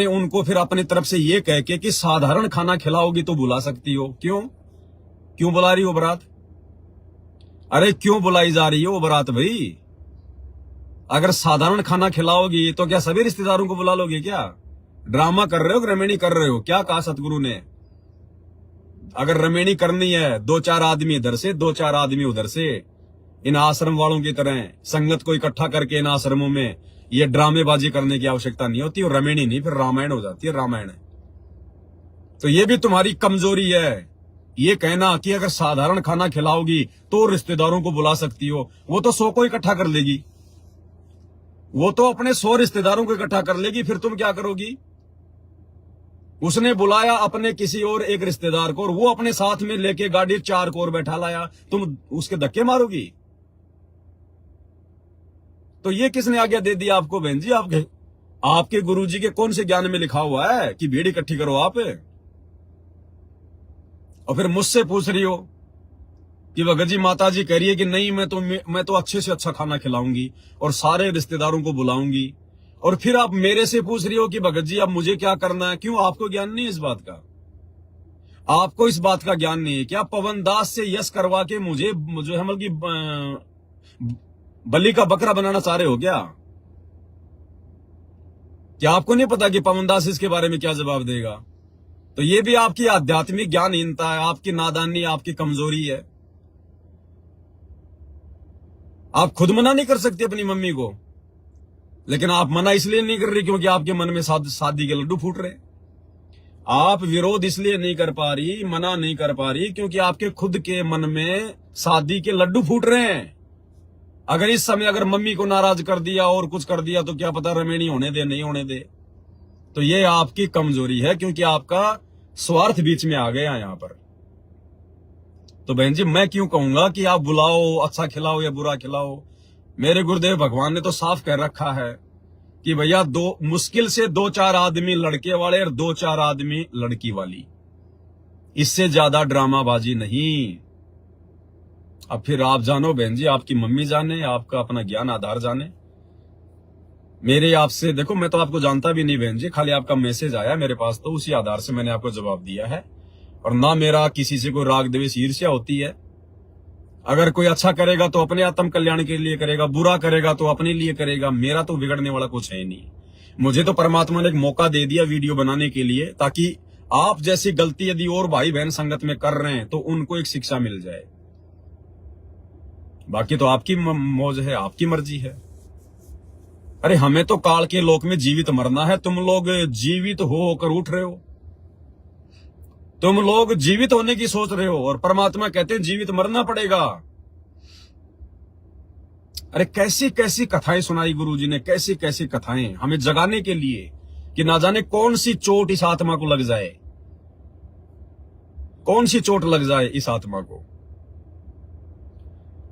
उनको फिर अपनी तरफ से ये कह के कि साधारण खाना खिलाओगी तो बुला सकती हो। क्यों बुला रही हो बारात? अरे क्यों बुलाई जा रही हो बारात भाई? अगर साधारण खाना खिलाओगी तो क्या सभी रिश्तेदारों को बुला लोगे क्या? ड्रामा कर रहे हो, रमेणी कर रहे हो? क्या कहा सतगुरु ने? अगर रमेणी करनी है, 2-4 आदमी इधर से 2-4 आदमी उधर से, इन आश्रम वालों की तरह संगत को इकट्ठा करके इन आश्रमों में ये ड्रामेबाजी करने की आवश्यकता नहीं होती। और रमेणी नहीं, फिर रामायण हो जाती है, रामायण। तो ये भी तुम्हारी कमजोरी है, ये कहना कि अगर साधारण खाना खिलाओगी तो रिश्तेदारों को बुला सकती हो। वो तो 100 को इकट्ठा कर लेगी, वो तो अपने 100 रिश्तेदारों को इकट्ठा कर लेगी, फिर तुम क्या करोगी? उसने बुलाया अपने किसी और एक रिश्तेदार को और वो अपने साथ में लेके गाड़ी 4 को और बैठा लाया, तुम उसके धक्के मारोगी? तो ये किसने आज्ञा दे दी आपको बहन जी? आपके गुरुजी के कौन से ज्ञान में लिखा हुआ है कि भीड़ इकट्ठी करो आप? और फिर मुझसे पूछ रही हो कि भगत जी माता जी कह रही है कि नहीं, मैं तो अच्छे से अच्छा खाना खिलाऊंगी और सारे रिश्तेदारों को बुलाऊंगी। और फिर आप मेरे से पूछ रही हो कि भगत जी अब मुझे क्या करना है? क्यों, आपको ज्ञान नहीं है इस बात का? आपको इस बात का ज्ञान नहीं है क्या? पवन दास से यश करवा के मुझे जो है मतलब की बलि का बकरा बनाना चाह रहे हो क्या? क्या आपको नहीं पता कि पवन दास इसके बारे में क्या जवाब देगा? तो ये भी आपकी आध्यात्मिक ज्ञानहीनता है, आपकी नादानी, आपकी कमजोरी है। आप खुद मना नहीं कर सकते अपनी मम्मी को, लेकिन आप मना इसलिए नहीं कर रही क्योंकि आपके मन में शादी के लड्डू फूट रहे। आप विरोध इसलिए नहीं कर पा रही, मना नहीं कर पा रही क्योंकि आपके खुद के मन में शादी के लड्डू फूट रहे हैं। अगर इस समय अगर मम्मी को नाराज कर दिया और कुछ कर दिया तो क्या पता रमेणी होने दे, नहीं होने दे। तो ये आपकी कमजोरी है क्योंकि आपका स्वार्थ बीच में आ गया यहाँ पर। तो बहन जी मैं क्यों कहूंगा कि आप बुलाओ, अच्छा खिलाओ या बुरा खिलाओ? मेरे गुरुदेव भगवान ने तो साफ कह रखा है कि भैया मुश्किल से 2-4 आदमी लड़के वाले और 2-4 आदमी लड़की वाली, इससे ज्यादा ड्रामाबाजी नहीं। अब फिर आप जानो बहन जी, आपकी मम्मी जाने, आपका अपना ज्ञान आधार जाने। मेरे आपसे देखो, मैं तो आपको जानता भी नहीं बहन जी, खाली आपका मैसेज आया मेरे पास तो उसी आधार से मैंने आपको जवाब दिया है। और ना मेरा किसी से कोई राग द्वेष ईर्ष्या होती है। अगर कोई अच्छा करेगा तो अपने आत्म कल्याण के लिए करेगा, बुरा करेगा तो अपने लिए करेगा। मेरा तो बिगड़ने वाला कुछ है नहीं। मुझे तो परमात्मा ने एक मौका दे दिया वीडियो बनाने के लिए, ताकि आप जैसी गलती यदि और भाई बहन संगत में कर रहे हैं तो उनको एक शिक्षा मिल जाए। बाकी तो आपकी मौज है, आपकी मर्जी है। अरे हमें तो काल के लोक में जीवित मरना है, तुम लोग जीवित होकर उठ रहे हो। तुम लोग जीवित होने की सोच रहे हो और परमात्मा कहते हैं जीवित मरना पड़ेगा। अरे कैसी कैसी कथाएं सुनाई गुरुजी ने, कैसी कैसी कथाएं हमें जगाने के लिए कि ना जाने कौन सी चोट इस आत्मा को लग जाए, कौन सी चोट लग जाए इस आत्मा को।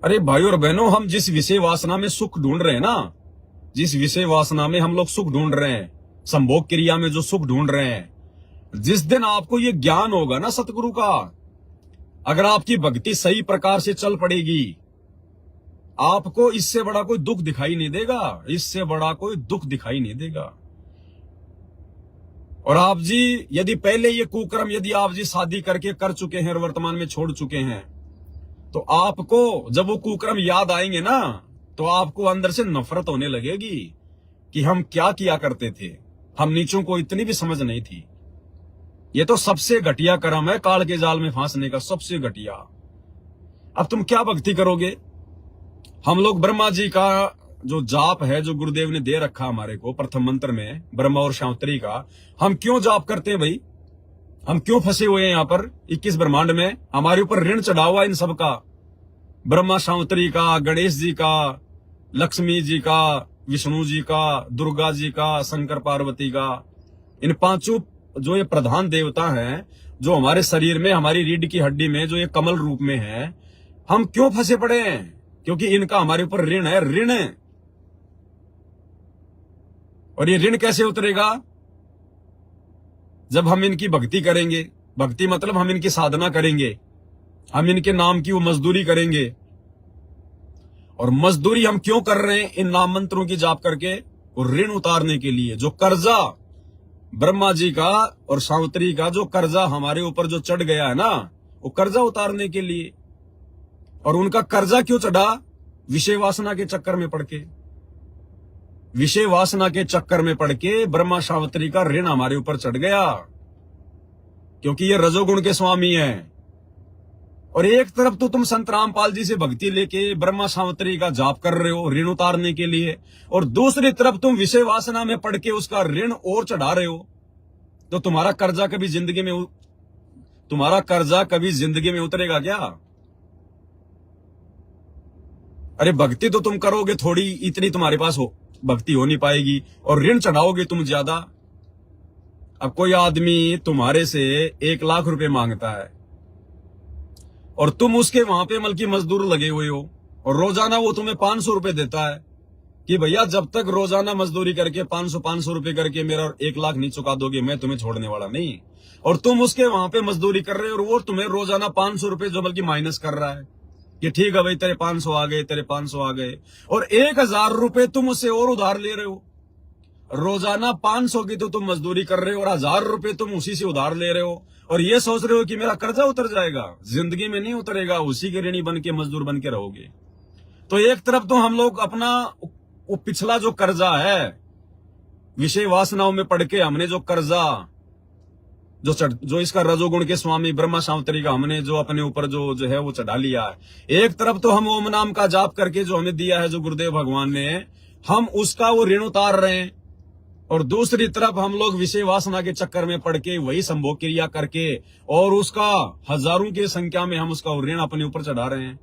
अरे भाइयों और बहनों, हम जिस विषय वासना में सुख ढूंढ रहे हैं ना, जिस विषय वासना में हम लोग सुख ढूंढ रहे हैं, संभोग क्रिया में जो सुख ढूंढ रहे हैं, जिस दिन आपको ये ज्ञान होगा ना सतगुरु का, अगर आपकी भक्ति सही प्रकार से चल पड़ेगी, आपको इससे बड़ा कोई दुख दिखाई नहीं देगा, इससे बड़ा कोई दुख दिखाई नहीं देगा। और आप जी यदि पहले ये कुकर्म यदि आप जी शादी करके कर चुके हैं और वर्तमान में छोड़ चुके हैं, तो आपको जब वो कुकर्म याद आएंगे ना, तो आपको अंदर से नफरत होने लगेगी कि हम क्या किया करते थे, हम नीचों को इतनी भी समझ नहीं थी। ये तो सबसे घटिया कर्म है, काल के जाल में फांसने का सबसे घटिया। अब तुम क्या भक्ति करोगे? हम लोग ब्रह्मा जी का जो जाप है, जो गुरुदेव ने दे रखा हमारे को प्रथम मंत्र में, ब्रह्मा और शांतरी का, हम क्यों जाप करते हैं भाई? हम क्यों फंसे हुए हैं यहाँ पर 21 ब्रह्मांड में? हमारे ऊपर ऋण चढ़ा हुआ इन सब का, ब्रह्मा शांतरी का, गणेश जी का, लक्ष्मी जी का, विष्णु जी का, दुर्गा जी का, शंकर पार्वती का। इन पांचों जो ये प्रधान देवता हैं, जो हमारे शरीर में, हमारी रीढ़ की हड्डी में जो ये कमल रूप में है, हम क्यों फंसे पड़े हैं? क्योंकि इनका हमारे ऊपर ऋण है, ऋण। और ये ऋण कैसे उतरेगा? जब हम इनकी भक्ति करेंगे। भक्ति मतलब हम इनकी साधना करेंगे, हम इनके नाम की वो मजदूरी करेंगे। और मजदूरी हम क्यों कर रहे हैं? इन नाम मंत्रों की जाप करके और ऋण उतारने के लिए। जो कर्जा ब्रह्मा जी का और सावित्री का जो कर्जा हमारे ऊपर जो चढ़ गया है ना, वो कर्जा उतारने के लिए। और उनका कर्जा क्यों चढ़ा? विषय वासना के चक्कर में पड़ के, विषय वासना के चक्कर में पड़ के ब्रह्मा सावित्री का ऋण हमारे ऊपर चढ़ गया। क्योंकि ये रजोगुण के स्वामी हैं। और एक तरफ तो तुम संत रामपाल जी से भक्ति लेके ब्रह्मा सावित्री का जाप कर रहे हो ऋण उतारने के लिए, और दूसरी तरफ तुम विषय वासना में पड़ के उसका ऋण और चढ़ा रहे हो। तो तुम्हारा कर्जा कभी जिंदगी में उतरेगा क्या? अरे भक्ति तो तुम करोगे थोड़ी, इतनी तुम्हारे पास भक्ति हो नहीं पाएगी, और ऋण चढ़ाओगे तुम ज्यादा। अब कोई आदमी तुम्हारे से 1 लाख रुपए मांगता है और तुम उसके वहां पे मल्कि मजदूर लगे हुए हो, और रोजाना वो तुम्हें 500 रुपए देता है कि भैया जब तक रोजाना मजदूरी करके 500 रुपए करके मेरा 1 लाख नहीं चुका दोगे मैं तुम्हें छोड़ने वाला नहीं। और तुम उसके वहां पे मजदूरी कर रहे हो और वो तुम्हें रोजाना 500 रुपए जो बल्कि माइनस कर रहा है कि ठीक है भाई तेरे 500 आ गए, तेरे 500 आ गए, और 1000 रुपए तुम उससे और उधार ले रहे हो। रोजाना 500 की तो तुम मजदूरी कर रहे हो और 1000 रुपए तुम उसी से उधार ले रहे हो, और ये सोच रहे हो कि मेरा कर्जा उतर जाएगा। जिंदगी में नहीं उतरेगा, उसी के ऋणी बन के मजदूर बन के रहोगे। तो एक तरफ तो हम लोग अपना वो पिछला जो कर्जा है विषय वासनाओं में पड़ के हमने जो कर्जा जो इसका रजोगुण के स्वामी ब्रह्मा सावित्री का हमने जो अपने ऊपर जो है वो चढ़ा लिया है। एक तरफ तो हम ओम नाम का जाप करके जो हमें दिया है जो गुरुदेव भगवान ने, हम उसका वो ऋण उतार रहे हैं, और दूसरी तरफ हम लोग विषय वासना के चक्कर में पड़ के वही संभोग क्रिया करके और उसका हजारों की संख्या में हम उसका ऋण अपने ऊपर चढ़ा रहे हैं।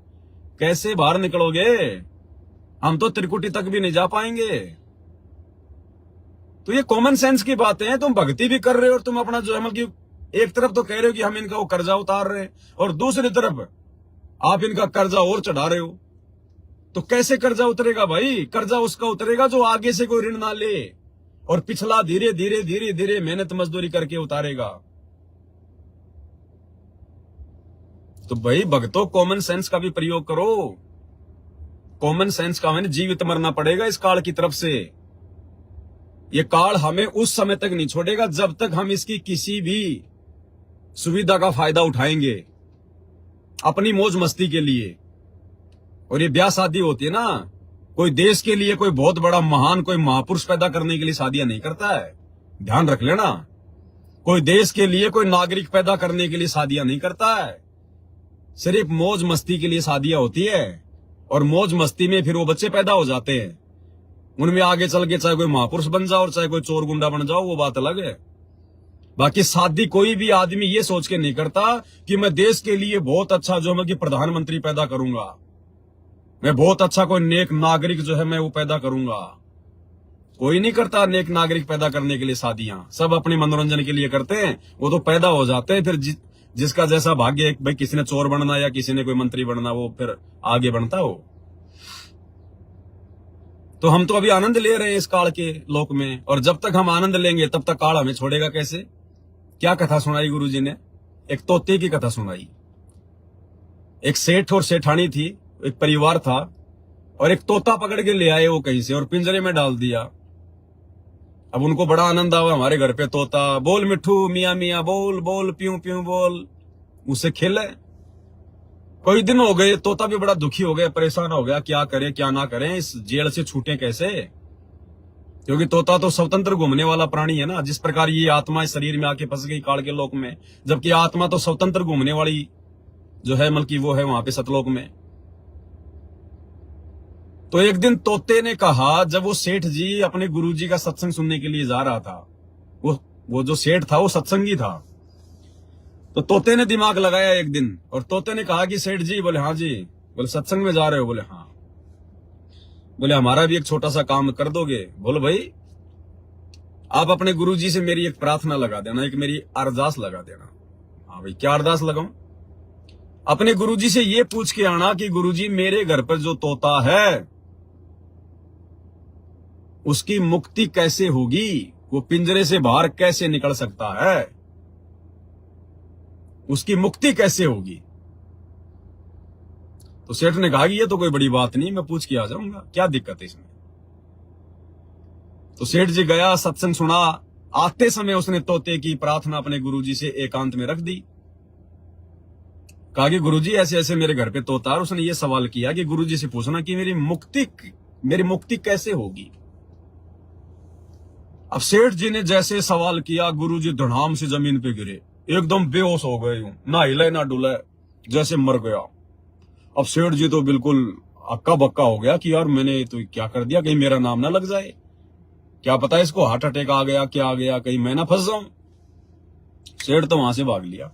कैसे बाहर निकलोगे? हम तो त्रिकुटी तक भी नहीं जा पाएंगे। तो ये कॉमन सेंस की बातें हैं। तुम भक्ति भी कर रहे हो और तुम अपना जो है मतलब एक तरफ तो कह रहे हो कि हम इनका वो कर्जा उतार रहे हैं, और दूसरी तरफ आप इनका कर्जा और चढ़ा रहे हो। तो कैसे कर्जा उतरेगा भाई? कर्जा उसका उतरेगा जो आगे से कोई ऋण ना ले, और पिछला धीरे धीरे मेहनत मजदूरी करके उतारेगा। तो भाई भक्तों, कॉमन सेंस का भी प्रयोग करो। कॉमन सेंस का हमें जीवित मरना पड़ेगा इस काल की तरफ से। ये काल हमें उस समय तक नहीं छोड़ेगा जब तक हम इसकी किसी भी सुविधा का फायदा उठाएंगे अपनी मौज मस्ती के लिए। और ये ब्याह शादी होती है ना, कोई देश के लिए कोई बहुत बड़ा महान कोई महापुरुष पैदा करने के लिए शादियां नहीं करता है, ध्यान रख लेना। कोई देश के लिए कोई नागरिक पैदा करने के लिए शादियां नहीं करता है, सिर्फ मौज मस्ती के लिए शादियां होती है। और मौज मस्ती में फिर वो बच्चे पैदा हो जाते हैं, उनमें आगे चल के चाहे कोई महापुरुष बन जाओ और चाहे कोई चोर गुंडा बन जाओ, वो बात अलग है। बाकी शादी कोई भी आदमी ये सोच के नहीं करता कि मैं देश के लिए बहुत अच्छा जो मैं कि प्रधानमंत्री पैदा करूंगा, मैं बहुत अच्छा कोई नेक नागरिक जो है मैं वो पैदा करूंगा। कोई नहीं करता नेक नागरिक पैदा करने के लिए शादियां, सब अपने मनोरंजन के लिए करते हैं। वो तो पैदा हो जाते हैं, फिर जिसका जैसा भाग्य है, भाई किसी ने चोर बनना या किसी ने कोई मंत्री बनना, वो फिर आगे बढ़ता हो। तो हम तो अभी आनंद ले रहे हैं इस काल के लोक में, और जब तक हम आनंद लेंगे तब तक काल हमें छोड़ेगा कैसे? क्या कथा सुनाई गुरुजी ने? एक तोते की कथा सुनाई। एक सेठ और सेठानी थी, एक परिवार था, और एक तोता पकड़ के ले आए वो कहीं से और पिंजरे में डाल दिया। अब उनको बड़ा आनंद आया, हमारे घर पे तोता, बोल मिठू मियाँ मियाँ बोल, बोल प्यूं प्यूं बोल, उससे खेले। कई दिन हो गए, तोता भी बड़ा दुखी हो गया, परेशान हो गया, क्या करे क्या ना करें, इस जेल से छूटे कैसे? क्योंकि तोता तो स्वतंत्र घूमने वाला प्राणी है ना, जिस प्रकार ये आत्मा इस शरीर में आके फंस गई काल के लोक में, जबकि आत्मा तो स्वतंत्र घूमने वाली जो है बल्कि वो है वहां पे सतलोक में। तो एक दिन तोते ने कहा, जब वो सेठ जी अपने गुरुजी का सत्संग सुनने के लिए जा रहा था, वो जो सेठ था वो सत्संगी था, तो तोते ने दिमाग लगाया एक दिन, और तोते ने कहा कि सेठ जी, बोले हाँ जी, बोले सत्संग में जा रहे हो? बोले हाँ। बोले हमारा भी एक छोटा सा काम कर दोगे? बोलो भाई, आप अपने गुरुजी से मेरी एक प्रार्थना लगा देना, एक मेरी अरदास लगा देना। हाँ भाई, क्या अरदास लगाऊं? अपने गुरुजी से ये पूछ के आना कि गुरुजी मेरे घर पर जो तोता है उसकी मुक्ति कैसे होगी, वो पिंजरे से बाहर कैसे निकल सकता है, उसकी मुक्ति कैसे होगी? तो सेठ ने कहा कि ये तो कोई बड़ी बात नहीं, मैं पूछ के आ जाऊंगा, क्या दिक्कत है इसमें? तो सेठ जी गया, सत्संग सुना। आते समय उसने तोते की प्रार्थना अपने गुरुजी से एकांत में रख दी। कहा कि गुरुजी ऐसे ऐसे मेरे घर पे तोता है। उसने ये सवाल किया कि गुरुजी से पूछना कि मेरी मुक्ति कैसे होगी? अब सेठ जी ने जैसे सवाल किया, गुरुजी धड़ाम से जमीन पे गिरे। एकदम बेहोश हो गए, यूं ना हिले ना डुले, जैसे मर गया। अब सेठ जी तो बिल्कुल हक्का बक्का हो गया कि यार मैंने तो क्या कर दिया, कहीं मेरा नाम ना लग जाए, क्या पता इसको हार्ट अटैक आ गया, क्या आ गया, कहीं मैं ना फंस जाऊं। सेठ तो वहां से भाग लिया,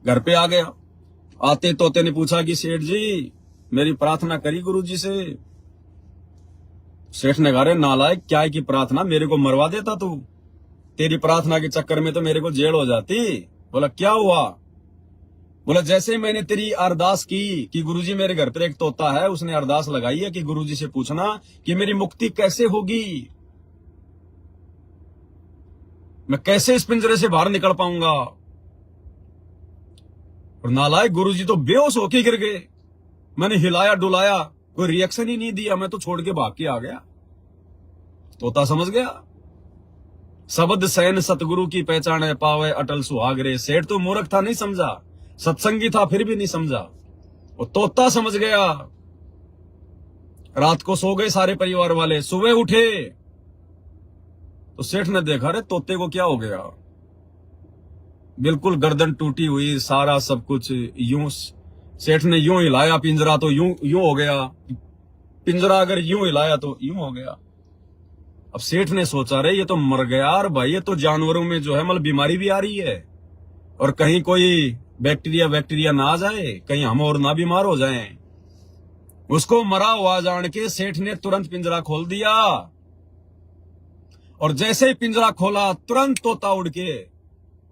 घर पे आ गया। आते तोते ने पूछा कि सेठ जी मेरी प्रार्थना करी गुरु जी से। सेठ ने कहा, रे नालायक, क्या है की प्रार्थना, मेरे को मरवा देता तू, तेरी प्रार्थना के चक्कर में तो मेरे को जेल हो जाती। बोला क्या हुआ? बोला जैसे मैंने तेरी अरदास की कि गुरुजी मेरे घर पर एक तोता है, उसने अरदास लगाई है कि गुरुजी से पूछना कि मेरी मुक्ति कैसे होगी, मैं कैसे इस पिंजरे से बाहर निकल पाऊंगा। और नालायक गुरुजी तो बेहोश होके गिर गए। मैंने हिलाया डुलाया, कोई रिएक्शन ही नहीं दिया, मैं तो छोड़ के भाग के आ गया। तोता समझ गया, शब्द सैन सतगुरु की पहचान है पावे अटल सुहागरे। सेठ तो मूर्ख था, नहीं समझा, सत्संगी था फिर भी नहीं समझा, वो तोता समझ गया। रात को सो गए सारे परिवार वाले, सुबह उठे तो सेठ ने देखा, रे तोते को क्या हो गया, बिल्कुल गर्दन टूटी हुई, सारा सब कुछ यूं। सेठ ने यूं हिलाया पिंजरा तो यूं यूं हो गया, पिंजरा अगर यूं हिलाया तो यूं हो गया। अब सेठ ने सोचा, रे ये तो मर गया, और भाई ये तो जानवरों में जो है मतलब बीमारी भी आ रही है, और कहीं कोई बैक्टीरिया ना आ जाए, कहीं हम और ना बीमार हो जाएं। उसको मरा हुआ जान के सेठ ने तुरंत पिंजरा खोल दिया, और जैसे ही पिंजरा खोला तुरंत तोता उड़ के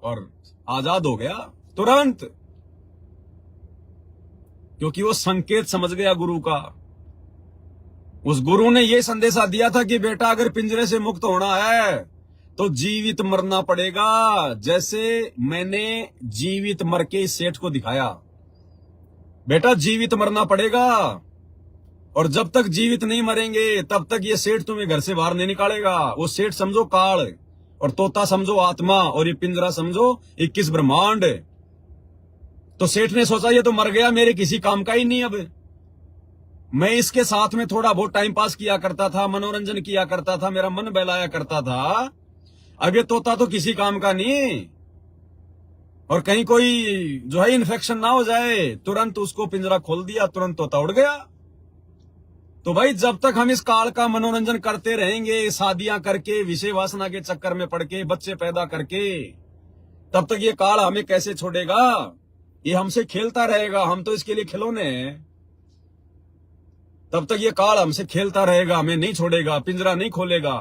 और आजाद हो गया तुरंत, क्योंकि वो संकेत समझ गया गुरु का। उस गुरु ने ये संदेशा दिया था कि बेटा अगर पिंजरे से मुक्त होना है तो जीवित मरना पड़ेगा, जैसे मैंने जीवित मर के इस सेठ को दिखाया। बेटा जीवित मरना पड़ेगा, और जब तक जीवित नहीं मरेंगे तब तक ये सेठ तुम्हें घर से बाहर नहीं निकालेगा। वो सेठ समझो काल, और तोता समझो आत्मा, और ये पिंजरा समझो 21 ब्रह्मांड। तो सेठ ने सोचा ये तो मर गया, मेरे किसी काम का ही नहीं, अब मैं इसके साथ में थोड़ा बहुत टाइम पास किया करता था, मनोरंजन किया करता था, मेरा मन बहलाया करता था, अब ये तोता तो किसी काम का नहीं, और कहीं कोई जो है इन्फेक्शन ना हो जाए। तुरंत उसको पिंजरा खोल दिया, तुरंत तोता उड़ गया। तो भाई जब तक हम इस काल का मनोरंजन करते रहेंगे, शादियां करके, विषय वासना के चक्कर में पड़ के, बच्चे पैदा करके, तब तक ये काल हमें कैसे छोड़ेगा? ये हमसे खेलता रहेगा, हम तो इसके लिए खिलौने हैं। तब तक ये काल हमसे खेलता रहेगा, हमें नहीं छोड़ेगा, पिंजरा नहीं खोलेगा।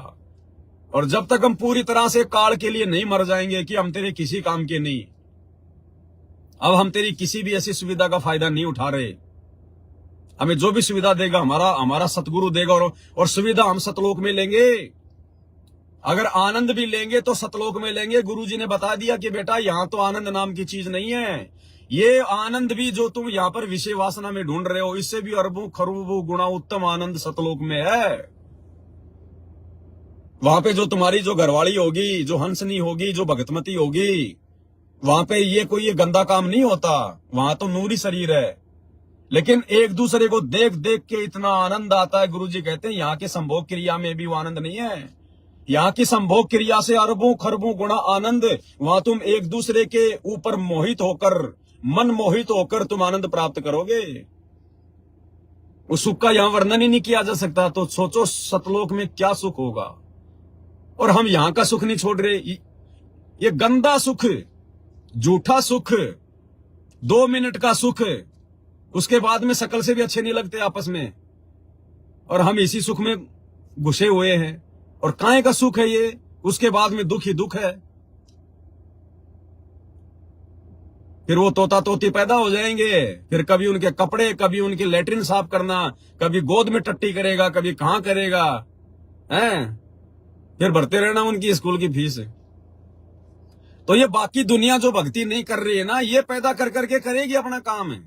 और जब तक हम पूरी तरह से काल के लिए नहीं मर जाएंगे कि हम तेरे किसी काम के नहीं, अब हम तेरी किसी भी ऐसी सुविधा का फायदा नहीं उठा रहे। हमें जो भी सुविधा देगा हमारा सतगुरु देगा, और सुविधा हम सतलोक में लेंगे। अगर आनंद भी लेंगे तो सतलोक में लेंगे। गुरुजी ने बता दिया कि बेटा यहां तो आनंद नाम की चीज नहीं है, ये आनंद भी जो तुम यहां पर विषय वासना में ढूंढ रहे हो, इससे भी अरबों खरबों गुना उत्तम आनंद सतलोक में है। वहां पे जो तुम्हारी जो घरवाली होगी, जो हंसनी होगी, जो भगतमती होगी, वहां पे ये गंदा काम नहीं होता, वहां तो नूरी शरीर है। लेकिन एक दूसरे को देख देख के इतना आनंद आता है। गुरुजी कहते हैं यहाँ के संभोग क्रिया में भी वो आनंद नहीं है, यहाँ की संभोग क्रिया से अरबों खरबों गुना आनंद। वहां तुम एक दूसरे के ऊपर मोहित होकर, मन मोहित होकर तुम आनंद प्राप्त करोगे। उस सुख का यहां वर्णन ही नहीं किया जा सकता। तो सोचो सतलोक में क्या सुख होगा। और हम यहां का सुख नहीं छोड़ रहे, ये गंदा सुख, झूठा सुख, 2 मिनट का सुख, उसके बाद में शकल से भी अच्छे नहीं लगते आपस में, और हम इसी सुख में घुसे हुए हैं। और काहे का सुख है ये, उसके बाद में दुख ही दुख है। फिर वो तोता तोती पैदा हो जाएंगे, फिर कभी उनके कपड़े, कभी उनकी लेटरिन साफ करना, कभी गोद में टट्टी करेगा, कभी कहां करेगा, हैं? फिर भरते रहना उनकी स्कूल की फीस। तो ये बाकी दुनिया जो भक्ति नहीं कर रही है ना, ये पैदा कर करके करेगी अपना काम है।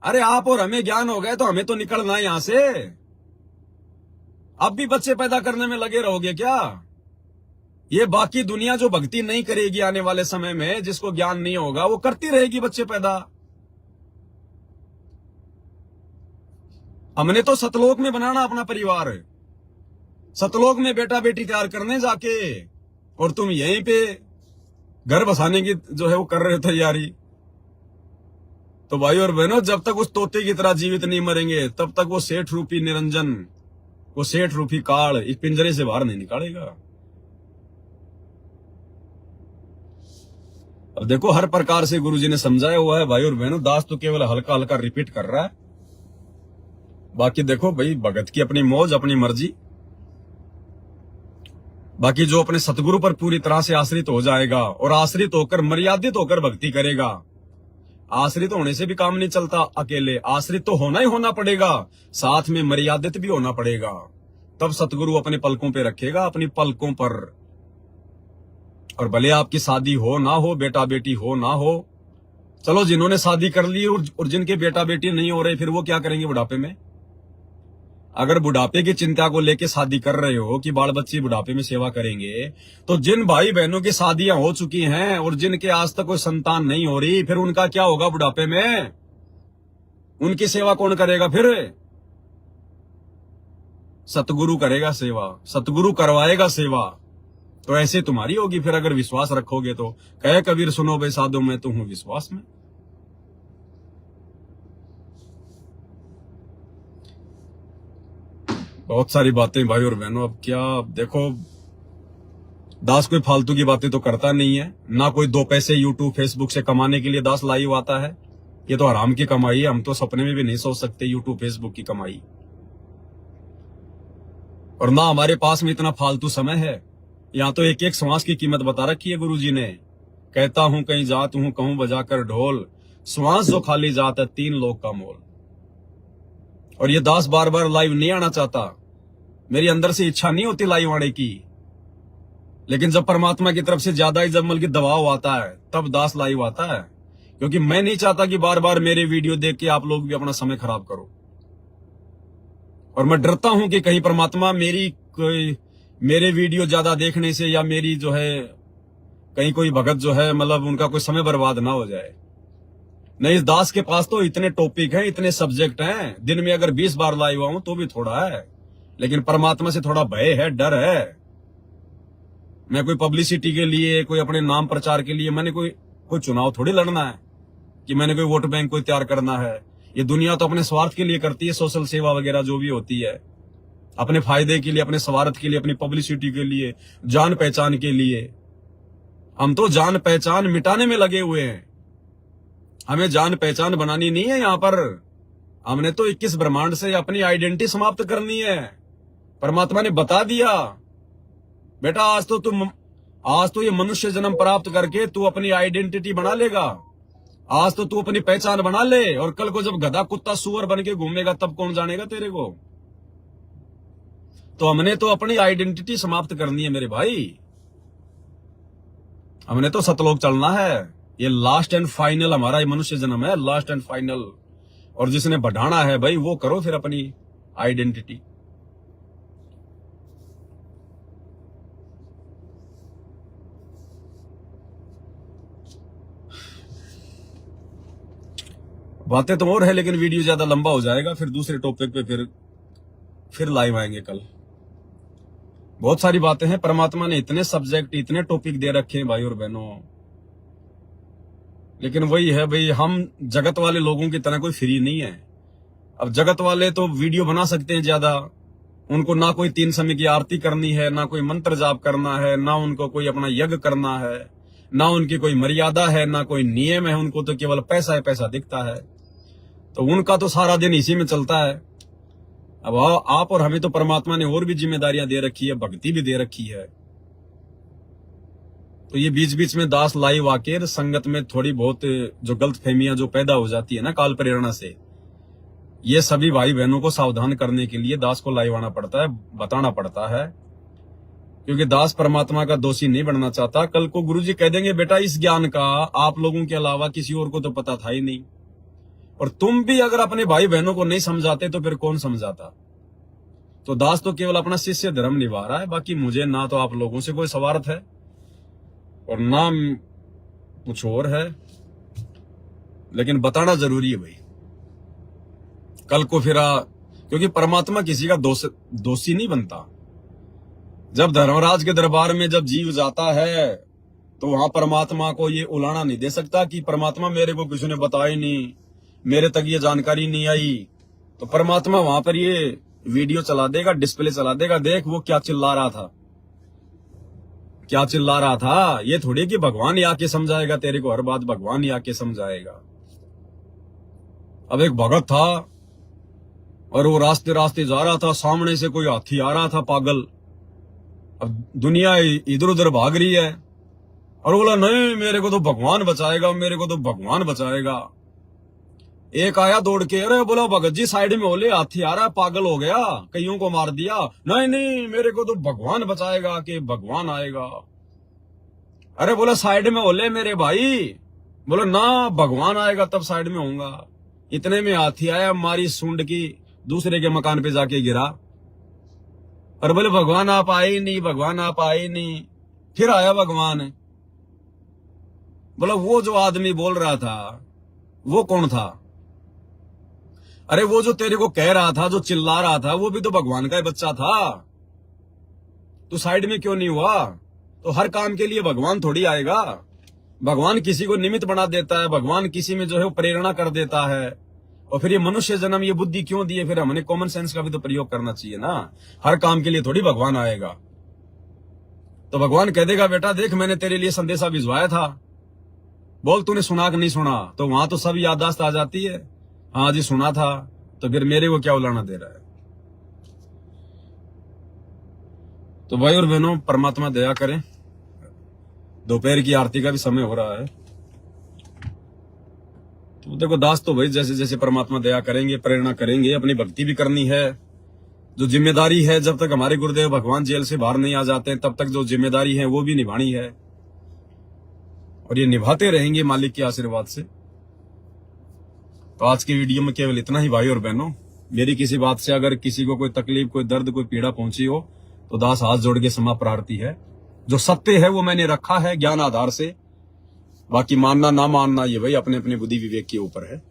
अरे आप और हमें ज्ञान हो गए तो हमें तो निकलना है यहां से। अब भी बच्चे पैदा करने में लगे रहोगे क्या? ये बाकी दुनिया जो भक्ति नहीं करेगी आने वाले समय में, जिसको ज्ञान नहीं होगा, वो करती रहेगी बच्चे पैदा। हमने तो सतलोक में बनाना अपना परिवार, सतलोक में बेटा बेटी तैयार करने जाके, और तुम यहीं पे घर बसाने की जो है वो कर रहे हो तैयारी। तो भाई और बहनों, जब तक उस तोते की तरह जीवित नहीं मरेंगे तब तक वो सेठ रूपी निरंजन, वो सेठ रूपी काल इस पिंजरे से बाहर नहीं निकालेगा। अब देखो हर प्रकार से गुरुजी ने समझाया हुआ है भाई और बहनों। दास तो केवल हल्का हल्का रिपीट कर रहा है, बाकी देखो भाई भगत की अपनी मौज, अपनी मर्जी। बाकी जो अपने सतगुरु पर पूरी तरह से आश्रित हो जाएगा और आश्रित होकर मर्यादित होकर भक्ति करेगा। आश्रित होने से भी काम नहीं चलता, अकेले आश्रित तो होना ही होना पड़ेगा, साथ में मर्यादित भी होना पड़ेगा। तब सतगुरु अपने पलकों पे रखेगा, अपनी पलकों पर। और भले आपकी शादी हो ना हो, बेटा बेटी हो ना हो, चलो जिन्होंने शादी कर ली और जिनके बेटा बेटी नहीं हो रहे, फिर वो क्या करेंगे बुढ़ापे में? अगर बुढ़ापे की चिंता को लेके शादी कर रहे हो कि बाल बच्चे बुढ़ापे में सेवा करेंगे, तो जिन भाई बहनों की शादियां हो चुकी हैं और जिनके आज तक कोई संतान नहीं हो रही, फिर उनका क्या होगा बुढ़ापे में? उनकी सेवा कौन करेगा फिर? सतगुरु करेगा सेवा, सतगुरु करवाएगा सेवा। तो ऐसे तुम्हारी होगी फिर, अगर विश्वास रखोगे तो। कहे कबीर सुनो बे साधो, मैं तो हूं विश्वास में। बहुत सारी बातें भाई और बहनों। अब क्या, देखो दास कोई फालतू की बातें तो करता नहीं है, ना कोई दो पैसे यूट्यूब फेसबुक से कमाने के लिए दास लाइव आता है। ये तो हराम की कमाई है, हम तो सपने में भी नहीं सोच सकते यूट्यूब फेसबुक की कमाई। और ना हमारे पास में इतना फालतू समय है। यहाँ तो एक एक श्वास की कीमत बता रखी है गुरुजी ने। कहता हूं कहीं जात हूं, कहूं बजाकर ढोल, श्वास जो खाली जात है 3 लोग का मोल। और ये दास बार बार लाइव नहीं आना चाहता, मेरी अंदर से इच्छा नहीं होती लाइव आने की, लेकिन जब परमात्मा की तरफ से ज्यादा ही जब के दबाव आता है तब दास लाइव आता है। क्योंकि मैं नहीं चाहता कि बार बार मेरे वीडियो देख के आप लोग भी अपना समय खराब करो। और मैं डरता हूं कि कहीं परमात्मा मेरे वीडियो ज्यादा देखने से या मेरी जो है कहीं कोई भगत जो है मतलब उनका कोई समय बर्बाद ना हो जाए। नहीं, इस दास के पास तो इतने टॉपिक हैं, इतने सब्जेक्ट हैं, दिन में अगर 20 बार लाइव आऊं तो भी थोड़ा है, लेकिन परमात्मा से थोड़ा भय है, डर है। मैं कोई पब्लिसिटी के लिए, कोई अपने नाम प्रचार के लिए, मैंने कोई चुनाव थोड़ी लड़ना है कि मैंने कोई वोट बैंक कोई तैयार करना है। ये दुनिया तो अपने स्वार्थ के लिए करती है, सोशल सेवा वगैरह जो भी होती है, अपने फायदे के लिए, अपने स्वार्थ के लिए, अपनी पब्लिसिटी के लिए, जान पहचान के लिए। हम तो जान पहचान मिटाने में लगे हुए हैं, हमें जान पहचान बनानी नहीं है यहाँ पर। हमने तो 21 ब्रह्मांड से अपनी आइडेंटिटी समाप्त करनी है। परमात्मा ने बता दिया, बेटा आज तो ये मनुष्य जन्म प्राप्त करके तू अपनी आइडेंटिटी बना लेगा। आज तो तू अपनी पहचान बना ले, और कल को जब गधा कुत्ता सुअर बन के घूमेगा तब कौन जानेगा तेरे को। तो हमने तो अपनी आइडेंटिटी समाप्त करनी है मेरे भाई। हमने तो सतलोक चलना है। ये लास्ट एंड फाइनल हमारा ये मनुष्य जन्म है, लास्ट एंड फाइनल। और जिसने बढ़ाना है भाई वो करो फिर अपनी आइडेंटिटी। बातें तो और है, लेकिन वीडियो ज्यादा लंबा हो जाएगा, फिर दूसरे टॉपिक पे फिर लाइव आएंगे कल। बहुत सारी बातें हैं, परमात्मा ने इतने सब्जेक्ट, इतने टॉपिक दे रखे हैं भाई और बहनों। लेकिन वही है भाई, हम जगत वाले लोगों की तरह कोई फ्री नहीं है। अब जगत वाले तो वीडियो बना सकते हैं ज्यादा, उनको ना कोई 3 समय की आरती करनी है, ना कोई मंत्र जाप करना है, ना उनको कोई अपना यज्ञ करना है, ना उनकी कोई मर्यादा है, ना कोई नियम है। उनको तो केवल पैसा है, पैसा दिखता है, तो उनका तो सारा दिन इसी में चलता है। अब आप और हमें तो परमात्मा ने और भी जिम्मेदारियां दे रखी है, भक्ति भी दे रखी है। तो ये बीच बीच में दास लाइव आके संगत में थोड़ी बहुत जो गलत फहमियां जो पैदा हो जाती है ना काल प्रेरणा से, ये सभी भाई बहनों को सावधान करने के लिए दास को लाइव आना पड़ता है, बताना पड़ता है। क्योंकि दास परमात्मा का दोषी नहीं बनना चाहता। कल को गुरुजी कह देंगे बेटा इस ज्ञान का आप लोगों के अलावा किसी और को तो पता था ही नहीं, और तुम भी अगर अपने भाई बहनों को नहीं समझाते तो फिर कौन समझाता। तो दास तो केवल अपना शिष्य धर्म निभा रहा है। बाकी मुझे ना तो आप लोगों से कोई स्वार्थ है और ना कुछ और है, लेकिन बताना जरूरी है भाई कल को फिर क्योंकि परमात्मा किसी का दोषी नहीं बनता। जब धर्मराज के दरबार में जब जीव जाता है तो वहां परमात्मा को ये उलाना नहीं दे सकता कि परमात्मा मेरे को किसी ने बताया ही नहीं, मेरे तक ये जानकारी नहीं आई। तो परमात्मा वहां पर ये वीडियो चला देगा, डिस्प्ले चला देगा, देख वो क्या चिल्ला रहा था, क्या चिल्ला रहा था। ये थोड़ी कि भगवान ही आके समझाएगा तेरे को, हर बात भगवान ही आके समझाएगा। अब एक भगत था और वो रास्ते रास्ते जा रहा था, सामने से कोई हाथी आ रहा था पागल। अब दुनिया इधर उधर भाग रही है और बोला नहीं मेरे को तो भगवान बचाएगा, मेरे को तो भगवान बचाएगा। एक आया दौड़ के, अरे बोला भगत जी साइड में हो ले, हाथी आ रहा है, पागल हो गया, कईयों को मार दिया। नहीं नहीं मेरे को तो भगवान बचाएगा, कि भगवान आएगा। अरे बोला साइड में हो ले मेरे भाई, बोला ना भगवान आएगा तब साइड में होऊंगा। इतने में हाथी आया, मारी सूंड की, दूसरे के मकान पे जाके गिरा। और बोले भगवान आप आए ही नहीं, भगवान आप आए ही नहीं। फिर आया भगवान। बोला वो जो आदमी बोल रहा था वो कौन था? अरे वो जो तेरे को कह रहा था, जो चिल्ला रहा था, वो भी तो भगवान का ही बच्चा था। तू साइड में क्यों नहीं हुआ? तो हर काम के लिए भगवान थोड़ी आएगा। भगवान किसी को निमित्त बना देता है, भगवान किसी में जो है वो प्रेरणा कर देता है। और फिर ये मनुष्य जन्म, ये बुद्धि क्यों दी है? फिर हमने कॉमन सेंस का भी तो प्रयोग करना चाहिए ना। हर काम के लिए थोड़ी भगवान आएगा। तो भगवान कह देगा बेटा देख मैंने तेरे लिए संदेशा भिजवाया था, बोल तूने सुना कि नहीं सुना? तो वहां तो सब याददाश्त आ जाती है, हाँ जी सुना था। तो फिर मेरे को क्या उलाना दे रहा है? तो भाई और बहनों परमात्मा दया करें। दोपहर की आरती का भी समय हो रहा है। तो देखो दास तो भाई जैसे जैसे परमात्मा दया करेंगे, प्रेरणा करेंगे, अपनी भक्ति भी करनी है। जो जिम्मेदारी है, जब तक हमारे गुरुदेव भगवान जेल से बाहर नहीं आ जाते तब तक जो जिम्मेदारी है वो भी निभानी है, और ये निभाते रहेंगे मालिक के आशीर्वाद से। तो आज की वीडियो में केवल इतना ही भाई और बहनों। मेरी किसी बात से अगर किसी को कोई तकलीफ, कोई दर्द, कोई पीड़ा पहुंची हो तो दास हाथ जोड़ के क्षमा प्रार्थी है। जो सत्य है वो मैंने रखा है ज्ञान आधार से, बाकी मानना ना मानना ये भाई अपने अपने बुद्धि विवेक के ऊपर है।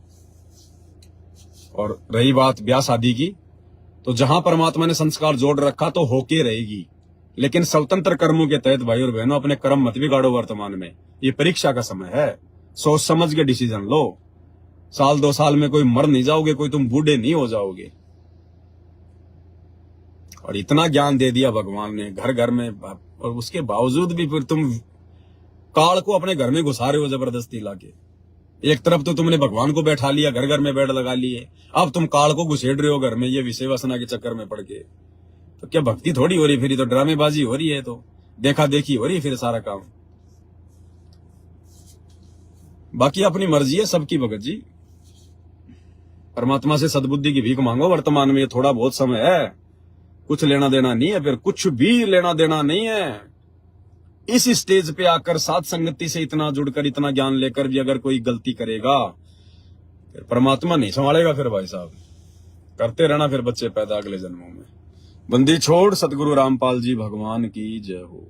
और रही बात ब्याह शादी की, तो जहां परमात्मा ने संस्कार जोड़ रखा तो होके रहेगी, लेकिन स्वतंत्र कर्मों के तहत भाई और बहनों अपने कर्म मत बिगाड़ो। वर्तमान में ये परीक्षा का समय है, सोच समझ के डिसीजन लो। साल 2 साल में कोई मर नहीं जाओगे, कोई तुम बूढ़े नहीं हो जाओगे। और इतना ज्ञान दे दिया भगवान ने घर घर में, और उसके बावजूद भी फिर तुम काल को अपने घर में घुसा रहे हो जबरदस्ती लाके। एक तरफ तो तुमने भगवान को बैठा लिया, घर घर में बेड लगा लिए, अब तुम काल को घुसेड़ रहे हो घर में, ये विषय वासना के चक्कर में पड़ के। तो क्या भक्ति थोड़ी हो रही, फिर तो ड्रामेबाजी हो रही है, तो देखा देखी हो रही है फिर सारा काम। बाकी अपनी मर्जी है सबकी भगत जी। परमात्मा से सद्बुद्धि की भीख मांगो। वर्तमान में ये थोड़ा बहुत समय है, कुछ लेना देना नहीं है, फिर कुछ भी लेना देना नहीं है। इस स्टेज पे आकर साथ संगति से इतना जुड़कर, इतना ज्ञान लेकर भी अगर कोई गलती करेगा, फिर परमात्मा नहीं संभालेगा। फिर भाई साहब करते रहना फिर बच्चे पैदा अगले जन्मों में। बंदी छोड़ सतगुरु रामपाल जी भगवान की जय हो।